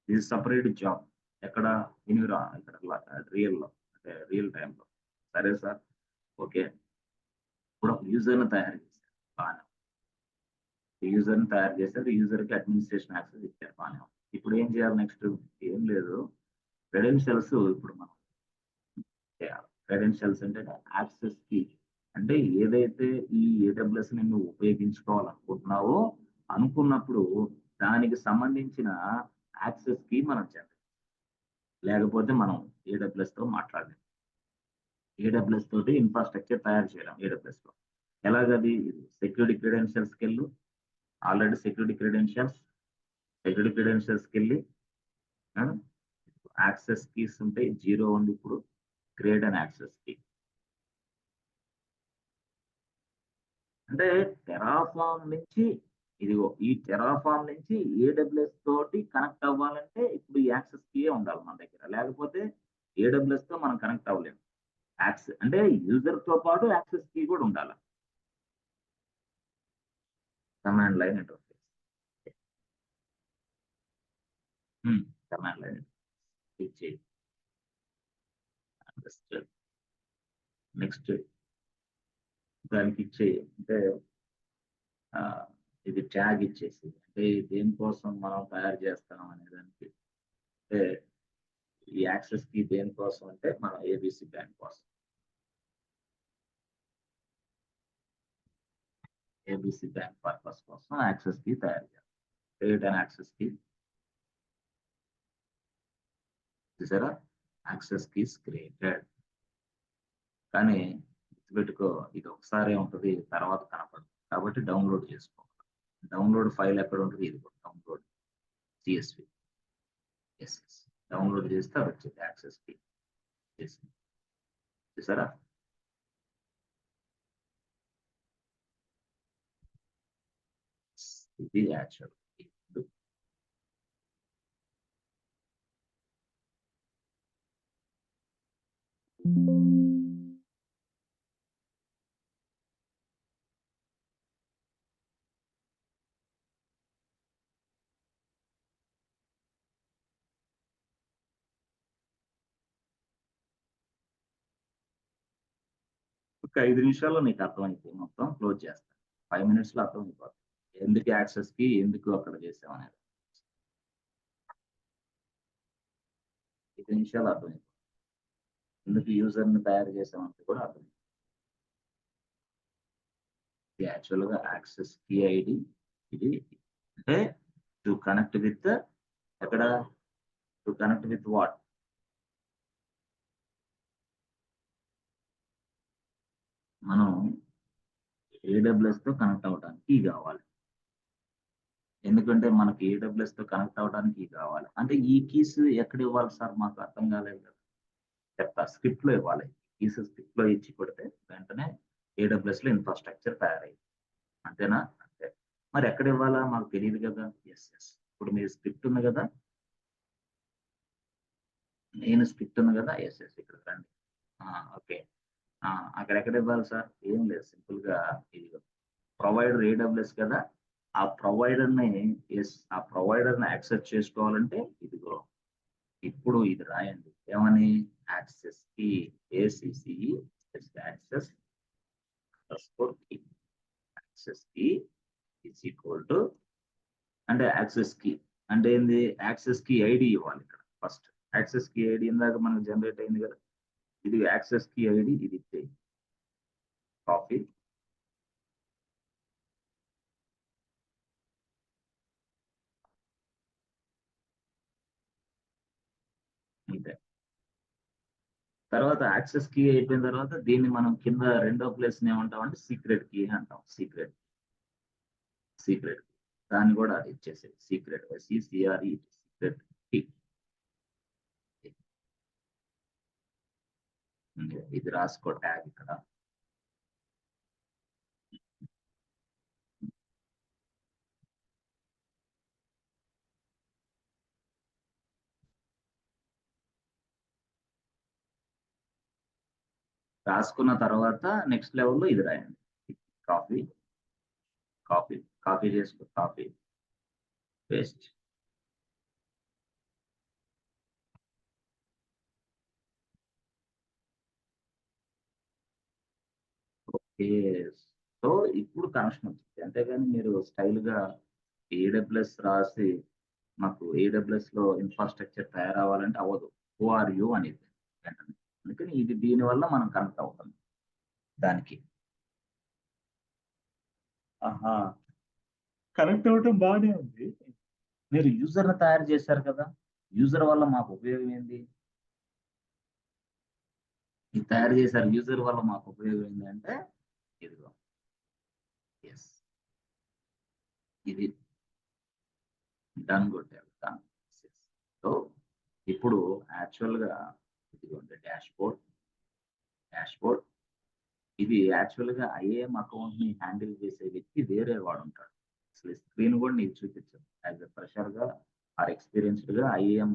ఇది సెపరేట్ జాబ్. ఎక్కడ? ఇక్కడ రియల్‌లో అంటే రియల్ టైమ్‌లో. సరే సార్. ఓకే. ఇప్పుడు ఒక యూజర్‌ని తయారు చేశారు. బానే ఉంది. యూజర్‌ని తయారు చేశారు. యూజర్‌కి అడ్మినిస్ట్రేషన్ యాక్సెస్ ఇచ్చారు. బానే ఉంది. ఇప్పుడు ఏం చేయాలి నెక్స్ట్? ఏం లేదు. క్రెడెన్షియల్స్ ఇప్పుడు మనం చేయాలి. క్రెడెన్షియల్స్ అంటే యాక్సెస్‌కి అంటే ఏదైతే ఈ ఏడబ్ల్యూఎస్‌ని నువ్వు ఉపయోగించుకోవాలనుకుంటున్నావో అనుకున్నప్పుడు దానికి సంబంధించిన యాక్సెస్‌కి మనం లేకపోతే మనం ఏడబ్ల్యూఎస్‌తో మాట్లాడలేం. ఏడబ్ల్యూఎస్ తోటి ఇన్‌ఫ్రాస్ట్రక్చర్ తయారు చేయలేం ఏడబ్ల్యూఎస్‌లో. ఎలాగది? సెక్యూరిటీ క్రెడెన్షియల్స్‌కెళ్ళు. ఆల్రెడీ సెక్యూరిటీ క్రెడెన్షియల్స్‌కెళ్ళి ఆ! యాక్సెస్ కీస్ ఉంటాయి. 0 ఉంది ఇప్పుడు. Create an access key. అంటే టెరాఫార్మ్ నుంచి ఇదిగో ఈ టెరాఫార్మ్ నుంచి ఏడబ్ల్యూఎస్ తోటి కనెక్ట్ అవ్వాలంటే ఇప్పుడు ఈ యాక్సెస్ కీయే ఉండాలి మన దగ్గర. లేకపోతే ఏడబ్ల్యూఎస్‌తో మనం కనెక్ట్ అవ్వలేము. అంటే యూజర్‌తో పాటు యాక్సెస్ కీ కూడా ఉండాల. Command line interface. హ్మ్. కమాండ్ లైన్ క్లిక్ చేయి. అండర్‌స్టూడ్. నెక్స్ట్ దానికి ఇచ్చేయి. అంటే ఆహ్, ఇది ట్యాగ్ ఇచ్చేసి అంటే దేనికోసం మనం తయారు చేస్తున్నాం అనే దానికి. అంటే ఈ యాక్సెస్ కీ దేనికోసం అంటే మన ఏబీసీ బ్యాంక్ కోసం. ఏబీసీ బ్యాంక్ పర్పస్ కోసం యాక్సెస్ కీ తయారు చేయాలి. Create an access key. చూసారా? Access keys created. కానీ గుర్తుపెట్టుకో ఇది ఒకసారే ఉంటది. తర్వాత కనపడదు. కాబట్టి డౌన్‌లోడ్ చేసుకో. డౌన్‌లోడ్ ఫైల్ ఎక్కడ ఉంటది? ఇది డౌన్‌లోడ్ సీఎస్‌వి. యెస్. డౌన్‌లోడ్ చేస్తే అదొచ్చింది యాక్సెస్ కీ. యెస్. చూసారా? ఇది యాక్చువల్. ఒక 5 నిమిషాల్లో నీకు అర్థమైపోయి మొత్తం క్లోజ్ చేస్తా. 5 minutes లో అర్థమైపోతుంది. ఎందుకు యాక్సెస్ కి ఎందుకు అక్కడ చేసాం అనేది 5 నిమిషాలు అర్థమైపోతుంది. ఎందుకు యూజర్ ని తయారు చేసామంటే కూడా అర్థమైపోతుంది. ఇది యాక్చువల్ గా యాక్సెస్ కీ ఐడి. ఇది అంటే టు కనెక్ట్ విత్ ఎక్కడ టు కనెక్ట్ విత్ వాట్ మనం ఏడబ్ల్యూఎస్ తో కనెక్ట్ అవడానికి కీ కావాలి. ఎందుకంటే మనకి ఏడబ్ల్యూఎస్ తో కనెక్ట్ అవడానికి కీ కావాలి. అంటే ఈ కీస్ ఎక్కడ ఇవ్వాలి సార్ మాకు అర్థం కాలేదు కదా. చెప్తా, స్క్రిప్ట్ లో ఇవ్వాలి. కీస్ స్క్రిప్ట్ లో ఇచ్చి కొడితే వెంటనే ఏడబ్ల్యూఎస్ లో ఇన్ఫ్రాస్ట్రక్చర్ తయారైంది. అంతేనా? అంతే. మరి ఎక్కడ ఇవ్వాలా మాకు తెలియదు కదా. ఎస్. ఇప్పుడు మీ స్క్రిప్ట్ ఉంది కదా, నేను స్క్రిప్ట్ ఉంది కదా. ఎస్ ఇక్కడ రండి. ఓకే, అక్కడ ఎక్కడ ఇవ్వాలి సార్? ఏం లేదు, సింపుల్ గా ఇది ప్రొవైడర్ ఏడబ్ల్యూఎస్ కదా, ఆ ప్రొవైడర్ ని ఆ ప్రొవైడర్ ని యాక్సెస్ చేసుకోవాలంటే ఇదిగో ఇప్పుడు ఇది రాయండి. ఏమని? యాక్సెస్ కి ఏసీసీ యాక్సెస్ కీ. యాక్సెస్ కి ఇస్ ఈక్వల్ టు అంటే యాక్సెస్ కి అంటే ఏంది? యాక్సెస్ కి ఐడి ఇవ్వాలి. ఇక్కడ ఫస్ట్ యాక్సెస్ కి ఐడి ఇందాక మనకు జనరేట్ అయింది కదా, ఇది యాక్సెస్ కి ఐడి. ఇది కాపీ అంతే. తర్వాత యాక్సెస్ కీ అయిపోయిన తర్వాత దీన్ని మనం కింద రెండో ప్లేస్ ఏమంటాం అంటే సీక్రెట్ కీ అంటాం. సీక్రెట్ దాన్ని కూడా అది ఇచ్చేసేది. సీక్రెట్ సిసిఆర్ఈ సీక్రెట్ కీ. ఇది రాసుకో ట్యాగ్ ఇక్కడ. రాసుకున్న తర్వాత నెక్స్ట్ లెవెల్లో ఇది రాయండి. కాపీ చేసుకో, కాపీ పేస్ట్. ఓకే, సో ఇప్పుడు కనెక్షన్ వచ్చింది. అంతేగాని మీరు స్టైల్ గా ఏడబ్ల్యూఎస్ రాసి మాకు ఏడబ్ల్యూఎస్ లో ఇన్ఫ్రాస్ట్రక్చర్ తయారవ్వాలంటే అవ్వదు. ఓఆర్యు అనేది వెంటనే. అందుకని ఇది దీనివల్ల మనం కనెక్ట్ అవుతాం దానికి. ఆహా, కనెక్ట్ అవ్వటం బాగానే ఉంది. మీరు యూజర్ ని తయారు చేశారు కదా, యూజర్ వల్ల మాకు ఉపయోగం ఏంది? ఇది తయారు చేశారు, యూజర్ వల్ల మాకు ఉపయోగం ఏంటి అంటే ఇదిగో ఎస్, ఇది డన్ కొట్టారు. సో ఇప్పుడు యాక్చువల్ గా ఇదిగోండి డాష్ బోర్డ్. ఇది యాక్చువల్ గా ఐఏఎం అకౌంట్ ని హ్యాండిల్ చేసే వ్యక్తి వేరే వాడు ఉంటాడు. అసలు స్క్రీన్ కూడా నీకు చూపించదు. యాజ్ ఎ ఫ్రెషర్ గా ఆర్ ఎక్స్పీరియన్స్డ్ గా ఐఏఎం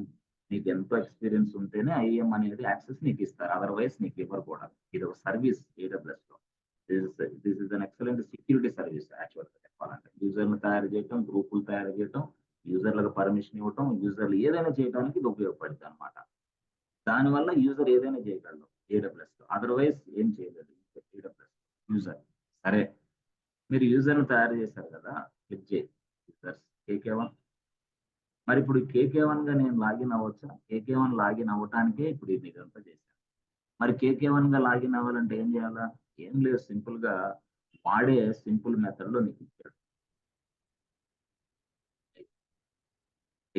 నీకు ఎంతో ఎక్స్పీరియన్స్ ఉంటేనే ఐఏఎం అనేది యాక్సెస్ నీకు ఇస్తారు. అదర్వైజ్ నీకు ఇవ్వరు కూడా. ఇది ఒక సర్వీస్ ఏడబ్ల్యూఎస్ లో. This is an excellent security service. Actual గా చెప్పాలంటే యూజర్లు తయారు చేయటం, గ్రూపులు తయారు చేయటం, యూజర్లకు పర్మిషన్ ఇవ్వటం, యూజర్లు ఏదైనా చేయడానికి ఇది ఉపయోగపడుతుంది అనమాట. దానివల్ల యూజర్ ఏదైనా చేయగలరు ఏడబ్ల్యూఎస్ లో. అదర్వైజ్ ఏం చేయలేదు ఏడబ్ల్యూఎస్ యూజర్. సరే, మీరు యూజర్ ను తయారు చేశారు కదా, క్లిక్ చేయి యూజర్స్ KK1. మరి ఇప్పుడు KK1 గా నేను లాగిన్ అవ్వచ్చా? KK1 లాగిన్ అవ్వటానికే ఇప్పుడు ఇది ఇదంతా చేశాను. మరి KK1 గా లాగిన్ అవ్వాలంటే ఏం చేయాలా? ఏం లేదు, సింపుల్ గా వాడే సింపుల్ మెథడ్ లో నీకు ఇచ్చాడు.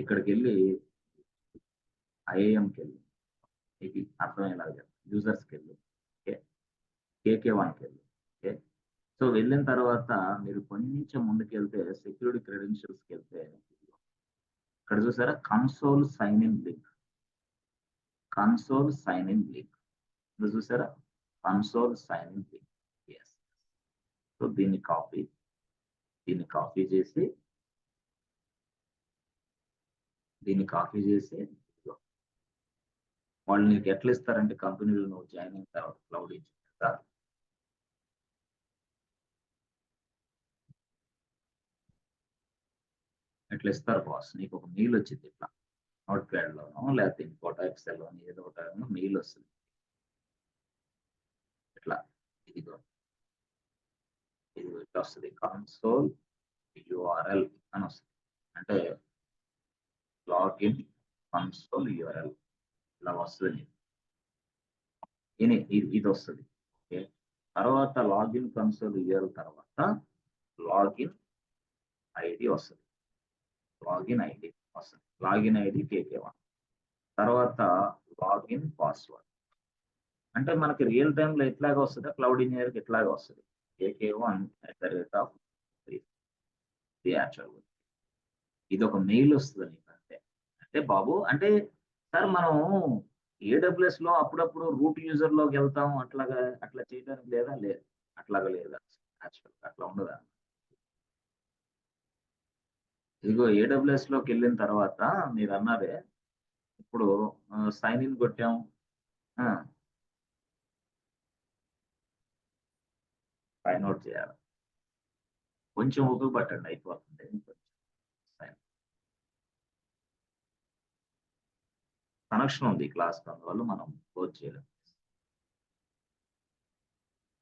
ఇక్కడికి వెళ్ళి ఐఏఎంకి వెళ్ళి ఇది అర్థమయ్యేలాగా యూజర్స్కి వెళ్ళి KK1కి వెళ్ళి. ఓకే, సో వెళ్ళిన తర్వాత మీరు కొంచెం ముందుకెళ్తే సెక్యూరిటీ క్రెడెన్షియల్స్కి వెళ్తే ఇక్కడ చూసారా కన్సోల్ సైన్ ఇన్ లింక్. ఇక్కడ చూసారా console sign in link. Yes. So దీన్ని కాపీ చేసి వాళ్ళు నీకు ఎట్లా ఇస్తారంటే కంపెనీలో నువ్వు జాయిన్ అయిన తర్వాత క్లౌడ్ ఇంజనీర్ ఎట్లా ఇస్తారు బాస్, నీకు ఒక మెయిల్ వచ్చింది ఇట్లా నోట్ ప్యాడ్ లోనో లేకపోతే ఇంకోట ఎక్సెల్ లోనో ఏదో ఒకటి మెయిల్ వస్తుంది ఇట్లా. ఇదిగో ఇట్లా వస్తుంది కన్సోల్ యూఆర్ఎల్ అని వస్తుంది. అంటే లాగిన్ కన్సోల్ యూఆర్ఎల్ ఇలా వస్తుంది. ఇది వస్తుంది. ఓకే, తర్వాత లాగిన్ కన్సోల్ యూఆర్ఎల్ తర్వాత లాగిన్ ఐడి వస్తుంది. లాగిన్ ఐడి వస్తుంది. లాగిన్ ఐడి KK1 తర్వాత లాగిన్ పాస్వర్డ్. అంటే మనకి రియల్ టైంలో ఎట్లాగా వస్తుందో క్లౌడ్ ఇంజనీర్కి ఎట్లాగా వస్తుంది. KK1@3 ఇది యాక్చువల్. ఇది ఒక మెయిల్ వస్తుంది నీకు అంతే. అంటే బాబు అంటే సార్ మనం AWS లో అప్పుడప్పుడు రూట్ యూజర్ లోకి వెళ్తాం అట్లా చేయడానికి లేదా? లేదు, అట్లాగా లేదా యాక్చువల్ అట్లా ఉండదా? ఇదిగో AWS లోకి వెళ్ళిన తర్వాత మీరు అన్నారే ఇప్పుడు సైన్ ఇన్ కొట్టాం. సైన్ అవుట్ చేయాలి. కొంచెం ఓపిక పట్టండి, అయిపోతుంది. కనెక్షన్ ఉంది క్లాస్, అందువల్ల మనం క్లోజ్ చేయలేం.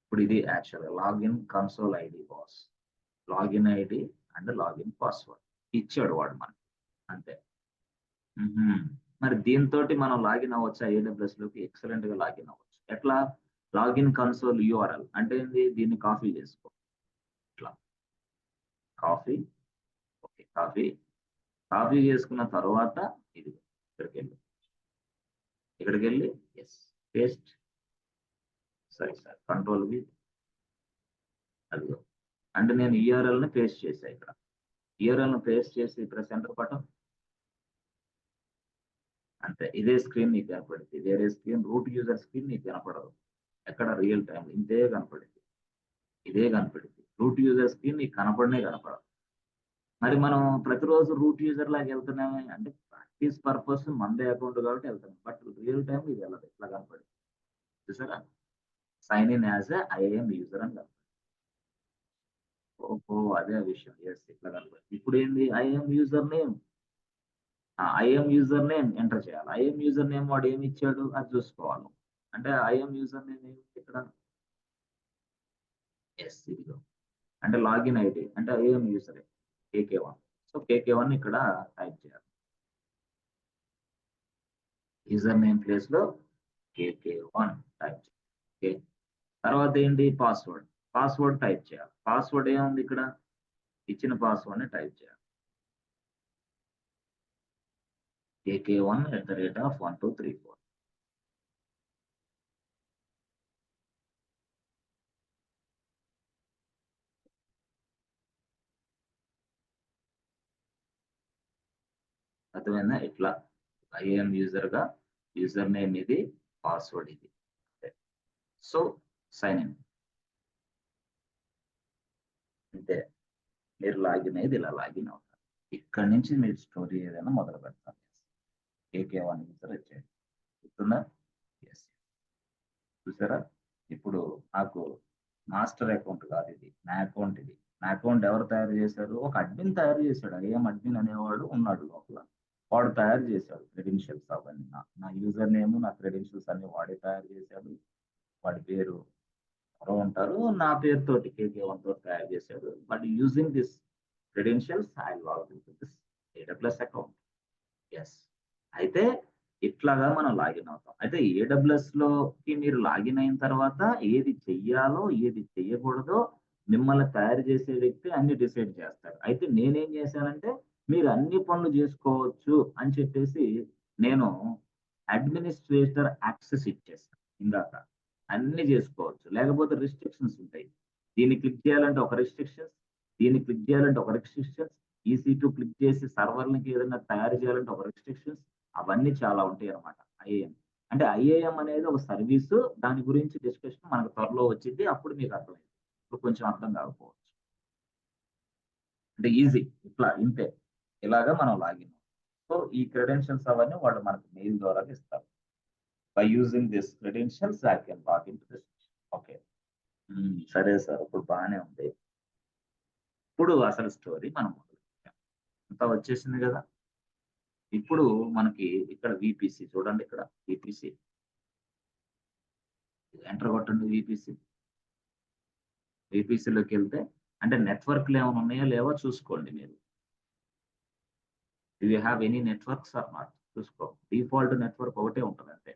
ఇప్పుడు ఇది యాక్చువల్గా login console ID boss, login ID and login password ఇచ్చాడు వాడు మనకి అంతే. మరి దీంతో మనం లాగిన్ అవ్వచ్చా AWS లోకి? ఎక్సలెంట్ గా లాగిన్ అవ్వచ్చు. ఎట్లా? లాగిన్ కన్సోల్ యూఆర్ఎల్ అంటే ఏంది? దీన్ని కాపీ చేసుకో. ఇట్లా కాపీ, ఓకే కాపీ చేసుకున్న తర్వాత ఇది ఇక్కడికి వెళ్ళి ఎస్ పేస్ట్. సరే సార్, కంట్రోల్ వి అదిగో. అంటే నేను URL ని పేస్ట్ చేసా ఇక్కడ. URL ని పేస్ట్ చేసి ప్రెస్ ఎంటర్ బటన్ అంతే. ఇదే స్క్రీన్ నీకు కనపడింది. వేరే స్క్రీన్ రూట్ యూజర్ స్క్రీన్ నీకు కనపడదు. ఎక్కడ రియల్ టైం ఇంతే కనపడింది, ఇదే కనపడింది. రూట్ యూజర్ స్క్రీన్ నీకు కనపడదు. మరి మనం ప్రతిరోజు రూట్ యూజర్ లాగా వెళ్తున్నామే అంటే ప్రాక్టీస్ పర్పస్ మందే అకౌంట్ కాబట్టి వెళ్తున్నాం. బట్ రియల్ టైం ఇది వెళ్ళదు. ఇట్లా కనపడింది చూసారా? Sign in as IAM user అని కనపడింది. ఓహో, అదే విషయం. ఎస్, ఇట్లా కనపడింది. ఇప్పుడు ఏంది? IAM యూజర్ నేమ్ ఎంటర్ చేయాలి. IAM యూజర్ నేమ్ వాడు ఏమి ఇచ్చాడు అది చూసుకోవాలి. అంటే IAM యూజర్ నేమ్ ఏమి ఇక్కడ? ఎస్, ఇదిగో. అంటే లాగిన్ ఐడి అంటే IAM user KK1. So KK1 ఇక్కడ టైప్ చేయాలి. యూజర్ నేమ్ ప్లేస్ లో KK1 టైప్ చేయాలి. ఓకే, తర్వాత ఏంటి? పాస్వర్డ్ టైప్ చేయాలి. పాస్వర్డ్ ఏముంది ఇక్కడ? ఇచ్చిన పాస్వర్డ్ ని టైప్ చేయాలి. KK1@1234. అర్థమైందా? ఇట్లా IAM యూజర్ గా యూజర్ నేమ్ ఇది, పాస్వర్డ్ ఇది. సో సైన్ ఇన్ అంతే. మీరు లాగిన్ అయ్యేది ఇలా లాగిన్ అవుతారు. ఇక్కడ నుంచి మీరు స్టోరీ ఏదైనా మొదలు పెడతారు. KK1 యూజర్ వచ్చేది గుర్తుందా? ఎస్, చూసారా? ఇప్పుడు నాకు మాస్టర్ అకౌంట్ కాదు ఇది, నా అకౌంట్ ఇది. నా అకౌంట్ ఎవరు తయారు చేశారు? ఒక అడ్మిన్ తయారు చేశాడు. IAM అడ్మిన్ అనేవాడు ఉన్నాడు లోపల. వాడు తయారు చేశాడు క్రెడెన్షియల్స్ అవన్నీ. నా యూజర్ నేమ్, నా క్రెడెన్షియల్స్ అన్ని వాడే తయారు చేశాడు. వాడి పేరు ఎవరో ఉంటారు, నా పేరుతోటి KK1 తోటి తయారు చేశాడు. But using this credentials I log in to this AWS account. Yes, అయితే ఇట్లాగా మనం లాగిన్ అవుతాం. అయితే AWS లోకి మీరు లాగిన్ అయిన తర్వాత ఏది చెయ్యాలో ఏది చెయ్యకూడదో మిమ్మల్ని తయారు చేసే వ్యక్తి అన్ని డిసైడ్ చేస్తారు. అయితే నేనేం చేశానంటే మీరు అన్ని పనులు చేసుకోవచ్చు అని చెప్పేసి నేను అడ్మినిస్ట్రేటర్ యాక్సెస్ ఇచ్చేస్తాను. ఇందాక అన్ని చేసుకోవచ్చు, లేకపోతే రిస్ట్రిక్షన్స్ ఉంటాయి. దీన్ని క్లిక్ చేయాలంటే ఒక రిస్ట్రిక్షన్స్, దీన్ని క్లిక్ చేయాలంటే ఒక రిస్ట్రిక్షన్స్, EC2 క్లిక్ చేసి సర్వర్లకి ఏదైనా తయారు చేయాలంటే ఒక రిస్ట్రిక్షన్స్. అవన్నీ చాలా ఉంటాయి అనమాట. IAM అంటే IAM అనేది ఒక సర్వీసు. దాని గురించి డిస్కషన్ మనకు త్వరలో వచ్చింది, అప్పుడు మీకు అర్థమైంది. ఇప్పుడు కొంచెం అర్థం కాకపోవచ్చు. అంటే ఈజీ, ఇట్లా ఇంతే. ఇలాగా మనం లాగిన్. సో ఈ క్రెడెన్షియల్స్ అవన్నీ వాళ్ళు మనకు మెయిల్ ద్వారా ఇస్తారు. By using this credentials I can login to this. Okay, సరే సార్, ఇప్పుడు బాగానే ఉంది. ఇప్పుడు అసలు స్టోరీ మనం మొదలుపెట్టాం. అంతా వచ్చేసింది కదా. ఇప్పుడు మనకి ఇక్కడ VPC చూడండి. ఇక్కడ VPC ఎంటర్ కొట్టండి. VPC లోకి వెళ్తే అంటే నెట్వర్క్లు ఏమైనా ఉన్నాయో లేవో చూసుకోండి మీరు. You have any networks or not చూసుకో. డిఫాల్ట్ నెట్వర్క్ ఒకటే ఉంటుంది అంతే.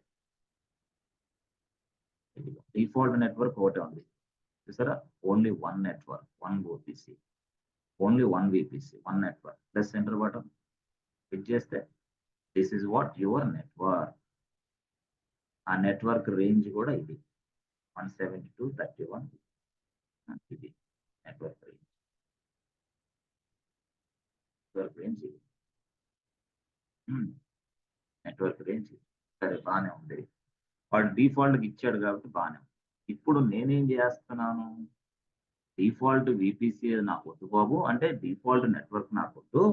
డిఫాల్ట్ నెట్వర్క్ ఒకటే ఉంది చూసారా. Only one network, one OPC, only one VPC, one network. Plus enter button click చేస్తే this is what your network. ఆ నెట్వర్క్ రేంజ్ కూడా ఇది 172.31. ఇది నెట్వర్క్ రేంజ్. నెట్వర్క్ రేంజ్ ఇది. నెట్వర్క్ రేంజ్ సరే బాగానే ఉంది. వాడు డిఫాల్ట్కి ఇచ్చాడు కాబట్టి బాగానే ఉంది. ఇప్పుడు నేనేం చేస్తున్నాను, డిఫాల్ట్ విపిసి నాకు వద్దు బాబు, అంటే డిఫాల్ట్ నెట్వర్క్ నాకు వద్దు.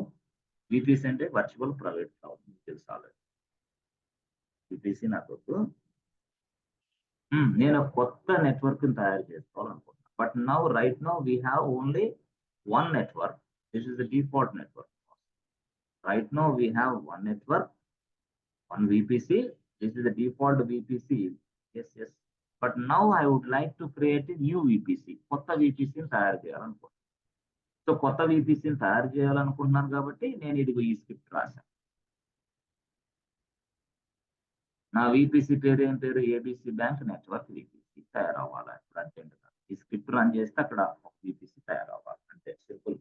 విపిసి అంటే వర్చువల్ ప్రైవేట్ క్లౌడ్, మీకు తెలుసు ఆల్రెడీ. విపిసి నాకు వద్దు, నేను కొత్త నెట్వర్క్ తయారు చేసుకోవాలనుకుంటున్నాను. But now right now we have only one network. This is the default network. Right now we have one network, one VPC. This is the default VPC. Yes, yes. But now I would like to create a new VPC. కొత్త VPC ని తయారు చేయాలనుకుంటున్నాను. So కొత్త VPC ని తయారు చేయాలనుకుంటున్నాను కాబట్టి నేను ఇదిగో ఈ స్క్రిప్ట్ రాశాను. నా VPC పేరు ఏం పేరు, ఏబిసి బ్యాంక్ నెట్వర్క్ VPC తయారవ్వాలి. ఇప్పుడు అర్జెంటుగా ఈ స్క్రిప్ట్ రన్ చేస్తే అక్కడ VPC తయారవ్వాలి. అంటే సింపుల్,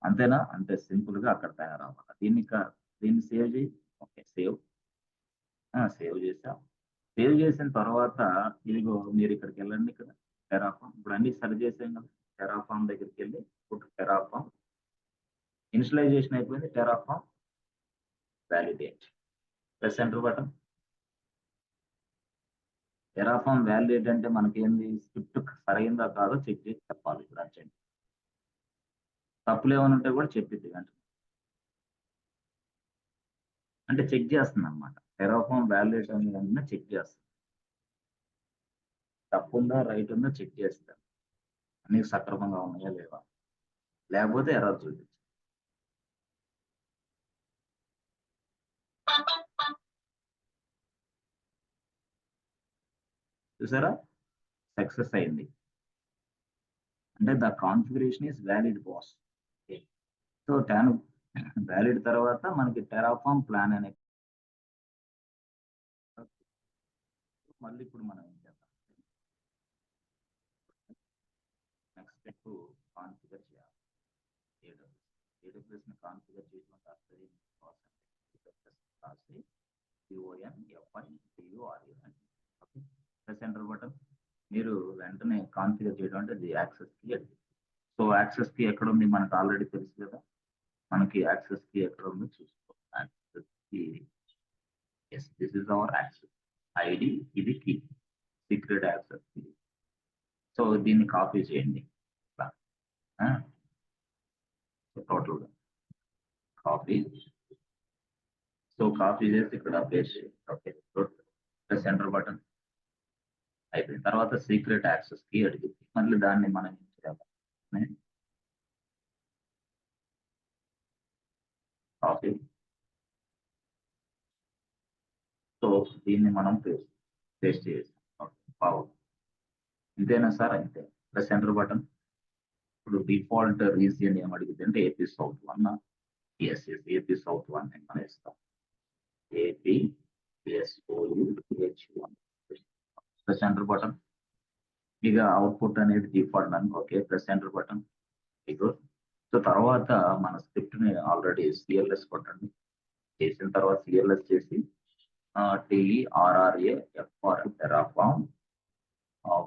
అంతేనా? అంతే సింపుల్ గా అక్కడ తయారవ్వాలి. దీన్ని సేవ్ చేయి. ఓకే, సేవ్ చేసాం. సేవ్ చేసిన తర్వాత ఇదిగో మీరు ఇక్కడికి వెళ్ళండి. ఇక్కడ టెరాఫామ్, ఇప్పుడు అన్ని సరి చేసాం కదా. టెరాఫామ్ దగ్గరికి వెళ్ళి ఇప్పుడు టెరాఫామ్ ఇనిషియలైజేషన్ అయిపోయింది. Terraform validate, press enter button. Terraform validate అంటే మనకేంది, స్క్రిప్ట్ సరైందా కాదో చెక్ చేసి చెప్పాలి. ఇప్పుడు అర్జెంట్ తప్పులు ఏమైనా ఉంటే కూడా చెప్పింది అంటే చెక్ చేస్తుంది అనమాట. టెరాఫామ్ వ్యాలిడేట్ అనేది చెక్ చేస్తుంది. తప్పు ఉందా రైట్ ఉందా చెక్ చేస్తారు. అన్ని సక్రమంగా ఉన్నాయా లేవా, లేకపోతే ఎర్రర్ చూపించు. చూసారా, సక్సెస్ అయింది. అంటే the configuration is valid boss. So tan valid తర్వాత మనకి టెరాఫామ్ ప్లాన్ అనే మళ్ళీ ఇప్పుడు మనం ఏం చేద్దాం, నెక్స్ట్ స్టెప్ కాన్ఫిగర్ చేయాలి. ఏడబ్ల్యూఎస్ ని కాన్ఫిగర్ చేయడం రాసి ప్రెస్ ఎంటర్ బటన్. మీరు వెంటనే కాన్ఫిగర్ చేయడం అంటే అది యాక్సెస్ కి. సో యాక్సెస్ కి ఎక్కడ ఉంది మనకు ఆల్రెడీ తెలుసు కదా. మనకి యాక్సెస్ కి ఎక్కడ ఉందో చూసుకో. యాక్సెస్ కి, yes this is our access ID, ఇది key, secret access key. So దీన్ని కాపీ చేయండి. టోటల్ గా కాపీ. సో కాపీ చేసి ఇక్కడ పేస్ట్ చేయండి. Okay, press enter button. అయిపోయిన తర్వాత సీక్రెట్ యాక్సెస్ కీ అడిగింది. మళ్ళీ దాన్ని మనం ఏం చేయాలి, కాపీ. సో దీన్ని మనం పేస్ట్ చేసాం. బాగుంది, ఇంతేనా సార్? అంతే. Press enter button. ఇప్పుడు డిఫాల్ట్ రీజియన్ ఏం అడిగింది అంటే AP south 1. Yes AP south 1 మనం ఇస్తాం. AP SOUTH1. Press enter button. ఇక అవుట్పుట్ అనేది డిఫాల్ట్ అని. Okay, press enter button. ఇగో. సో తర్వాత మన స్క్రిప్ట్ ని ఆల్రెడీ CLS కొట్టండి. చేసిన తర్వాత CLS చేసి TERRAFRM Terraform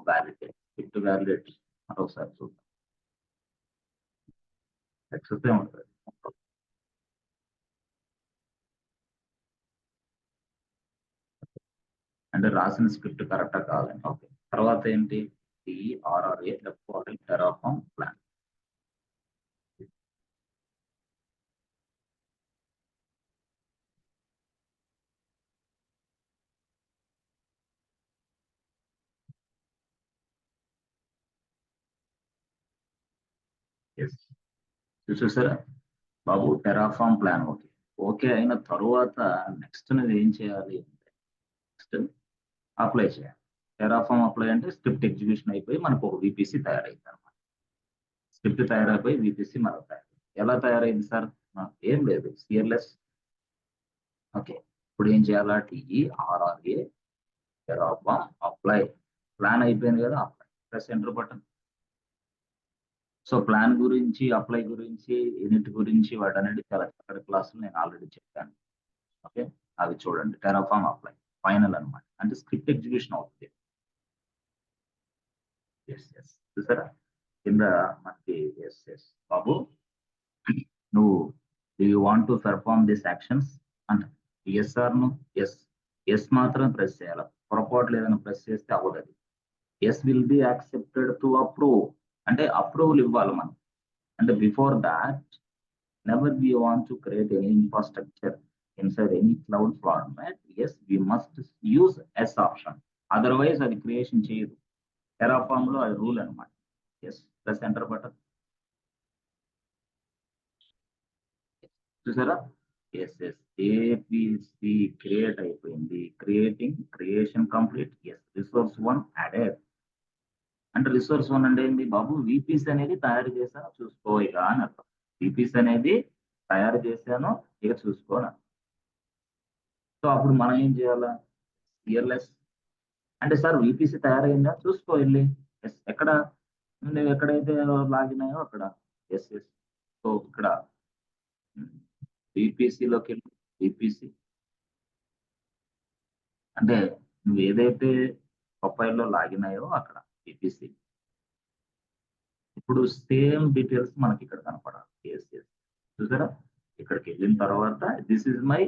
validate, script validate మరొకసారి చూద్దాం. సక్సెస్ ఉంటుంది. అంటే రాసిన స్క్రిప్ట్ కరెక్టా కాదని. ఓకే, తర్వాత ఏంటి, TERRAFRM టెరాఫామ్ ప్లాన్. చూసారా బాబు, టెరాఫామ్ ప్లాన్ ఓకే. ఓకే అయిన తర్వాత నెక్స్ట్ నువ్వు ఏం చేయాలి అంటే నెక్స్ట్ అప్లై చేయాలి. టెరాఫామ్ అప్లై అంటే స్క్రిప్ట్ ఎగ్జిక్యూషన్ అయిపోయి మనకు ఒక VPC తయారైంది అనమాట. స్క్రిప్ట్ తయారైపోయి విపిసి మరొక ఎలా తయారైంది సార్? ఏం లేదు, సిఎల్ఎస్. ఓకే, ఇప్పుడు ఏం చేయాలా? TE ఆర్ఆర్ఏ Terraform apply. ప్లాన్ అయిపోయింది కదా, apply press enter button. So plan గురించి, అప్లై గురించి, యూనిట్ గురించి వాటన్నిటి చాలా చక్కటి క్లాసులు నేను ఆల్రెడీ చెప్పాను. ఓకే, అవి చూడండి. టెరాఫామ్ అప్లై ఫైనల్ అన్నమాట, అంటే స్క్రిప్ట్ ఎగ్జిక్యూషన్ అవుతుంది. చూసారా కింద మనకి ఎస్ బాబు నువ్వు do you want to perform this actions అంట. ఎస్ ఆర్ ను ఎస్ మాత్రం ప్రెస్ చేయాలి. పొరపాట్లు ఏదైనా ప్రెస్ చేస్తే అవ్వదు. అది yes will be accepted to approve, అంటే అప్రూవల్ ఇవ్వాలి మనం. అంటే before that never we want to create any infrastructure inside any cloud format. Yes we must use yes option, otherwise అది క్రియేషన్ చేయదు. టెరాఫామ్ లో అది రూల్ అనమాట. Yes plus enter button. చూసారా? ఏబిసి క్రియేట్ అయిపోయింది. Creation complete. Resource 1 added. అంటే resource 1 అంటే ఏంటి బాబు? విపిసి అనేది తయారు చేశాను చూసుకో ఇక అని అర్థం. విపిసి అనేది తయారు చేశాను ఇక చూసుకో అని. సో అప్పుడు మనం ఏం చేయాలా? సిఎల్ఎస్ అంటే సార్ విపిసి తయారైందా చూసుకో వెళ్ళి. ఎక్కడ నువ్వు ఎక్కడైతే లాగిన్ అయ్యో అక్కడ. సో ఇక్కడ విపిసిలోకి వెళ్ళి విపిసి అంటే నువ్వు ఏదైతే ప్రొఫైల్లో లాగిన్ అయ్యో అక్కడ విపిసి. ఇప్పుడు సేమ్ డీటెయిల్స్ మనకి ఇక్కడ కనపడాలి. చూసారా? ఇక్కడికి వెళ్ళిన తర్వాత this is my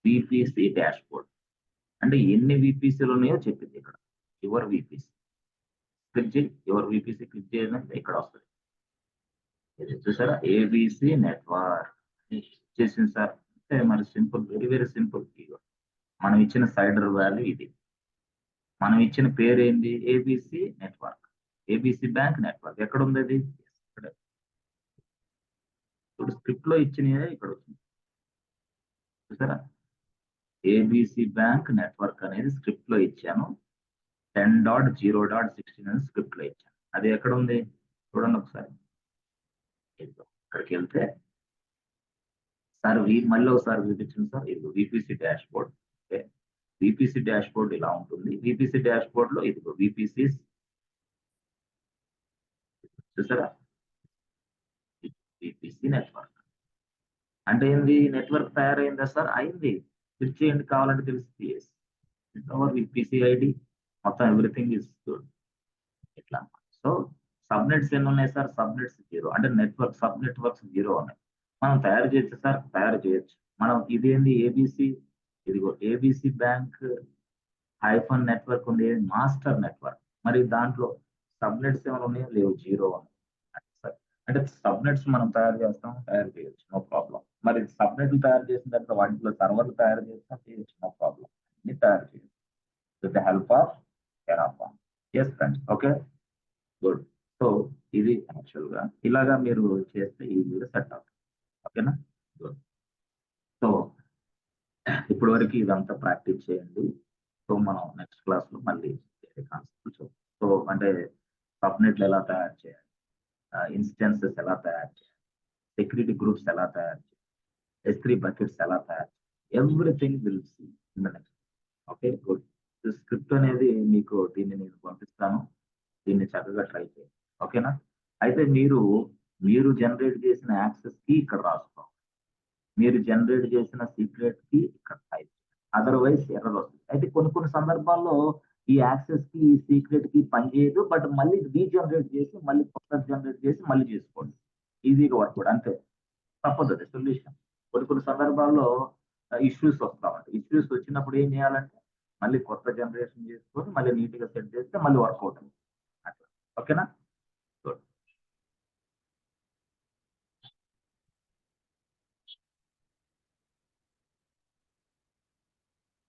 VPC dash board. అంటే ఎన్ని విపిసిలు ఉన్నాయో చెప్పింది ఇక్కడ. యువర్ విపిసి క్లిక్ చేయి. యువర్ విపిసి క్లిక్ చేయాలంటే ఇక్కడ వస్తుంది. ఇది చూసారా? ఏబిసి నెట్వర్క్ చేసింది సార్. అంటే మరి సింపుల్, వెరీ వెరీ సింపుల్. మనం ఇచ్చిన సైడర్ వాల్యూ ఇది. మనం ఇచ్చిన పేరు ఏంటి? ABC network, ABC bank network. ఎక్కడ ఉంది అది? ఇక్కడ. ఇప్పుడు స్క్రిప్ట్ లో ఇచ్చినదే ఇక్కడ వచ్చింది. చూసారా? ఏబిసి బ్యాంక్ నెట్వర్క్ అనేది స్క్రిప్ట్ లో ఇచ్చాను. 10.0.16 అని స్క్రిప్ట్ లో ఇచ్చాను. అది ఎక్కడ ఉంది చూడండి ఒకసారి. ఇక్కడికి వెళ్తే సార్ మళ్ళీ ఒకసారి చూపించండి సార్. ఇది VPC dash board. Okay, VPC dash board ఇలా ఉంటుంది. విపిసి డాష్ బోర్డ్ లో ఇదిగో విపిసి చూసారా? విపిసి నెట్వర్క్ అంటే ఏంది? నెట్వర్క్ తయారైందా సార్? అయింది. క్లిక్ చేయండి కావాలంటే తెలుస్తుంది. అవర్ విపిసి ఐడి మొత్తం ఎవ్రీథింగ్ ఇస్ గుడ్. ఇట్లా. సో సబ్నెట్స్ ఎన్ని ఉన్నాయి సార్? సబ్నెట్స్ 0, అంటే నెట్వర్క్ సబ్ నెట్వర్క్స్ 0 ఉన్నాయి. మనం తయారు చేయొచ్చు సార్, తయారు చేయొచ్చు. మనం ఇదేంది? ఏబిసి, ఇదిగో ఏబిసి బ్యాంక్ హైఫన్ నెట్వర్క్ ఉంది, మాస్టర్ నెట్వర్క్. మరి దాంట్లో సబ్నెట్స్ ఏమైనా ఉన్నాయో? లేవు, 0 ఉన్నాయి. అంటే సబ్నెట్స్ మనం తయారు చేస్తాం, తయారు చేయొచ్చు, నో ప్రాబ్లం. మరి సబ్నెట్లు తయారు చేసిన తర్వాత వాటిలో సర్వర్లు తయారు చేస్తాం, చేయొచ్చు, నో ప్రాబ్లం. అన్ని తయారు చేయొచ్చు with the help of Terraform. Yes friends, okay good. So ఇది యాక్చువల్ గా ఇలాగా మీరు చేస్తే ఈజీగా సెట్ అవుతుంది. ఓకేనా? గుడ్. సో ఇప్పటి వరకు ఇదంతా ప్రాక్టీస్ చేయండి. సో మనం నెక్స్ట్ క్లాస్ లో మళ్ళీ కాన్సెప్ట్ చూద్దాం. సో అంటే సబ్నెట్లు ఎలా తయారు చేయాలి, ఇన్స్టెన్సెస్ ఎలా తయారు చేయాలి, సెక్యూరిటీ గ్రూప్స్ ఎలా తయారు చేయాలి, S3 బకెట్స్ ఎలా తయారు చేయాలి, everything will see in the next. Okay good. Script అనేది మీకు దీన్ని నేను పంపిస్తాను. దీన్ని చక్కగా ట్రై చేయండి. ఓకేనా? అయితే మీరు జనరేట్ చేసిన యాక్సెస్ కి ఇక్కడ రాసుకోవాలి. మీరు జనరేట్ చేసిన సీక్రెట్ కి ఇక్కడ టైప్. అదర్వైజ్ ఎర్రర్ వస్తుంది. అయితే కొన్ని సందర్భాల్లో ఈ యాక్సెస్ కి, ఈ సీక్రెట్ కి పనిచేయదు. బట్ మళ్ళీ రీజనరేట్ చేసి, మళ్ళీ కొత్త జనరేట్ చేసి మళ్ళీ చేసుకోండి. ఈజీగా వర్క్ కూడా అంతే. తప్పదు, అది సొల్యూషన్. కొన్ని సందర్భాల్లో ఇష్యూస్ వస్తామంటే, ఇష్యూస్ వచ్చినప్పుడు ఏం చేయాలంటే మళ్ళీ కొత్త జనరేషన్ చేసుకొని మళ్ళీ నీట్ గా సెట్ చేస్తే మళ్ళీ వర్క్ అవుతుంది. అట్లా. ఓకేనా?